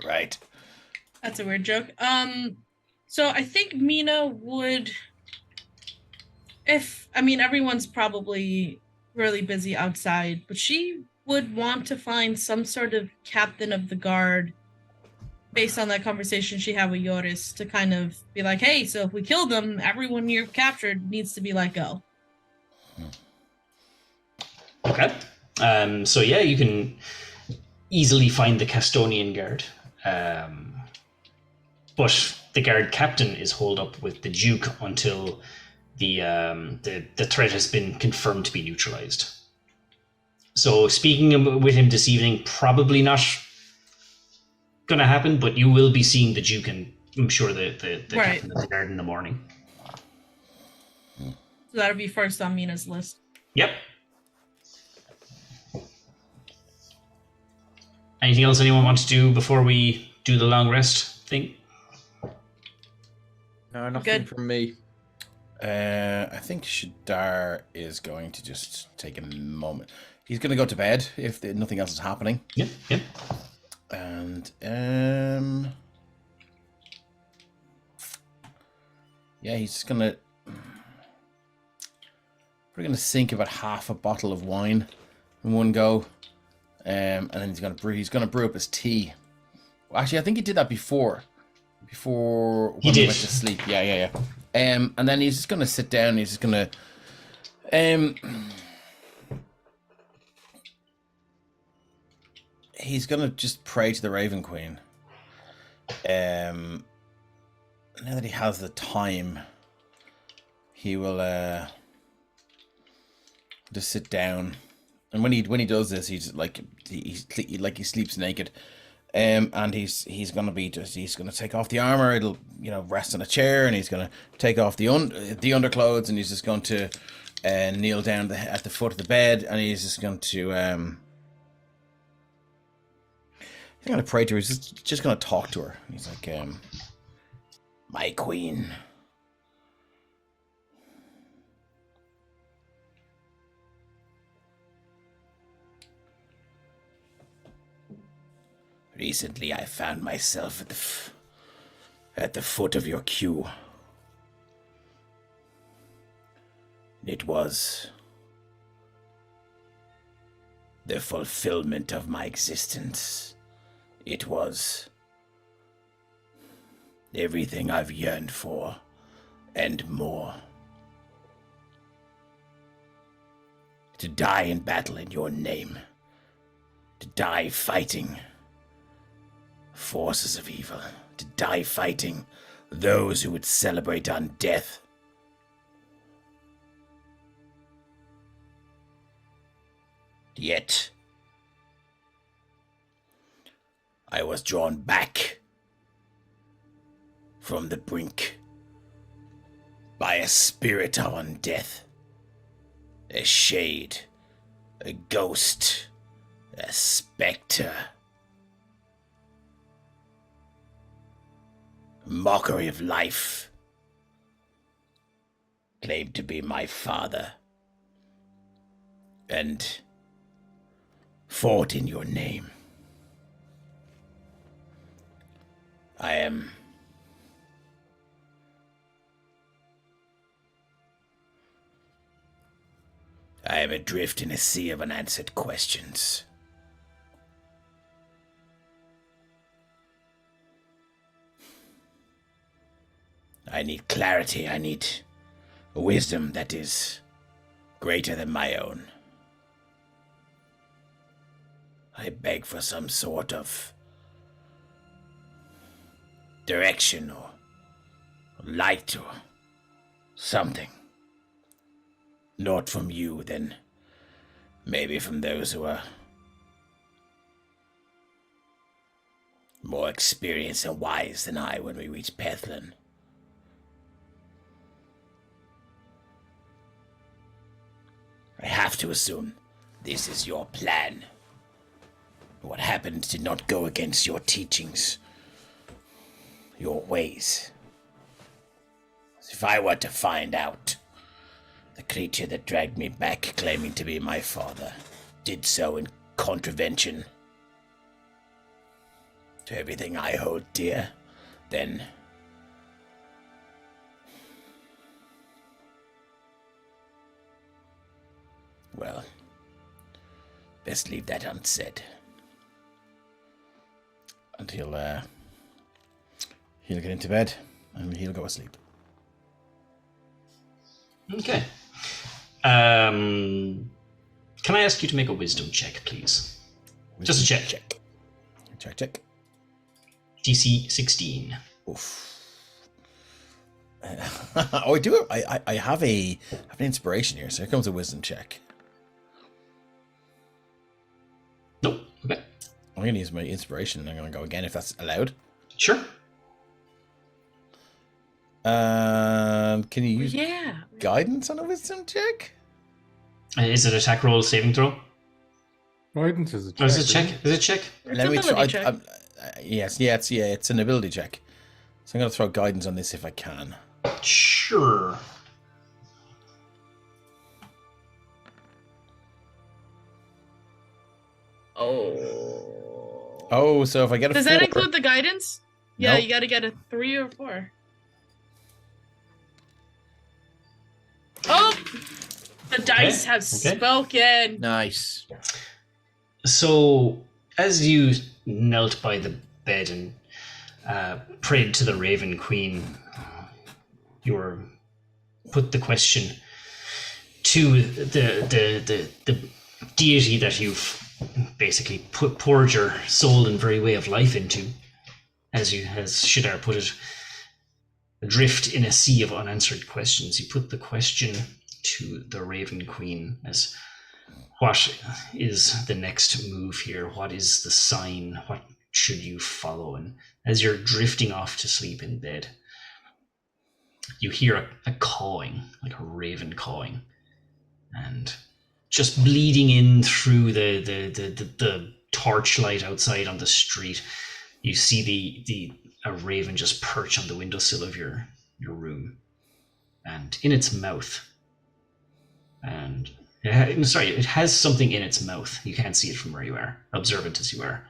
Right. That's a weird joke. So I think Mina would... everyone's probably really busy outside, but she would want to find some sort of captain of the guard based on that conversation she had with Yoris to kind of be like, hey, so if we kill them, everyone you've captured needs to be let go. Okay. So yeah, you can easily find the Castonian guard. But the guard captain is holed up with the Duke until the threat has been confirmed to be neutralized. So speaking with him this evening, probably not going to happen, but you will be seeing the Duke and I'm sure the captain of the guard in the morning. So that'll be first on Mina's list. Yep. Anything else anyone wants to do before we do the long rest thing? No, nothing from me. I think Shadar is going to just take a moment. He's going to go to bed if nothing else is happening. Yep. And yeah, he's just gonna we're gonna sink about half a bottle of wine in one go. And then he's gonna brew up his tea. Well, actually, I think he did that before when he went to sleep. Yeah. And then he's just gonna sit down. He's just gonna he's gonna just pray to the Raven Queen. Now that he has the time, he will just sit down. And when he does this, he's he sleeps naked, and he's gonna take off the armor. It'll rest on a chair, and he's gonna take off the underclothes, and he's just going to kneel down at the foot of the bed, and he's just going to he's gonna pray to her. He's just gonna talk to her. He's like, my queen. Recently, I found myself at the foot of your queue. It was the fulfillment of my existence. It was everything I've yearned for and more. To die in battle in your name. To die fighting forces of evil, to die fighting those who would celebrate on death. Yet, I was drawn back from the brink by a spirit of undeath, a shade, a ghost, a spectre. Mockery of life, claimed to be my father, and fought in your name. I am adrift in a sea of unanswered questions. I need clarity. I need a wisdom that is greater than my own. I beg for some sort of direction or light or something. Not from you, then maybe from those who are more experienced and wise than I when we reach Pethlin. I have to assume this is your plan. What happened did not go against your teachings, your ways. If I were to find out the creature that dragged me back claiming to be my father did so in contravention to everything I hold dear, then well, best leave that unsaid. And he'll get into bed and he'll go asleep. Okay. Can I ask you to make a wisdom check, please? Just a check. Check. DC 16. Oof. I do. I have an inspiration here, so here comes a wisdom check. Nope. Okay. I'm going to use my inspiration and I'm going to go again if that's allowed. Sure. Can you use guidance on a wisdom check? Is it attack roll saving throw? Guidance is a check. Oh, is it check? Is it check? Let me ability try. check. Yes, it's an ability check. So I'm going to throw guidance on this if I can. Sure. Oh. Oh, so if I get a Does 4... that include the guidance? Yeah, Nope. you got to get a 3 or 4. Oh, the dice have spoken. Nice. So, as you knelt by the bed and prayed to the Raven Queen, you put the question to the deity that you've basically poured your soul and very way of life into, as Shadar put it, adrift in a sea of unanswered questions. You put the question to the Raven Queen as what is the next move here? What is the sign? What should you follow? And as you're drifting off to sleep in bed, you hear a cawing, like a raven cawing, and just bleeding in through the torchlight outside on the street, you see a raven just perch on the windowsill of your room, and in its mouth, and it has something in its mouth. You can't see it from where you are, observant as you are.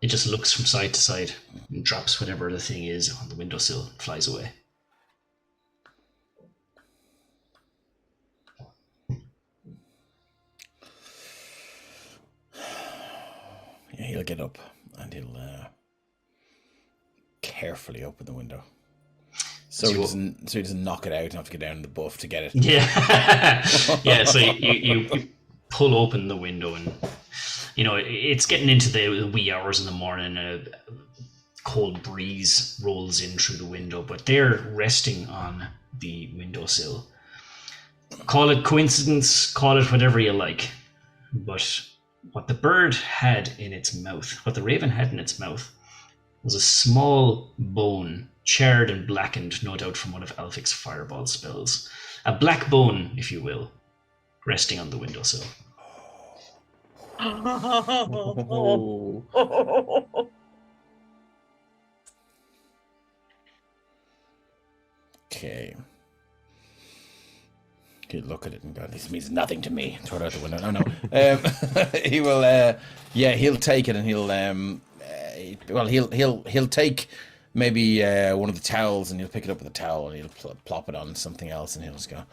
It just looks from side to side and drops whatever the thing is on the windowsill, flies away. Yeah, he'll get up and he'll carefully open the window. So he doesn't knock it out and have to go down in the buff to get it. Yeah. Yeah, so you pull open the window, and it's getting into the wee hours in the morning, and a cold breeze rolls in through the window, but they're resting on the windowsill. Call it coincidence, call it whatever you like, but what the bird had in its mouth, what the raven had in its mouth, was a small bone, charred and blackened, no doubt from one of Aelfric's fireball spells. A black bone, if you will, resting on the windowsill. Okay. He'll look at it and go, "This means nothing to me." Throw it out the window. No. He will. He'll take it and he'll take maybe one of the towels, and he'll pick it up with a towel and he'll plop it on something else, and he'll just go.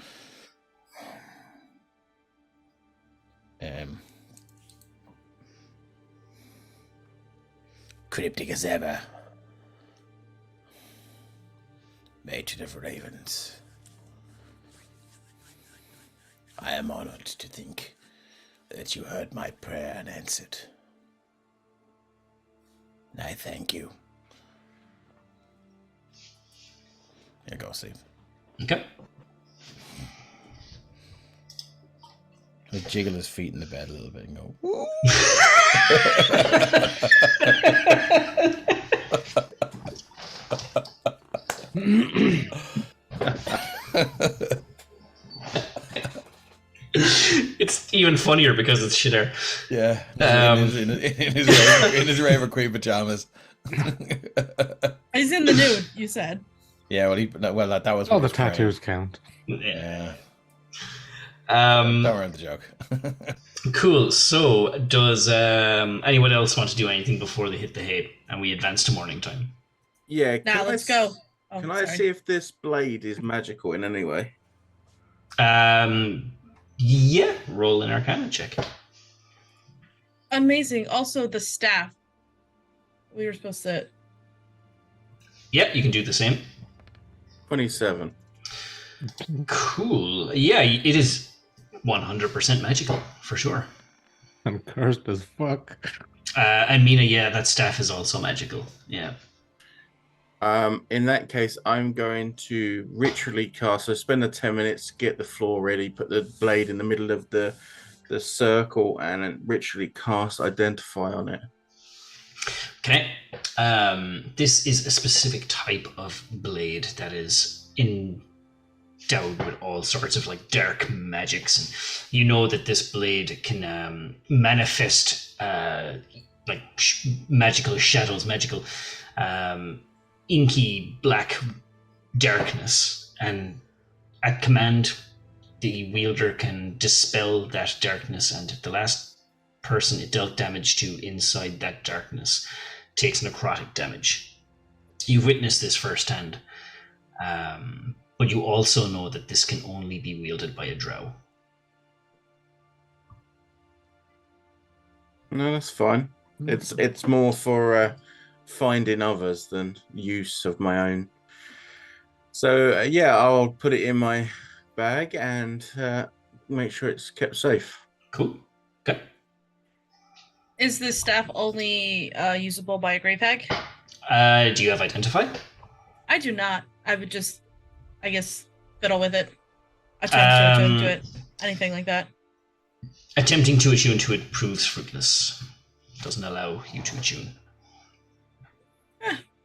Cryptic as ever. Maiden of Ravens. I am honored to think that you heard my prayer and answered. And I thank you. Here you go, Steve. Okay. He'll jiggle his feet in the bed a little bit and go, woo! It's even funnier because it's Shadar. Yeah, in his Raven Queen pajamas. He's in the nude, you said. Yeah, well, that was. Oh, the tattoos count. Yeah. Don't ruin the joke. Cool. So, does anyone else want to do anything before they hit the hay and we advance to morning time? Yeah. Now let's go. Oh, Can I see if this blade is magical in any way? Yeah. Roll an Arcana check. Amazing. Also, the staff. We were supposed to. Yeah, you can do the same. 27. Cool. Yeah, it is 100% magical for sure. And cursed as fuck. And Mina, yeah, that staff is also magical. Yeah. In that case, I'm going to ritually cast. So spend the 10 minutes, get the floor ready, put the blade in the middle of the circle, and then ritually cast Identify on it. Okay. This is a specific type of blade that is endowed with all sorts of like dark magics, and you know that this blade can manifest like magical shadows, magical inky black darkness, and at command the wielder can dispel that darkness, and the last person it dealt damage to inside that darkness takes necrotic damage. You've witnessed this firsthand, but you also know that this can only be wielded by a drow. No, that's fine. It's more for finding others than use of my own. So yeah, I'll put it in my bag and make sure it's kept safe. Cool. Okay. Is this staff only usable by a grave hag? Do you have identify? I do not. I would just, I guess, fiddle with it. Attempt to attune to it. Anything like that. Attempting to attune to it proves fruitless. Doesn't allow you to attune.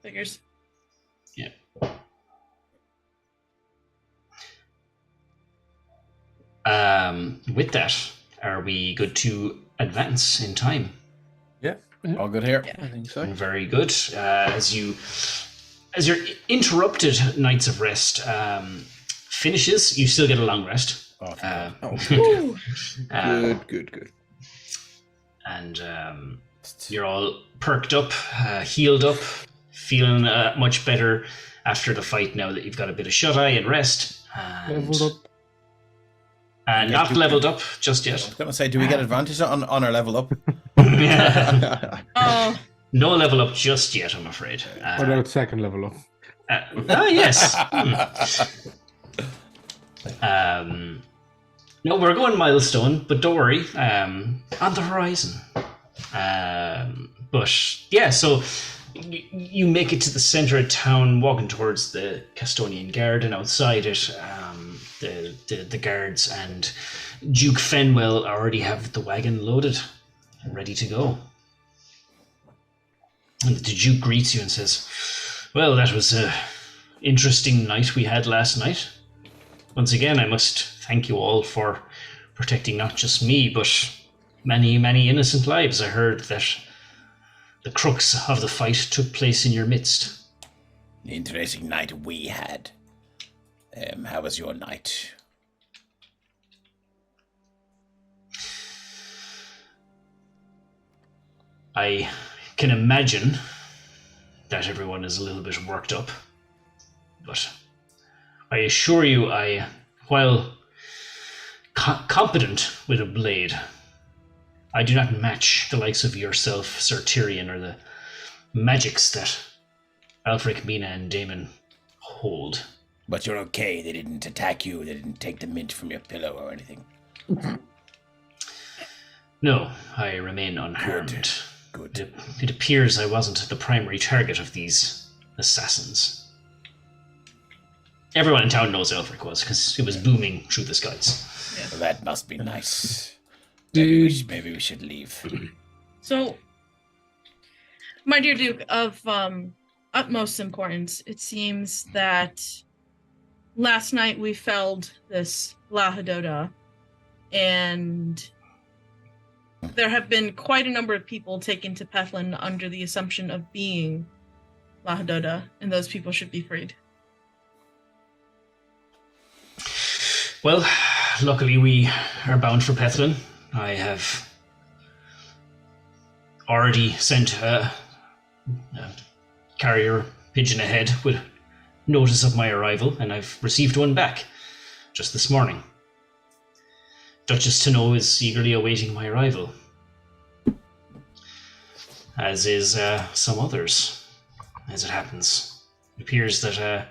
Figures. Yeah. With that, are we good to advance in time? Yeah. All good here. I think so. Very good. As your interrupted nights of rest finishes, you still get a long rest. Good. And you're all perked up, healed up, feeling much better after the fight now that you've got a bit of shut-eye and rest. And Leveled up. not leveled up just I yet. was going to say, do we get advantage on our level up? Oh, No level up just yet, I'm afraid. What about second level up? Yes. No, we're going milestone, but don't worry. On the horizon. But yeah, so you make it to the center of town, walking towards the Castonian Guard, and outside it, the guards and Duke Fenwell already have the wagon loaded, ready to go. And the Duke greets you and says, "Well, that was an interesting night we had last night. Once again, I must thank you all for protecting not just me, but many, many innocent lives. I heard that the crux of the fight took place in your midst." Interesting night we had. How was your night? I can imagine that everyone is a little bit worked up, but I assure you, while competent with a blade, I do not match the likes of yourself, Sir Tyrion, or the magics that Aelfric, Mina, and Damon hold. But you're okay. They didn't attack you. They didn't take the mint from your pillow or anything. No, I remain unharmed. Good. It appears I wasn't the primary target of these assassins. Everyone in town knows Aelfric was, because it was booming through the skies. yeah. Well, that must be nice. Dude. Maybe we should leave. So, my dear Duke, of utmost importance, it seems that last night we felled this Lahadoda, and there have been quite a number of people taken to Pethlin under the assumption of being Lahadoda, and those people should be freed. Well, luckily we are bound for Pethlin. I have already sent a carrier pigeon ahead with notice of my arrival, and I've received one back just this morning. Duchess Tenno is eagerly awaiting my arrival, as is some others, as it happens. It appears that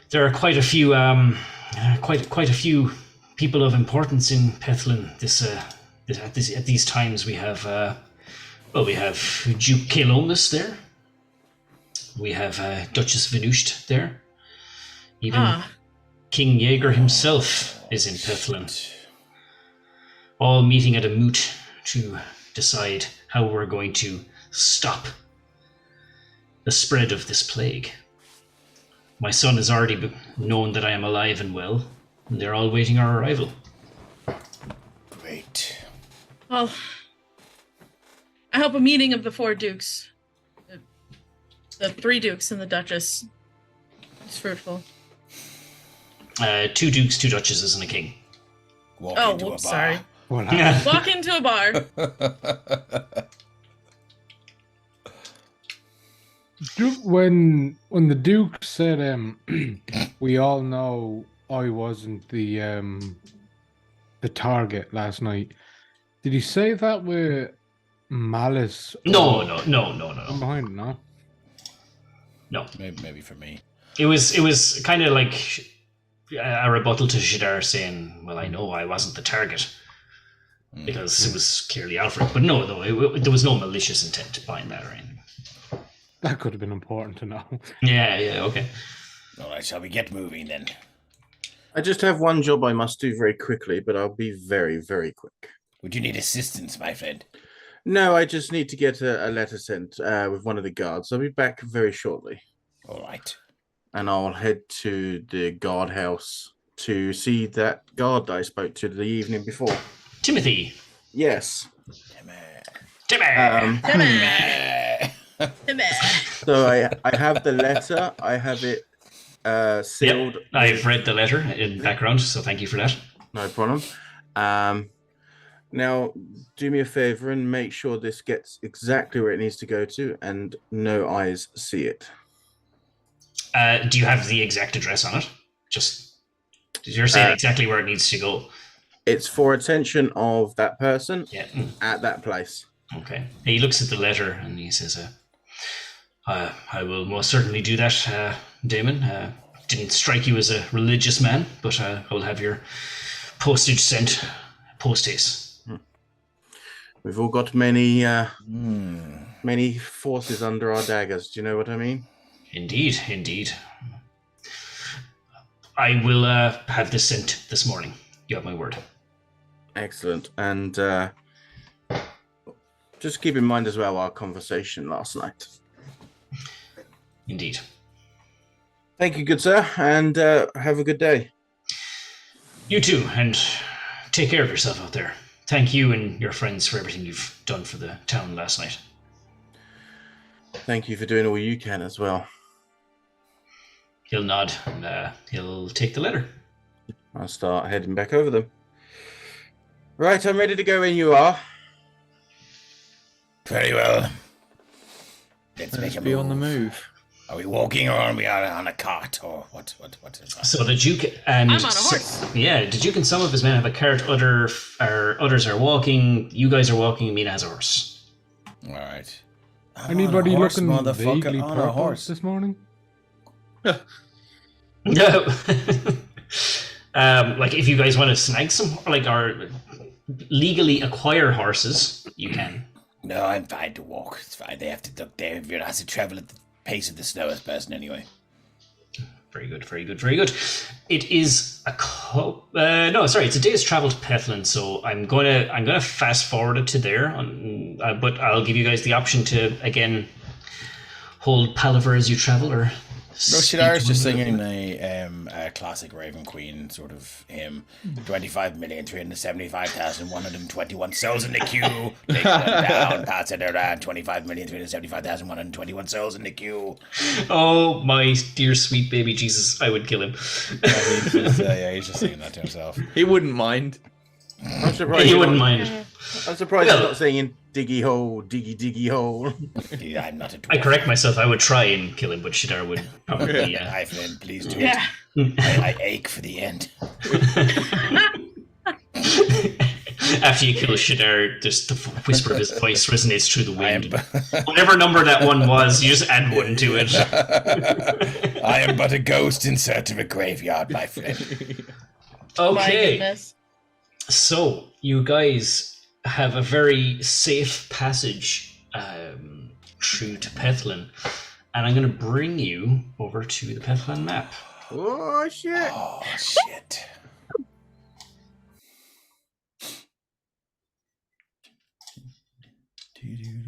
there are quite a few quite a few people of importance in Pethlin. At these times we have we have Duke Kalomus there. We have Duchess Venusht there. Even King Jaeger himself is in Pethlin. All meeting at a moot to decide how we're going to stop the spread of this plague. My son has already known that I am alive and well, and they're all waiting our arrival. Great. Well, I hope a meeting of the four dukes, the three dukes and the Duchess, is fruitful. 2 dukes, 2 duchesses, and a king. Walk into a bar. Sorry. Well, Walk into a bar. when the Duke said, "We all know I wasn't the target last night," did he say that with malice? No. Behind it, no. No. Maybe for me. It was kind of like a rebuttal to Shadar saying, "Well, I know I wasn't the target," because it was clearly Aelfric. But no, there was no malicious intent behind that or anything. That could have been important to know. Yeah, okay. All right, shall we get moving then? I just have one job I must do very quickly, but I'll be very, very quick. Would you need assistance, my friend? No, I just need to get a letter sent with one of the guards. I'll be back very shortly. All right. And I'll head to the guardhouse to see that guard that I spoke to the evening before. Timothy. Yes. Timmy. So I have the letter. I have it sealed. Yep, I've read the letter in the background, so thank you for that. No problem. Now, do me a favor and make sure this gets exactly where it needs to go to and no eyes see it. Do you have the exact address on it? Just, you're saying exactly where it needs to go. It's for attention of that person at that place. Okay. He looks at the letter and he says, I will most certainly do that, Damon. Didn't strike you as a religious man, but I will have your postage sent post-haste. We've all got many forces under our daggers. Do you know what I mean? Indeed. I will have this sent this morning. You have my word. Excellent. And just keep in mind as well our conversation last night. Indeed. Thank you, good sir, and have a good day. You too, and take care of yourself out there. Thank you and your friends for everything you've done for the town last night. Thank you for doing all you can as well. He'll nod and he'll take the letter. I'll start heading back over them. Right, I'm ready to go when you are. Very well. Let's make a be move. on the move. Are we walking or are we on a cart or what is that? So the Duke and I'm on a horse. the Duke and some of his men have a cart. Others are walking. You guys are walking. Mina has a horse. All right. Anybody looking motherfucker, vaguely on a purple horse this morning? No. Like if you guys want to snag some, or legally acquire horses, you can. No, I'm fine to walk. It's fine. They have to duck there. You're not to travel at the pace of the slowest person anyway. Very good. It is it's a day's travel to Pethlin, so I'm gonna fast forward it to there. But I'll give you guys the option to again hold palaver as you travel, or. Shadar is just singing a classic Raven Queen sort of hymn. 25,375,121 souls in the queue. Take one down, pass it around. 25,375,121 souls in the queue. Oh, my dear sweet baby Jesus, I would kill him. He's just singing that to himself. He wouldn't mind. I'm surprised He wouldn't mind. I'm surprised you're not singing diggy hole, diggy hole. Yeah, I'm not a dwarf. I correct myself. I would try and kill him, but Shadar would probably. Hi, Flynn, please do Yeah. it. I ache for the end. After you kill Shadar, just the whisper of his voice resonates through the wind. Whatever number that one was, you just add one to it. I am but a ghost in search of a graveyard, my friend. My Okay. goodness. So, you guys have a very safe passage through to Pethlin, and I'm going to bring you over to the Pethlin map. Oh, shit. Oh, shit.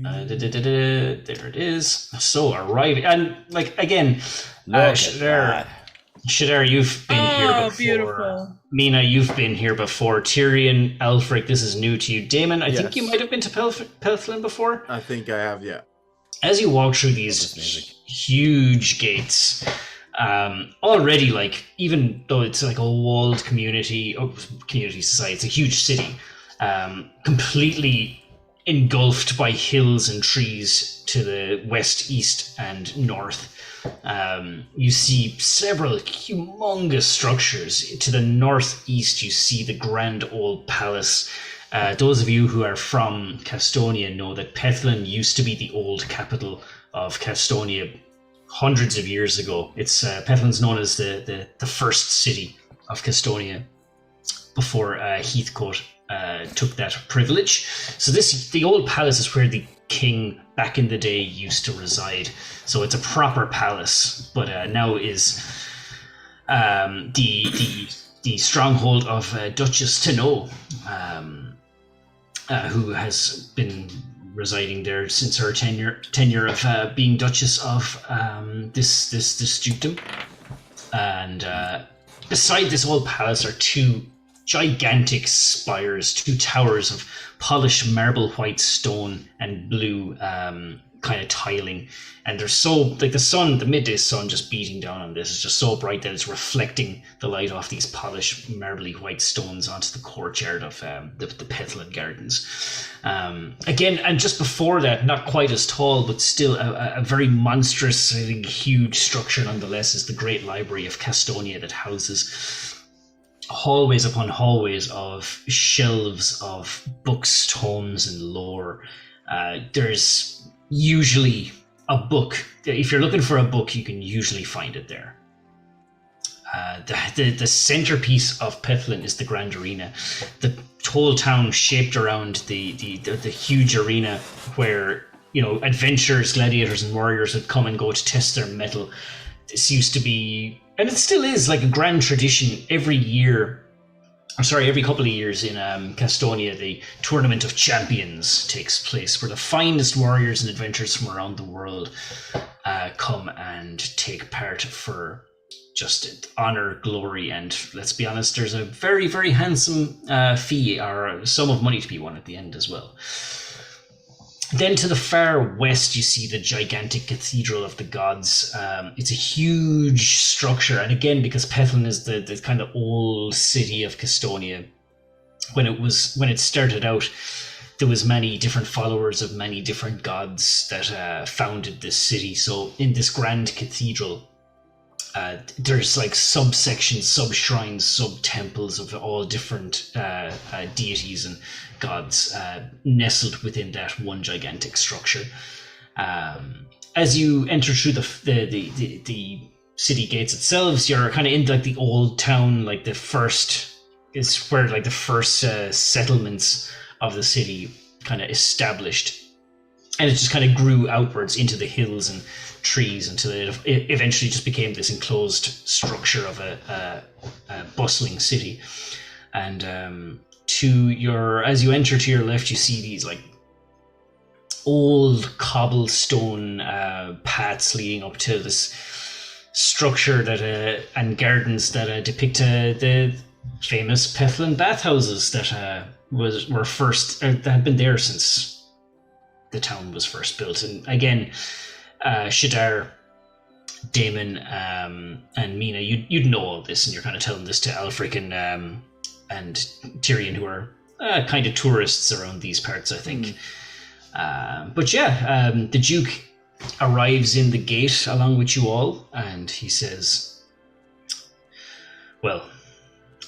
There it is. So, arriving, and again, Shadar, you've been here before. Beautiful. Mina, you've been here before. Tyrion, Aelfric, this is new to you. Damon, I think you might have been to Pelthlin before. I think I have, yeah. As you walk through these huge gates, already, even though it's like a walled community society, it's a huge city. completely engulfed by hills and trees to the west, east, and north. You see several humongous structures. To the northeast, you see the grand old palace. Those of you who are from Castonia know that Pethlin used to be the old capital of Castonia hundreds of years ago. It's Pethlin's known as the first city of Castonia before Heathcote took that privilege. So the old palace is where the king back in the day used to reside. So it's a proper palace, but now is the stronghold of Duchess Tenno, who has been residing there since her tenure of being Duchess of this dukedom. And beside this old palace are two gigantic spires, two towers of polished marble white stone and blue kind of tiling, and they're so like the midday sun just beating down on this is just so bright that it's reflecting the light off these polished marbly white stones onto the courtyard of the Pethlin Gardens. Again, and just before that, not quite as tall, but still a very monstrous, I think, huge structure nonetheless, is the Great Library of Castonia that houses hallways upon hallways of shelves of books, tomes, and lore. There's usually a book. If you're looking for a book, you can usually find it there. The centerpiece of Pethlin is the Grand Arena. The whole town shaped around the huge arena where, you know, adventurers, gladiators, and warriors would come and go to test their mettle. This used to be, and it still is, like a grand tradition every couple of years in Castonia. The Tournament of Champions takes place, where the finest warriors and adventurers from around the world come and take part for just honor, glory, and let's be honest, there's a very, very handsome fee or a sum of money to be won at the end as well. Then to the far west, you see the gigantic Cathedral of the Gods. It's a huge structure, and again, because Pethlin is the kind of old city of Castonia, when it started out, there was many different followers of many different gods that founded this city. So in this grand cathedral, there's like subsections, sub-shrines, sub-temples of all different deities and gods nestled within that one gigantic structure. As you enter through the city gates itself, you're kind of in like the old town, like the first settlements of the city kind of established, and it just kind of grew outwards into the hills and trees until it eventually just became this enclosed structure of a bustling city. And as you enter to your left, you see these like old cobblestone paths leading up to this structure that and gardens that depict the famous Pethlin bathhouses that had been there since the town was first built. And again, Shadar, Damon, and Mina, you'd know all this, and you're kind of telling this to Aelfric and Tyrion, who are kind of tourists around these parts, I think. But yeah, the Duke arrives in the gate along with you all, and he says, well,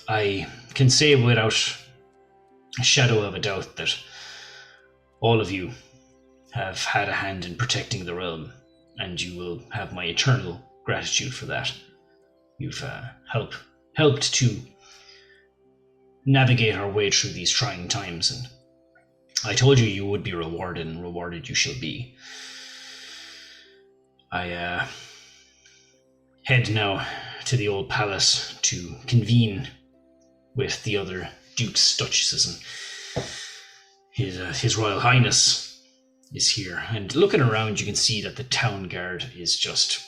I can say without a shadow of a doubt that all of you have had a hand in protecting the realm, and you will have my eternal gratitude for that. You've helped to navigate our way through these trying times, and I told you you would be rewarded, and rewarded you shall be. I head now to the old palace to convene with the other dukes, duchesses, and his Royal Highness is here. And looking around, you can see that the town guard is just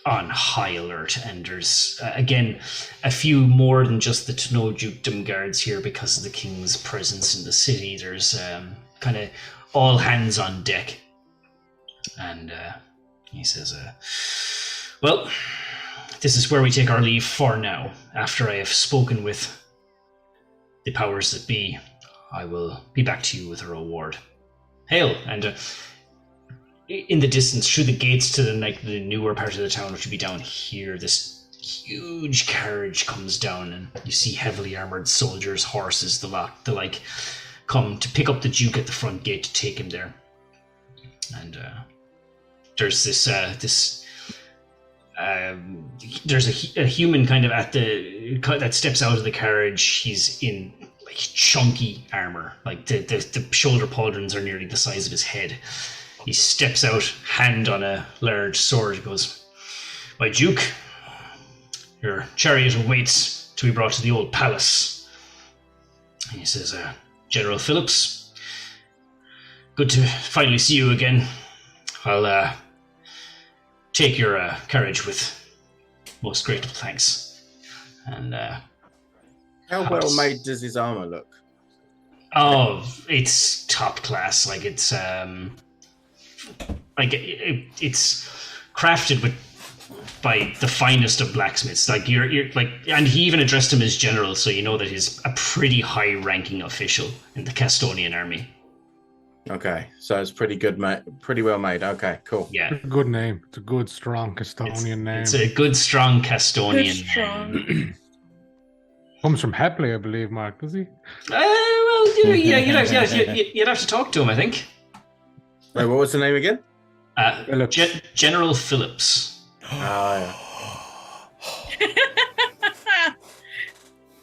on high alert, and there's again a few more than just the Tenno dukedom guards here because of the king's presence in the city. There's kind of all hands on deck, and he says, well, this is where we take our leave for now, after I have spoken with the powers that be, I will be back to you with a reward. Hail, and in the distance, through the gates to the newer part of the town, which would be down here, this huge carriage comes down, and you see heavily armored soldiers, horses, the like, come to pick up the Duke at the front gate to take him there. And there's there's a human kind of that steps out of the carriage. He's in like chunky armor, like the shoulder pauldrons are nearly the size of his head. He steps out, hand on a large sword. He goes, "My Duke, your chariot awaits to be brought to the old palace." And he says, "General Phillips, good to finally see you again. I'll take your carriage with most grateful thanks." And how well made does his armor look? Oh, it's top class. Like it's it's crafted by the finest of blacksmiths. Like you're like, and he even addressed him as general, so you know that he's a pretty high-ranking official in the Castonian army. Okay, so it's pretty good, pretty well made. Okay, cool. Yeah, Good name. It's a good, strong Castonian name. it's a good, strong Castonian. Good, strong. Comes from Hepley, I believe, Mark, does he? Well, yeah, you'd have to talk to him, I think. Wait, what was the name again? Phillips. General Phillips.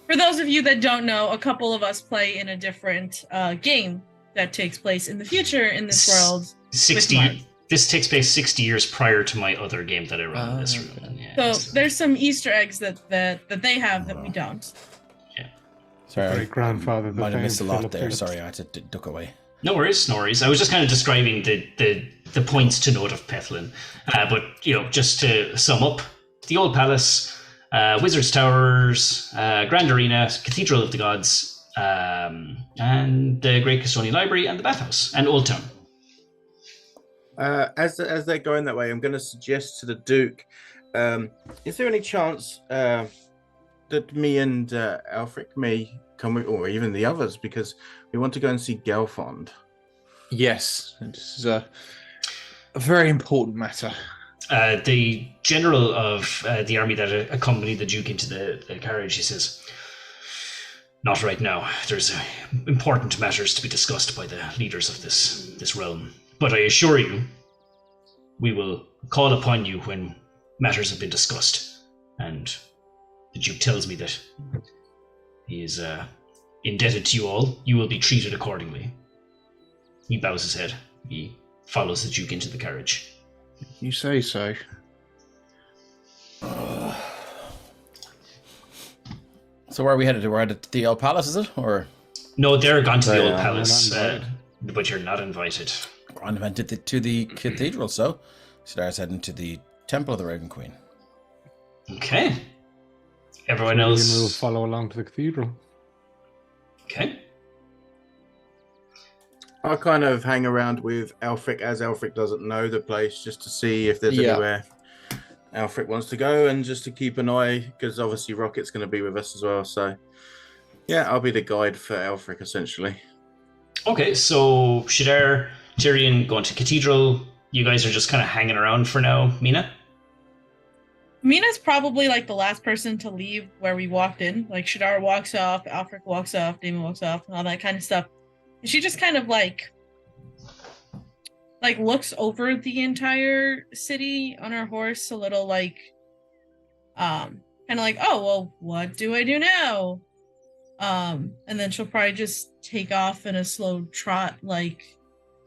For those of you that don't know, a couple of us play in a different game that takes place in the future in this world. 60. This takes place 60 years prior to my other game that I run in this room. Yeah, So there's some Easter eggs that they have that we don't. Sorry, Great grandfather. might have missed a lot there. Sorry, I had to duck away. No worries. I was just kind of describing the points to note of Pethlin. But, just to sum up, the Old Palace, Wizard's Towers, Grand Arena, Cathedral of the Gods, and the Great Castonian Library, and the Bathhouse, and Old Town. As they're going that way, I'm going to suggest to the Duke, is there any chance that me and Aelfric may come with, or even the others, because we want to go and see Gelfond? Yes, this is a very important matter. The general of the army that accompanied the Duke into the carriage, he says, "Not right now. There's important matters to be discussed by the leaders of this realm. But I assure you, we will call upon you when matters have been discussed." And the Duke tells me that he is indebted to you all. You will be treated accordingly. He bows his head. He follows the Duke into the carriage. You say so. So where are we headed to? We're headed to the old palace, is it? Or No, they're gone to the old We're palace, not but you're not invited. we're on to the cathedral, so Sidar's heading to the Temple of the Raven Queen. Okay. Everyone Ian will else. follow along to the cathedral. Okay. I'll kind of hang around with Aelfric as Aelfric doesn't know the place, just to see if there's anywhere Aelfric wants to go, and just to keep an eye, because obviously Rocket's going to be with us as well. So, yeah, I'll be the guide for Aelfric, essentially. Okay, so Shadar, Tyrion going to Cathedral. You guys are just kind of hanging around for now. Mina? Mina's probably like the last person to leave where we walked in. Like Shadar walks off, Aelfric walks off, Damon walks off, and all that kind of stuff. And she just kind of like looks over the entire city on her horse, a little like kind of like, oh well, what do I do now? And then she'll probably just take off in a slow trot, like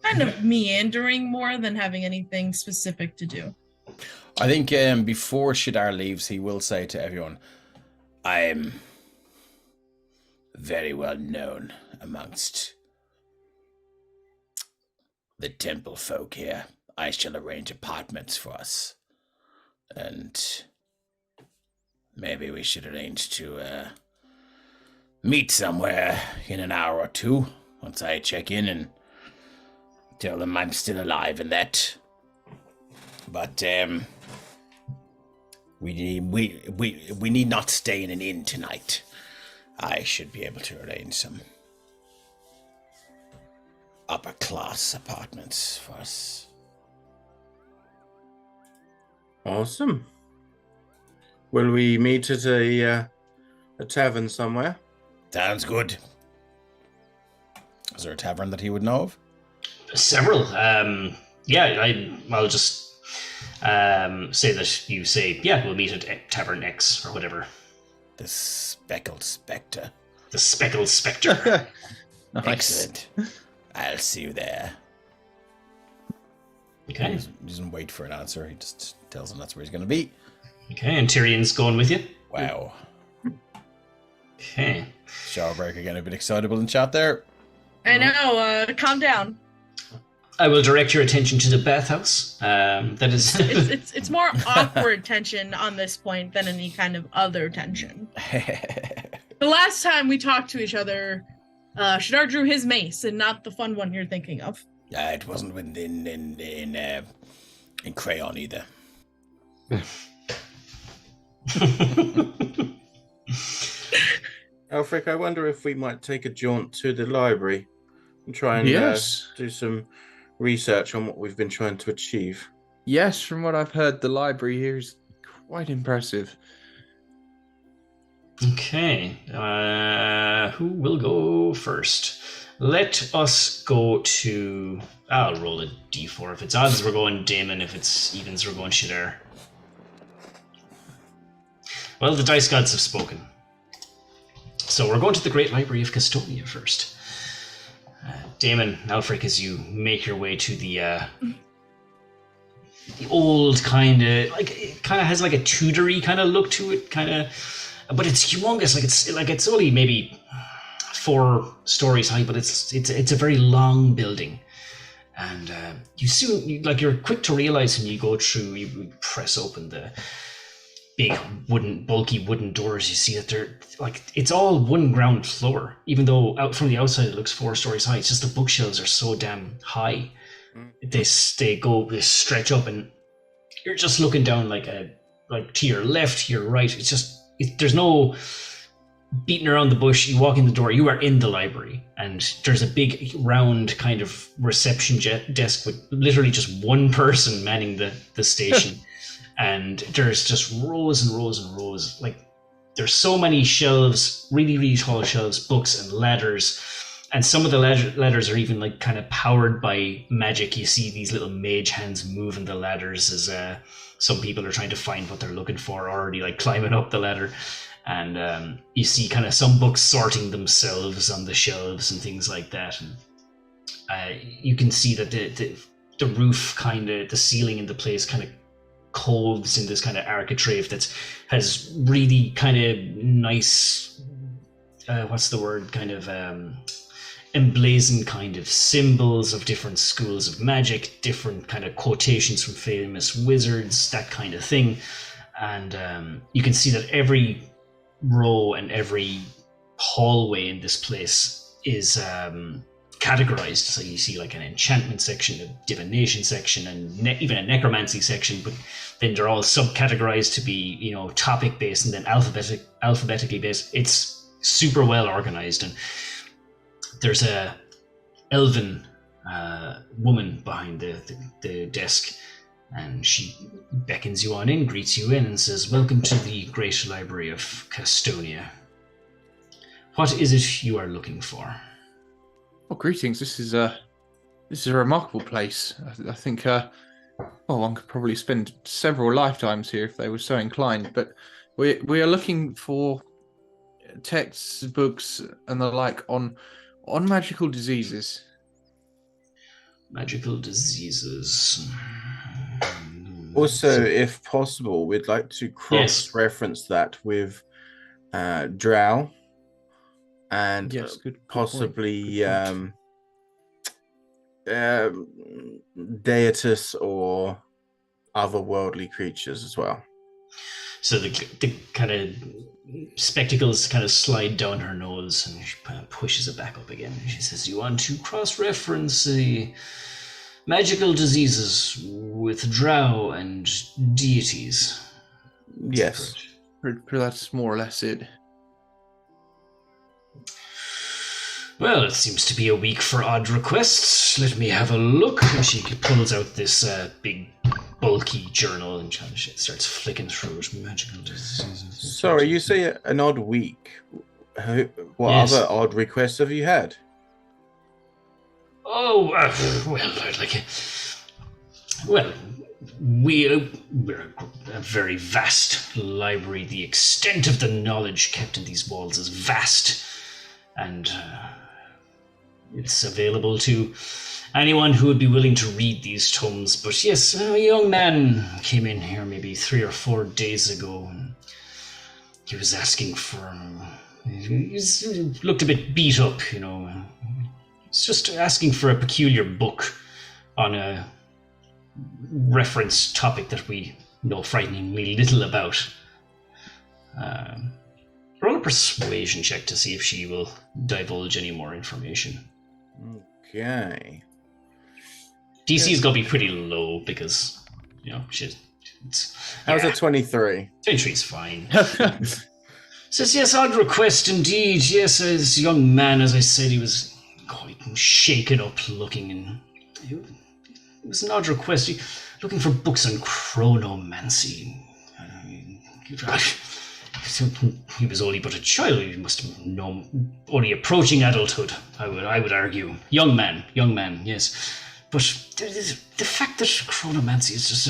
kind of meandering more than having anything specific to do. I think before Shadar leaves, he will say to everyone, "I'm very well known amongst the temple folk here. I shall arrange apartments for us. And maybe we should arrange to meet somewhere in an hour or two, once I check in and tell them I'm still alive and that. But we need not stay in an inn tonight. I should be able to arrange some upper class apartments for us. Awesome. Will we meet at a tavern somewhere? Sounds good. Is there a tavern that he would know of? Several. I'll just say that you say, yeah, we'll meet at Tavern X or whatever. The Speckled Spectre. The Speckled Spectre. Nice. Excellent. I'll see you there. Okay. He doesn't wait for an answer. He just tells him that's where he's going to be. Okay, and Tyrion's going with you? Wow. Okay. Showerbreaker getting a bit excitable in chat there. I know. Calm down. I will direct your attention to the bathhouse. That is... it's more awkward tension on this point than any kind of other tension. The last time we talked to each other, Shadar drew his mace, and not the fun one you're thinking of. It wasn't in crayon either. Aelfric, I wonder if we might take a jaunt to the library and try and do some research on what we've been trying to achieve. Yes, from what I've heard, the library here is quite impressive. Okay. Who will go first? Let us go to... I'll roll a d4. If it's odds, we're going Damon. If it's evens, we're going Shadar. Well, the dice gods have spoken. So we're going to the Great Library of Custonia first. Damon, Aelfric, as you make your way to the old kind of... it kind of has like a Tudory kind of look to it, kind of... But it's humongous. It's only maybe 4 stories high, but it's a very long building. And you're quick to realize when you go through, you press open the big bulky wooden doors, you see that they're it's all one ground floor, even though out from the outside it looks 4 stories high. It's just the bookshelves are so damn high. They stretch up, and you're just looking down to your left, to your right. It's just, there's no beating around the bush. You walk in the door, you are in the library, and there's a big round kind of reception desk with literally just one person manning the station. And there's just rows and rows and rows. There's so many shelves, really, really tall shelves, books and ladders. And some of the ladders are even kind of powered by magic. You see these little mage hands moving the ladders as some people are trying to find what they're looking for, already climbing up the ladder. And you see kind of some books sorting themselves on the shelves and things like that. And you can see that the roof the ceiling in the place kind of coves in this kind of architrave that has really kind of nice, emblazoned kind of symbols of different schools of magic, different kind of quotations from famous wizards, that kind of thing. And you can see that every row and every hallway in this place is categorized. So you see an enchantment section, a divination section, and even a necromancy section, but then they're all subcategorized to be, topic based and then alphabetically based. It's super well organized, and there's a elven woman behind the desk, and she beckons you on in, greets you in, and says, "Welcome to the Great Library of Custonia. What is it you are looking for?" Well, greetings. This is a remarkable place. I think one could probably spend several lifetimes here if they were so inclined. But we are looking for texts, books, and the like on magical diseases. Magical diseases. Also, if possible, we'd like to cross-reference that with Drow. And good possibly Deatus or otherworldly creatures as well. So the kind of spectacles kind of slide down her nose, and she kind of pushes it back up again. She says, "You want to cross-reference the magical diseases with drow and deities?" Yes. That's more or less it. Well, it seems to be a week for odd requests. Let me have a look. And she pulls out this big, bulky journal and she starts flicking through it. Magical diseases. Sorry, you say an odd week. What Yes. other odd requests have you had? Oh, well, we're a very vast library. The extent of the knowledge kept in these walls is vast, and it's available to anyone who would be willing to read these tomes. But yes, a young man came in here maybe 3 or 4 days ago. And he was asking for... He looked a bit beat up, you know. He's just asking for a peculiar book on a reference topic that we know frighteningly little about. Roll a persuasion check to see if she will divulge any more information. Okay. DC's got to be pretty low because, you know, How's a 23? 23's fine. Says, yes, odd request indeed. Yes, this young man, as I said, he was quite shaken up looking, and it was an odd request. Looking for books on chronomancy. He was only but a child. He must have known, only approaching adulthood, I would argue. Young man, yes. But the fact that chronomancy is just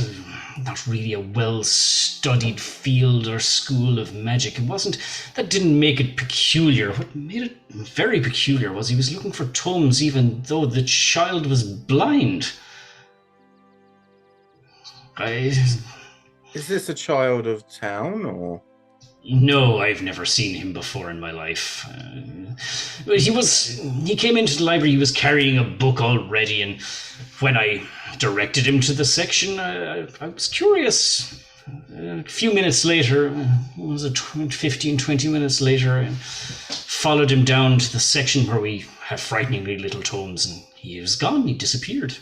not really a well-studied field or school of magic, that didn't make it peculiar. What made it very peculiar was he was looking for tomes even though the child was blind. Is this a child of town, or...? No, I've never seen him before in my life. He came into the library, he was carrying a book already, and when I directed him to the section, I was curious. A few minutes later, what was it, 15, 20 minutes later, I followed him down to the section where we have frighteningly little tomes, and he was gone, he disappeared.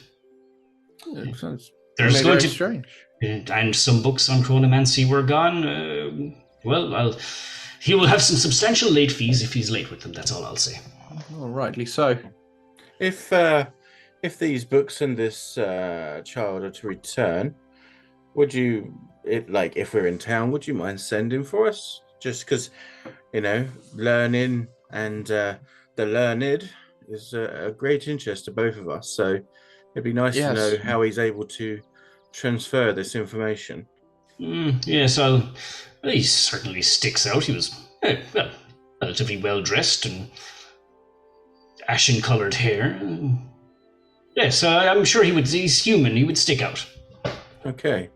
Sounds There's going to strange. And some books on chronomancy were gone. He will have some substantial late fees if he's late with them. That's all I'll say. Oh, rightly so. If these books and this child are to return, would you, if we're in town, would you mind sending for us? Just because, learning and the learned is a great interest to both of us. So it'd be nice to know how he's able to transfer this information. Yes, he certainly sticks out. He was, relatively well-dressed and ashen-coloured hair. Yes, I'm sure he's human. He would stick out. Okay.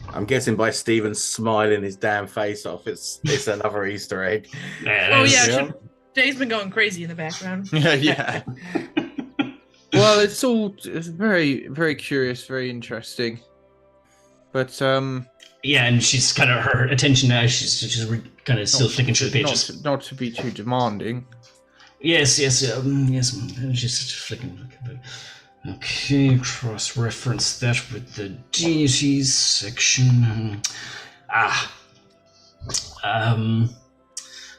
I'm guessing by Stephen smiling his damn face off, it's another Easter egg. Jay's been going crazy in the background. Yeah. Well, it's very, very curious, very interesting. But yeah, and she's kind of her attention now. She's kind of still flicking through the pages. Not to be too demanding. Yes. Just flicking. Okay, cross-reference that with the deities section.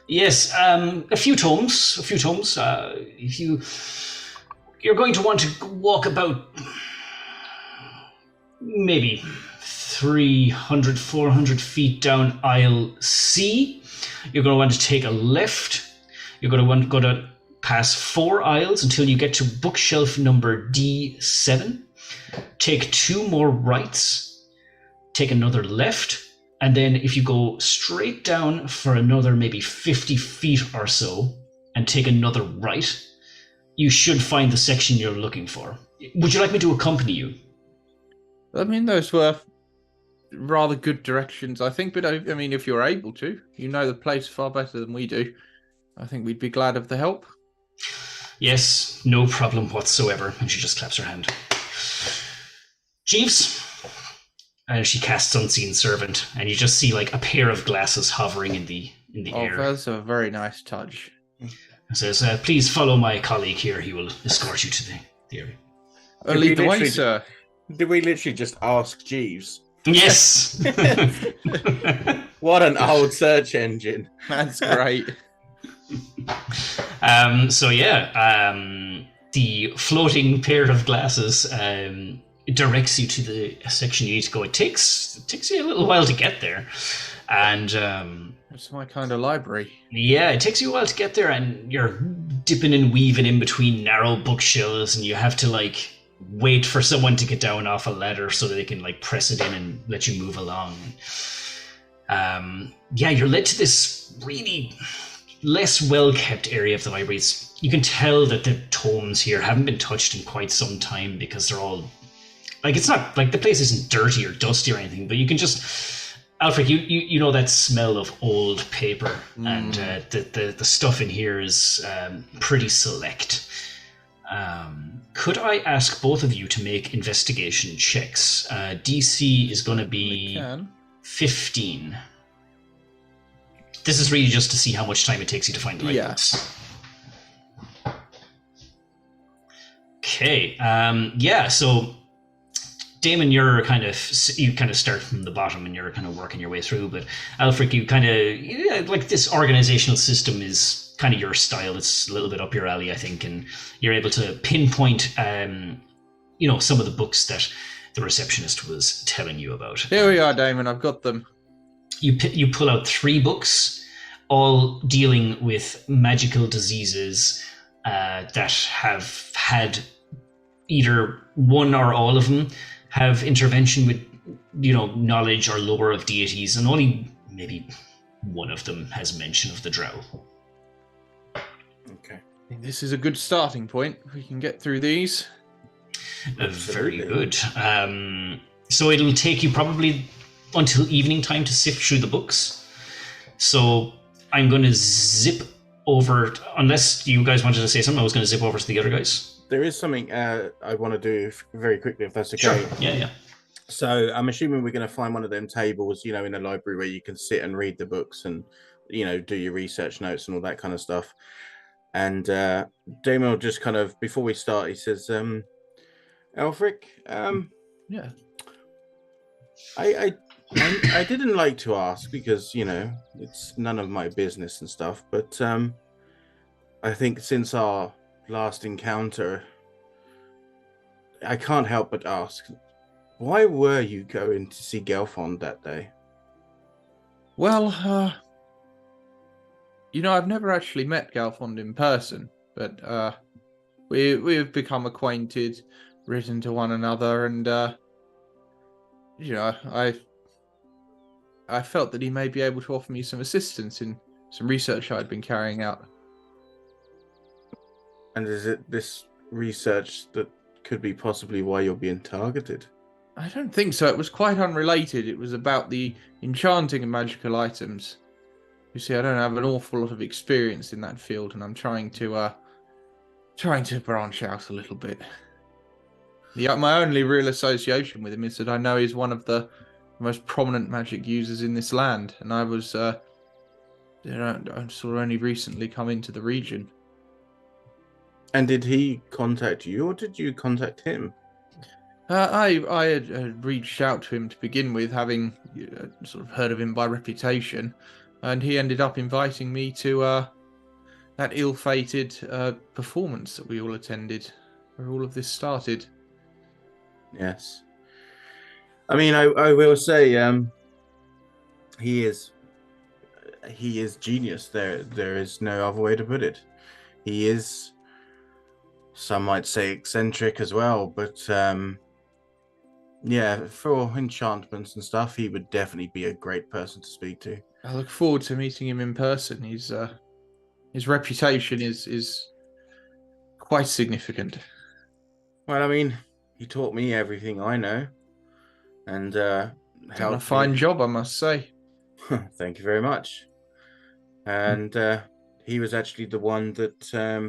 Yes. A few tomes. If you're going to want to walk about maybe 300, 400 feet down aisle C. You're going to want to take a left. You're going to want to go to pass 4 aisles until you get to bookshelf number D7. Take 2 more rights. Take another left. And then if you go straight down for another maybe 50 feet or so and take another right, you should find the section you're looking for. Would you like me to accompany you? I mean, those were rather good directions, I think. But I mean, if you're able to, you know the place far better than we do. I think we'd be glad of the help. Yes, no problem whatsoever. And she just claps her hand. Jeeves? And she casts Unseen Servant, and you just see like a pair of glasses hovering in the air. That's a very nice touch. It says, please follow my colleague here. He will escort you to the area. Lead the way, sir. Did we literally just ask Jeeves? Yes! What an old search engine. That's great. So yeah, the floating pair of glasses directs you to the section you need to go. It takes you a little while to get there, and it's my kind of library. yeah, it takes you a while to get there, and you're dipping and weaving in between narrow bookshelves, and you have to like wait for someone to get down off a ladder so that they can like press it in and let you move along. Yeah, you're led to this really less well-kept area of the library. You can tell that the tomes here haven't been touched in quite some time because they're all like, it's not like the place isn't dirty or dusty or anything, but you can just, Aelfric, you know that smell of old paper, and the stuff in here is pretty select. Could I ask both of you to make investigation checks? DC is going to be 15. This is really just to see how much time it takes you to find the right books. Okay. Yeah. So, Damon, you kind of start from the bottom and you're kind of working your way through. But Aelfric, you kind of like this organizational system is kind of your style. It's a little bit up your alley, I think, and you're able to pinpoint, some of the books that the receptionist was telling you about. Here we are, Damon. I've got them. You pull out 3 books, all dealing with magical diseases that have had either one or all of them have intervention with, knowledge or lore of deities, and only maybe one of them has mention of the drow. Okay. I think this is a good starting point. We can get through these. Very good. So it'll take you probably until evening time to sift through the books. So I'm going to zip over, unless you guys wanted to say something, I was going to zip over to the other guys. There is something I want to do very quickly, if that's okay. Sure. Yeah. So I'm assuming we're going to find one of them tables, in the library where you can sit and read the books and, do your research notes and all that kind of stuff. And Damon will just kind of, before we start, he says, Aelfric, yeah. I didn't like to ask because, it's none of my business and stuff. But I think since our last encounter, I can't help but ask, why were you going to see Gelfond that day? Well, I've never actually met Gelfond in person, but we've become acquainted, written to one another, and I felt that he may be able to offer me some assistance in some research I'd been carrying out. And is it this research that could be possibly why you're being targeted? I don't think so. It was quite unrelated. It was about the enchanting of magical items. You see, I don't have an awful lot of experience in that field, and I'm trying to branch out a little bit. My only real association with him is that I know he's one of the most prominent magic users in this land, and I was, I've sort of only recently come into the region. And did he contact you, or did you contact him? I had reached out to him to begin with, having sort of heard of him by reputation, and he ended up inviting me to that ill-fated performance that we all attended, where all of this started. Yes. I mean, I will say, he is genius. There is no other way to put it. He is, some might say, eccentric as well, but yeah, for enchantments and stuff, he would definitely be a great person to speak to. I look forward to meeting him in person. His reputation is quite significant. Well, I mean, he taught me everything I know, and done a fine job, I must say. Thank you very much. And he was actually the one that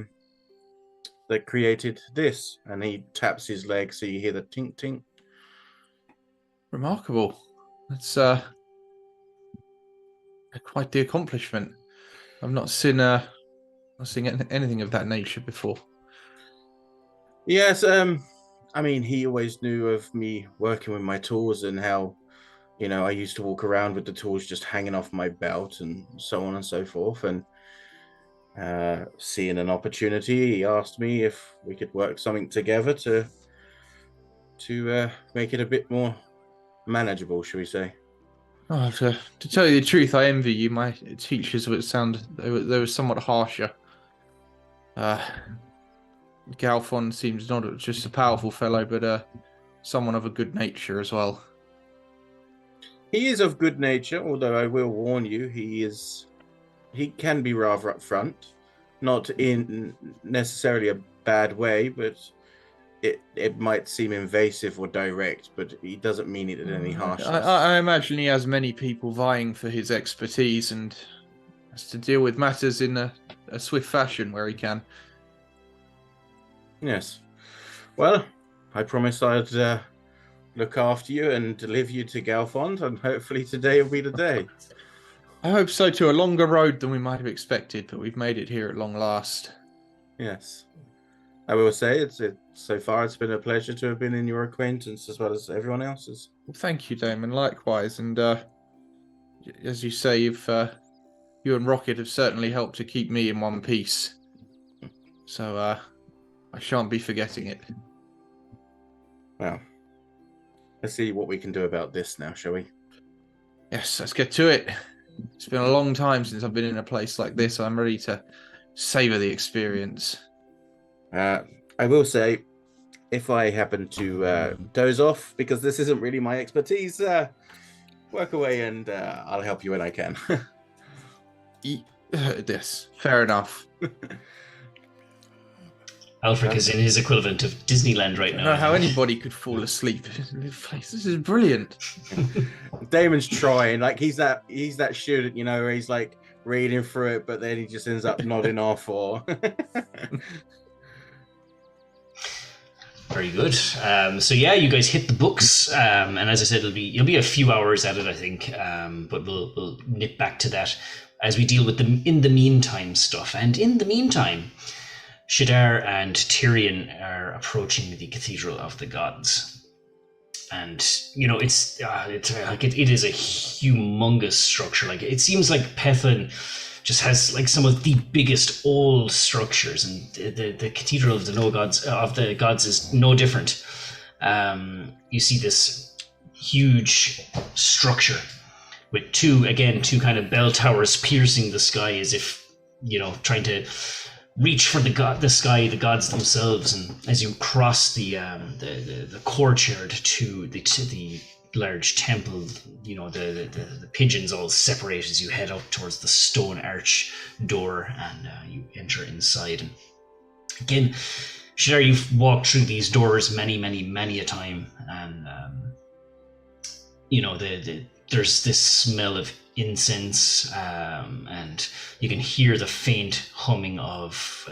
created this, and he taps his leg so you hear the tink tink. Remarkable. That's quite the accomplishment. I've not seen anything of that nature before. Yes, I mean, he always knew of me working with my tools and how, I used to walk around with the tools just hanging off my belt and so on and so forth. And seeing an opportunity, he asked me if we could work something together to make it a bit more manageable, shall we say? Oh, to tell you the truth, I envy you. My teachers would sound they were somewhat harsher. Galfond seems not just a powerful fellow, but someone of a good nature as well. He is of good nature, although I will warn you, he can be rather upfront, not in necessarily a bad way, but it might seem invasive or direct, but he doesn't mean it in any harshness. I imagine he has many people vying for his expertise and has to deal with matters in a swift fashion where he can. Yes. Well, I promise I'd look after you and deliver you to Galfond, and hopefully today will be the day. I hope so too. A longer road than we might have expected, but we've made it here at long last. Yes. I will say so far it's been a pleasure to have been in your acquaintance as well as everyone else's. Well, thank you, Damon. Likewise, and as you say, you and Rocket have certainly helped to keep me in one piece. So I shan't be forgetting it. Well, let's see what we can do about this now, shall we? Yes, let's get to it. It's been a long time since I've been in a place like this. I'm ready to savor the experience. I will say, if I happen to doze off, because this isn't really my expertise, work away and I'll help you when I can. Yes, fair enough. Aelfric is in his equivalent of Disneyland right I now. don't know how anybody could fall asleep in this place. This is brilliant. Damon's trying, like he's that student, you know, where he's like reading through it, but then he just ends up nodding off or Very good. So yeah, you guys hit the books, and as I said, you'll be a few hours at it, I think. But we'll nip back to that as we deal with the in the meantime stuff. And in the meantime, Shadar and Tyrion are approaching the Cathedral of the Gods, and you know it's like it is a humongous structure. Like it seems like Pethlin just has like some of the biggest old structures, and the Cathedral of the Gods is no different. You see this huge structure with two kind of bell towers piercing the sky, as if trying to reach for the sky, the gods themselves. And as you cross the courtyard to the large temple, the pigeons all separate as you head up towards the stone arch door, and you enter inside. And again, Shadar, you've walked through these doors many a time, and there's this smell of incense, and you can hear the faint humming of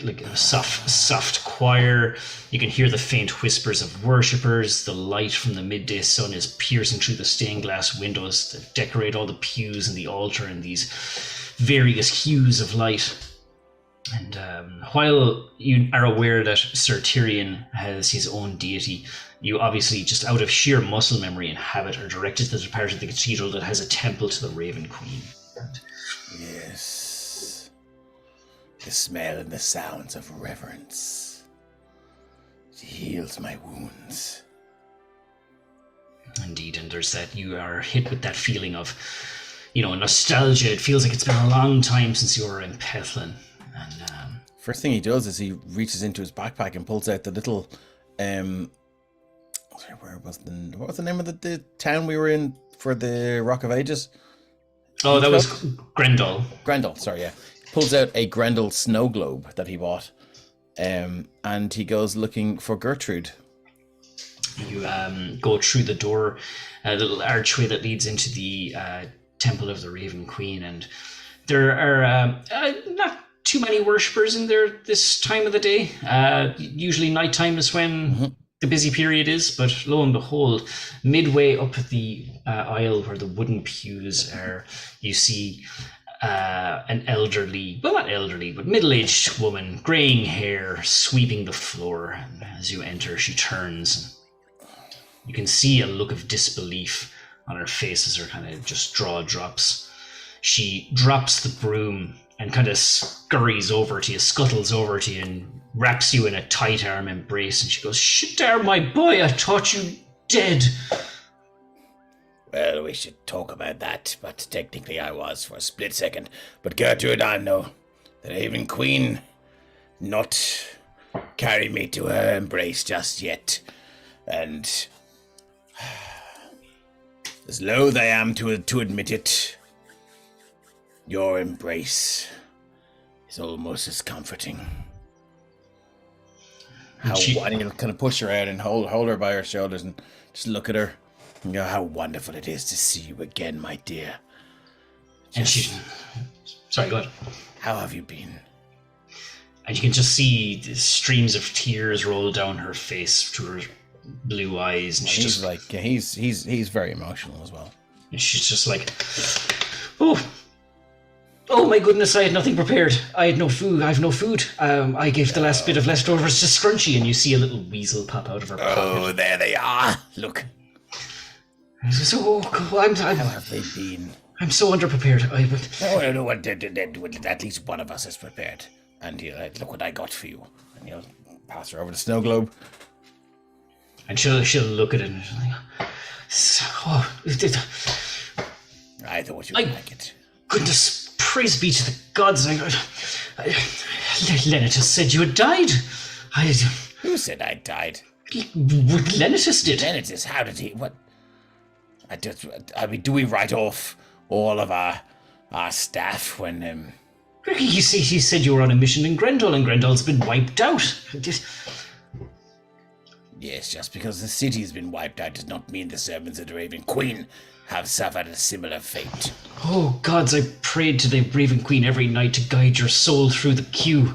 like a soft choir. You can hear the faint whispers of worshippers. The light from the midday sun is piercing through the stained glass windows that decorate all the pews and the altar in these various hues of light. And while you are aware that Sir Tyrion has his own deity, you obviously, just out of sheer muscle memory and habit, are directed to the part of the cathedral that has a temple to the Raven Queen. Yes. The smell and the sounds of reverence. It heals my wounds. Indeed, and there's that, you are hit with that feeling of, nostalgia. It feels like it's been a long time since you were in Pethlin. And first thing he does is he reaches into his backpack and pulls out the little what was the name of the town we were in for the Rock of Ages? Oh, that was Grendel. Grendel, sorry, yeah. Pulls out a Grendel snow globe that he bought, and he goes looking for Gertrude. You go through the door, a little archway that leads into the Temple of the Raven Queen, and there are not too many worshippers in there this time of the day. Usually nighttime is when the busy period is, but lo and behold, midway up the aisle where the wooden pews are, you see an elderly, well, not elderly, but middle-aged woman, graying hair, sweeping the floor. And as you enter, she turns. You can see a look of disbelief on her face as her kind of just jaw drops. She drops the broom and kind of scurries over to you, scuttles over to you, and wraps you in a tight arm embrace. And she goes, "Shadar, my boy, I thought you dead." Well, we should talk about that, but technically I was for a split second. But Gertrude, I know that Haven Queen not carry me to her embrace just yet. And as loath I am to admit it, your embrace is almost as comforting. And you'll kind of push her out and hold her by her shoulders and just look at her. You know how wonderful it is to see you again, my dear. And she... Sorry, go ahead. How have you been? And you can just see the streams of tears roll down her face to her blue eyes. And he's like, he's very emotional as well. And she's just like, oh my goodness, I had nothing prepared. I have no food. I gave the last bit of leftovers to Scrunchy, and you see a little weasel pop out of her pocket. Oh, there they are. Look. So, how have they been? I'm so underprepared. No, at least one of us is prepared. And look what I got for you. And you'll pass her over the snow globe. And she'll look at it and she's like, I thought you'd like it. Goodness, praise be to the gods. Lenetus said you had died. Who said I died? Lenetus did. Lenetus, how did he? What? Do we write off all of our staff when He said you were on a mission in Grendel, and Grendel's been wiped out. Yes, just because the city has been wiped out does not mean the servants of the Raven Queen have suffered a similar fate. Oh gods, I prayed to the Raven Queen every night to guide your soul through the queue.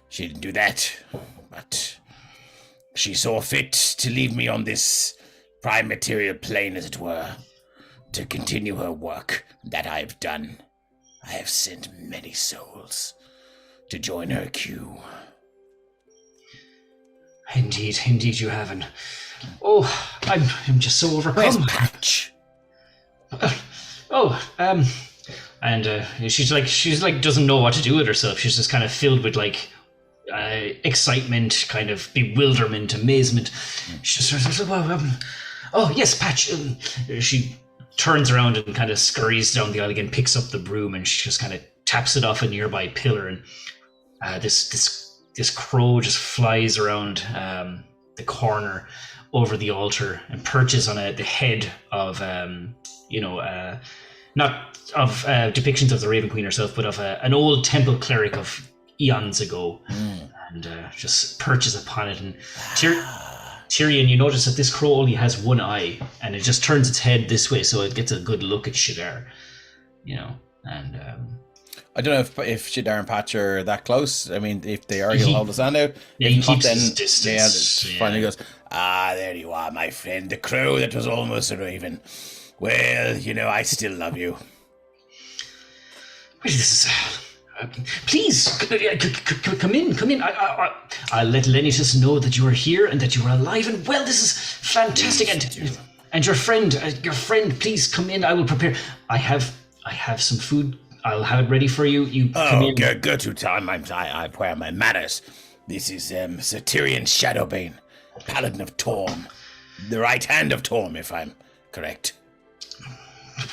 She didn't do that, but she saw fit to leave me on this prime material plane, as it were, to continue her work that I have done. I have sent many souls to join her queue. Indeed you haven't. Oh, I'm just so overcome. Where's Patch? And she's like doesn't know what to do with herself. She's just kind of filled with like excitement, kind of bewilderment, amazement. She's oh yes, Patch. She turns around and kind of scurries down the aisle again, picks up the broom, and she just kind of taps it off a nearby pillar, and this crow just flies around the corner over the altar and perches on the head of not of depictions of the Raven Queen herself, but of an old temple cleric of eons ago, and just perches upon it. And Tyrion, you notice that this crow only has one eye, and it just turns its head this way, so it gets a good look at Shadar, and I don't know if Shadar and Patch are that close. I mean, if they are, he'll hold his hand out. Yeah, he keeps his distance. Finally goes, there you are, my friend, the crow that was almost a raven. Well, I still love you. Wait, this is... please, come in. I'll let Lenetus know that you are here and that you are alive and well. This is fantastic. And your friend, please come in. I will prepare. I have some food. I'll have it ready for you. You come in. Go to time. I wear my manners. This is Sir Tyrion Shadowbane, Paladin of Torm, the right hand of Torm, if I'm correct.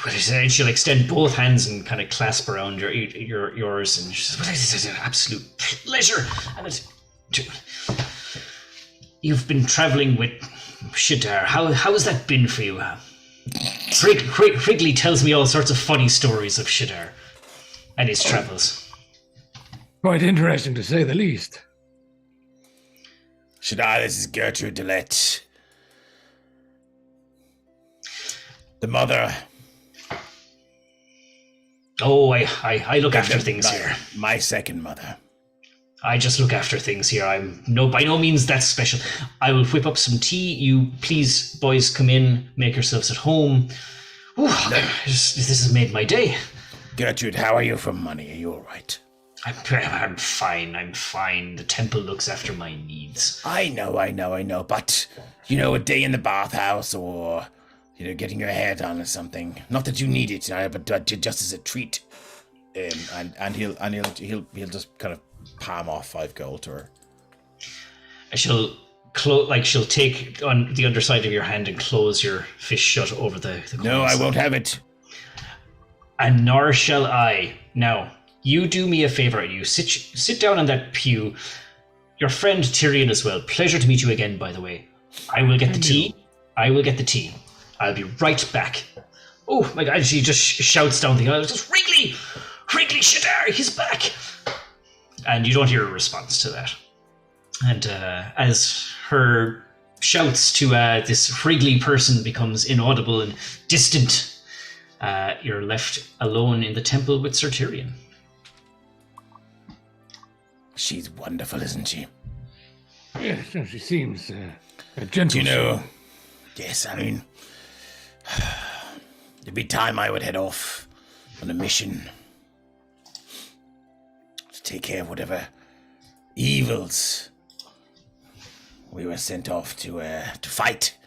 And she'll extend both hands and kind of clasp around yours, and she says, "Well, this is an absolute pleasure." And you've been traveling with Shadar. How has that been for you? Wrigley tells me all sorts of funny stories of Shadar and his travels. Quite interesting, to say the least. Shadar, this is Gertrude Delette, the mother. Oh, I look after things here. My second mother. I just look after things here. I'm by no means that special. I will whip up some tea. You please, boys, come in, make yourselves at home. Ooh, this has made my day. Gertrude, how are you for money? Are you all right? I'm fine. The temple looks after my needs. I know. But, a day in the bathhouse or getting your hair done or something. Not that you need it, but just as a treat. And he'll just kind of palm off 5 gold to her. She'll take on the underside of your hand and close your fist shut over the coins. No, I won't have it. And nor shall I. Now, you do me a favor. You sit down on that pew. Your friend Tyrion as well. Pleasure to meet you again, by the way. I will get the tea. I'll be right back. Oh my God! She just shouts down the aisle. Just Wrigley Shadar, he's back. And you don't hear a response to that. And as her shouts to this Wrigley person becomes inaudible and distant, you're left alone in the temple with Sir Tyrion. She's wonderful, isn't she? Yes, no, she seems a gentle. You know, yes, I mean, there'd be time I would head off on a mission to take care of whatever evils we were sent off to fight,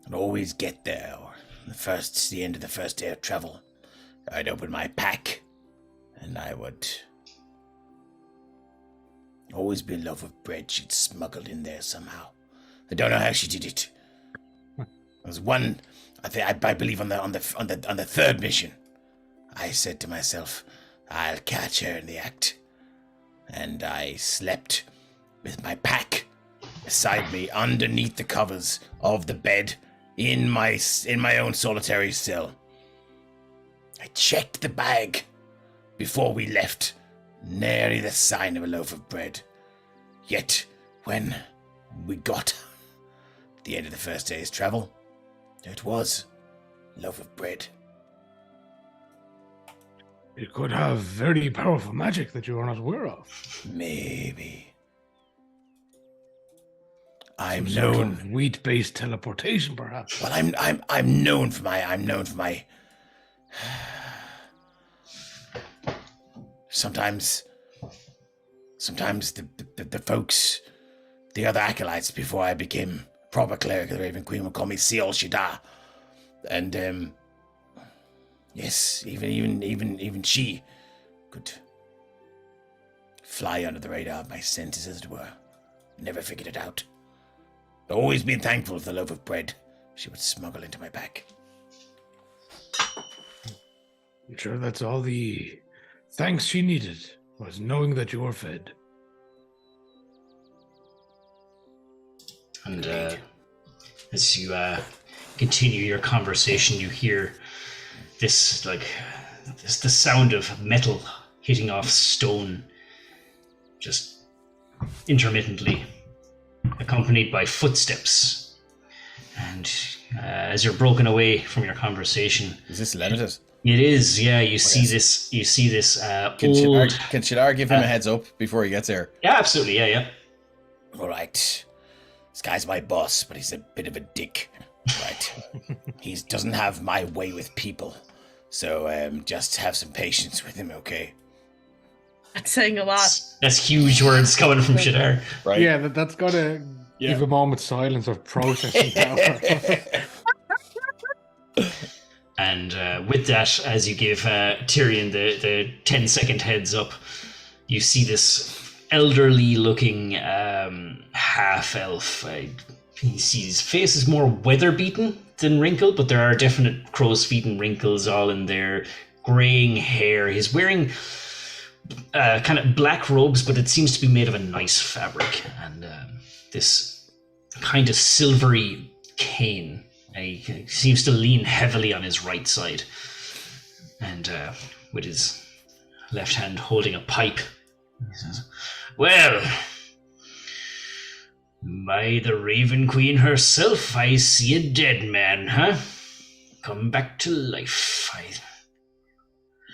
and always get there. The end of the first day of travel, I'd open my pack, and I would always be a loaf of bread she'd smuggled in there somehow. I don't know how she did it. There was one, I believe on the third mission, I said to myself, I'll catch her in the act, and I slept with my pack beside me underneath the covers of the bed in my own solitary cell. I checked the bag before we left. Nary the sign of a loaf of bread. Yet, when we got to the end of the first day's travel, there it was, a loaf of bread. It could have very powerful magic that you are not aware of. Maybe. I'm Some sort known. of wheat-based teleportation, perhaps. Well, I'm known for my. Sometimes the folks, the other acolytes, before I became proper cleric of the Raven Queen, would call me Seal Shida, and yes, even she could fly under the radar of my senses, as it were. Never figured it out. Always been thankful for the loaf of bread she would smuggle into my pack. I'm sure that's all the thanks she needed, was knowing that you were fed. And as you continue your conversation, you hear the sound of metal hitting off stone, just intermittently, accompanied by footsteps. And as you're broken away from your conversation, Is this limited? it is, yeah. You see yes. this. Can Old. Shadar give him a heads up before he gets here? Yeah, absolutely. Yeah. All right. This guy's my boss, but he's a bit of a dick. Right. He doesn't have my way with people. So just have some patience with him, okay? That's saying a lot. That's huge words coming from Shadar. Right? Yeah, that's got to give a moment's silence of processing power. And with that, as you give Tyrion the 10-second heads up, you see this elderly-looking half-elf. His face is more weather-beaten than wrinkled, but there are definite crow's feet and wrinkles all in there. Graying hair. He's wearing kind of black robes, but it seems to be made of a nice fabric. And this kind of silvery cane. He seems to lean heavily on his right side, and with his left hand holding a pipe. He says, "Well, by the Raven Queen herself, I see a dead man, huh? Come back to life."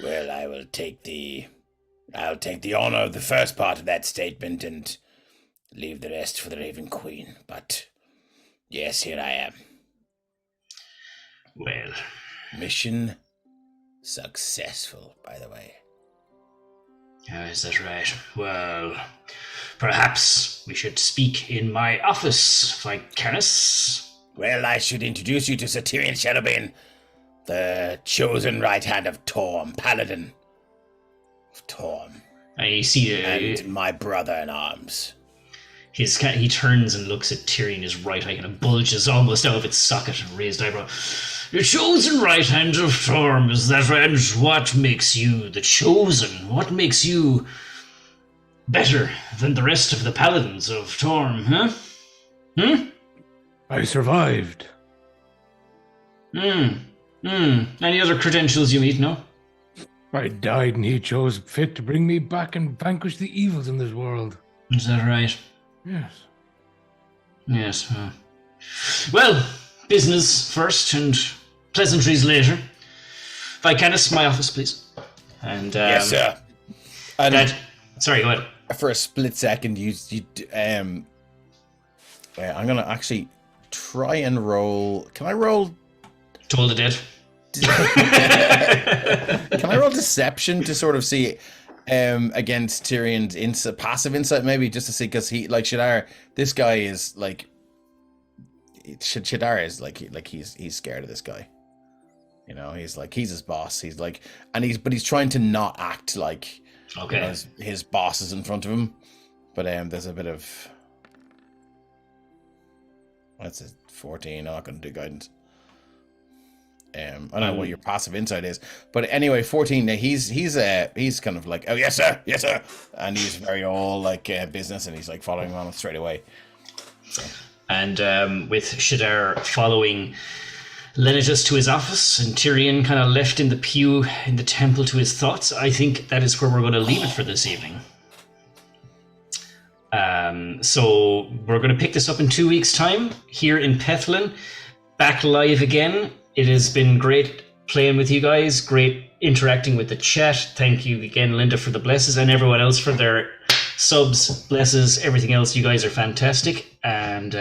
Well, I'll take the honor of the first part of that statement and leave the rest for the Raven Queen. But yes, here I am. Well, Mission successful, by the way. is that right? Well, perhaps we should speak in my office, Vicanus. Well, I should introduce you to Sir Tyrion Shadowbane, the chosen right hand of Torm, Paladin of Torm. I see. And my brother in arms. He turns and looks at Tyrion. His right eye kind of bulges almost out of its socket, and raised eyebrow. The chosen right hand of Torm, is that right? And what makes you the chosen? What makes you better than the rest of the paladins of Torm, huh? I survived. Any other credentials you meet, no? I died and he chose fit to bring me back and vanquish the evils in this world. Is that right? Yes. Yes. Well, business first and pleasantries later. Vicanus, my office, please. And yes, sir. And sorry, go ahead. For a split second, I'm gonna actually try and roll. Can I roll? Toll the Dead. Can I roll deception to sort of see against Tyrion's passive insight, maybe, just to see, because he, like, Shadar, this guy is like, Shadar is like he's scared of this guy. You know, he's his boss. He's like, but he's trying to not act like, okay, you know, his boss is in front of him. But there's a bit of, that's a 14. I'm not going to do guidance. I don't know what your passive insight is, but anyway, 14. He's kind of like, oh yes sir, and he's very all like business, and he's like following on straight away. So. And with Shadar following Lenetus to his office, and Tyrion kind of left in the pew in the temple to his thoughts, I think that is where we're going to leave it for this evening. So we're going to pick this up in 2 weeks' time here in Pethlin, back live again. It has been great playing with you guys, great interacting with the chat. Thank you again, Linda, for the blesses, and everyone else for their subs, blesses, everything else. You guys are fantastic. And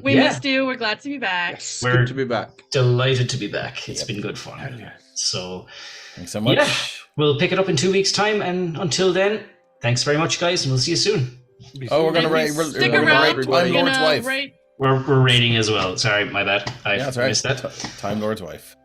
we missed you. We're glad to be back. Yes, we're good to be back. Delighted to be back. It's been good fun. So thanks so much. Yeah, we'll pick it up in 2 weeks' time. And until then, thanks very much, guys, and we'll see you soon. We're going to rate Stick around. Time Lord's wife. We're rating as well. Sorry, my bad. I that's right. missed that. Time Lord's wife.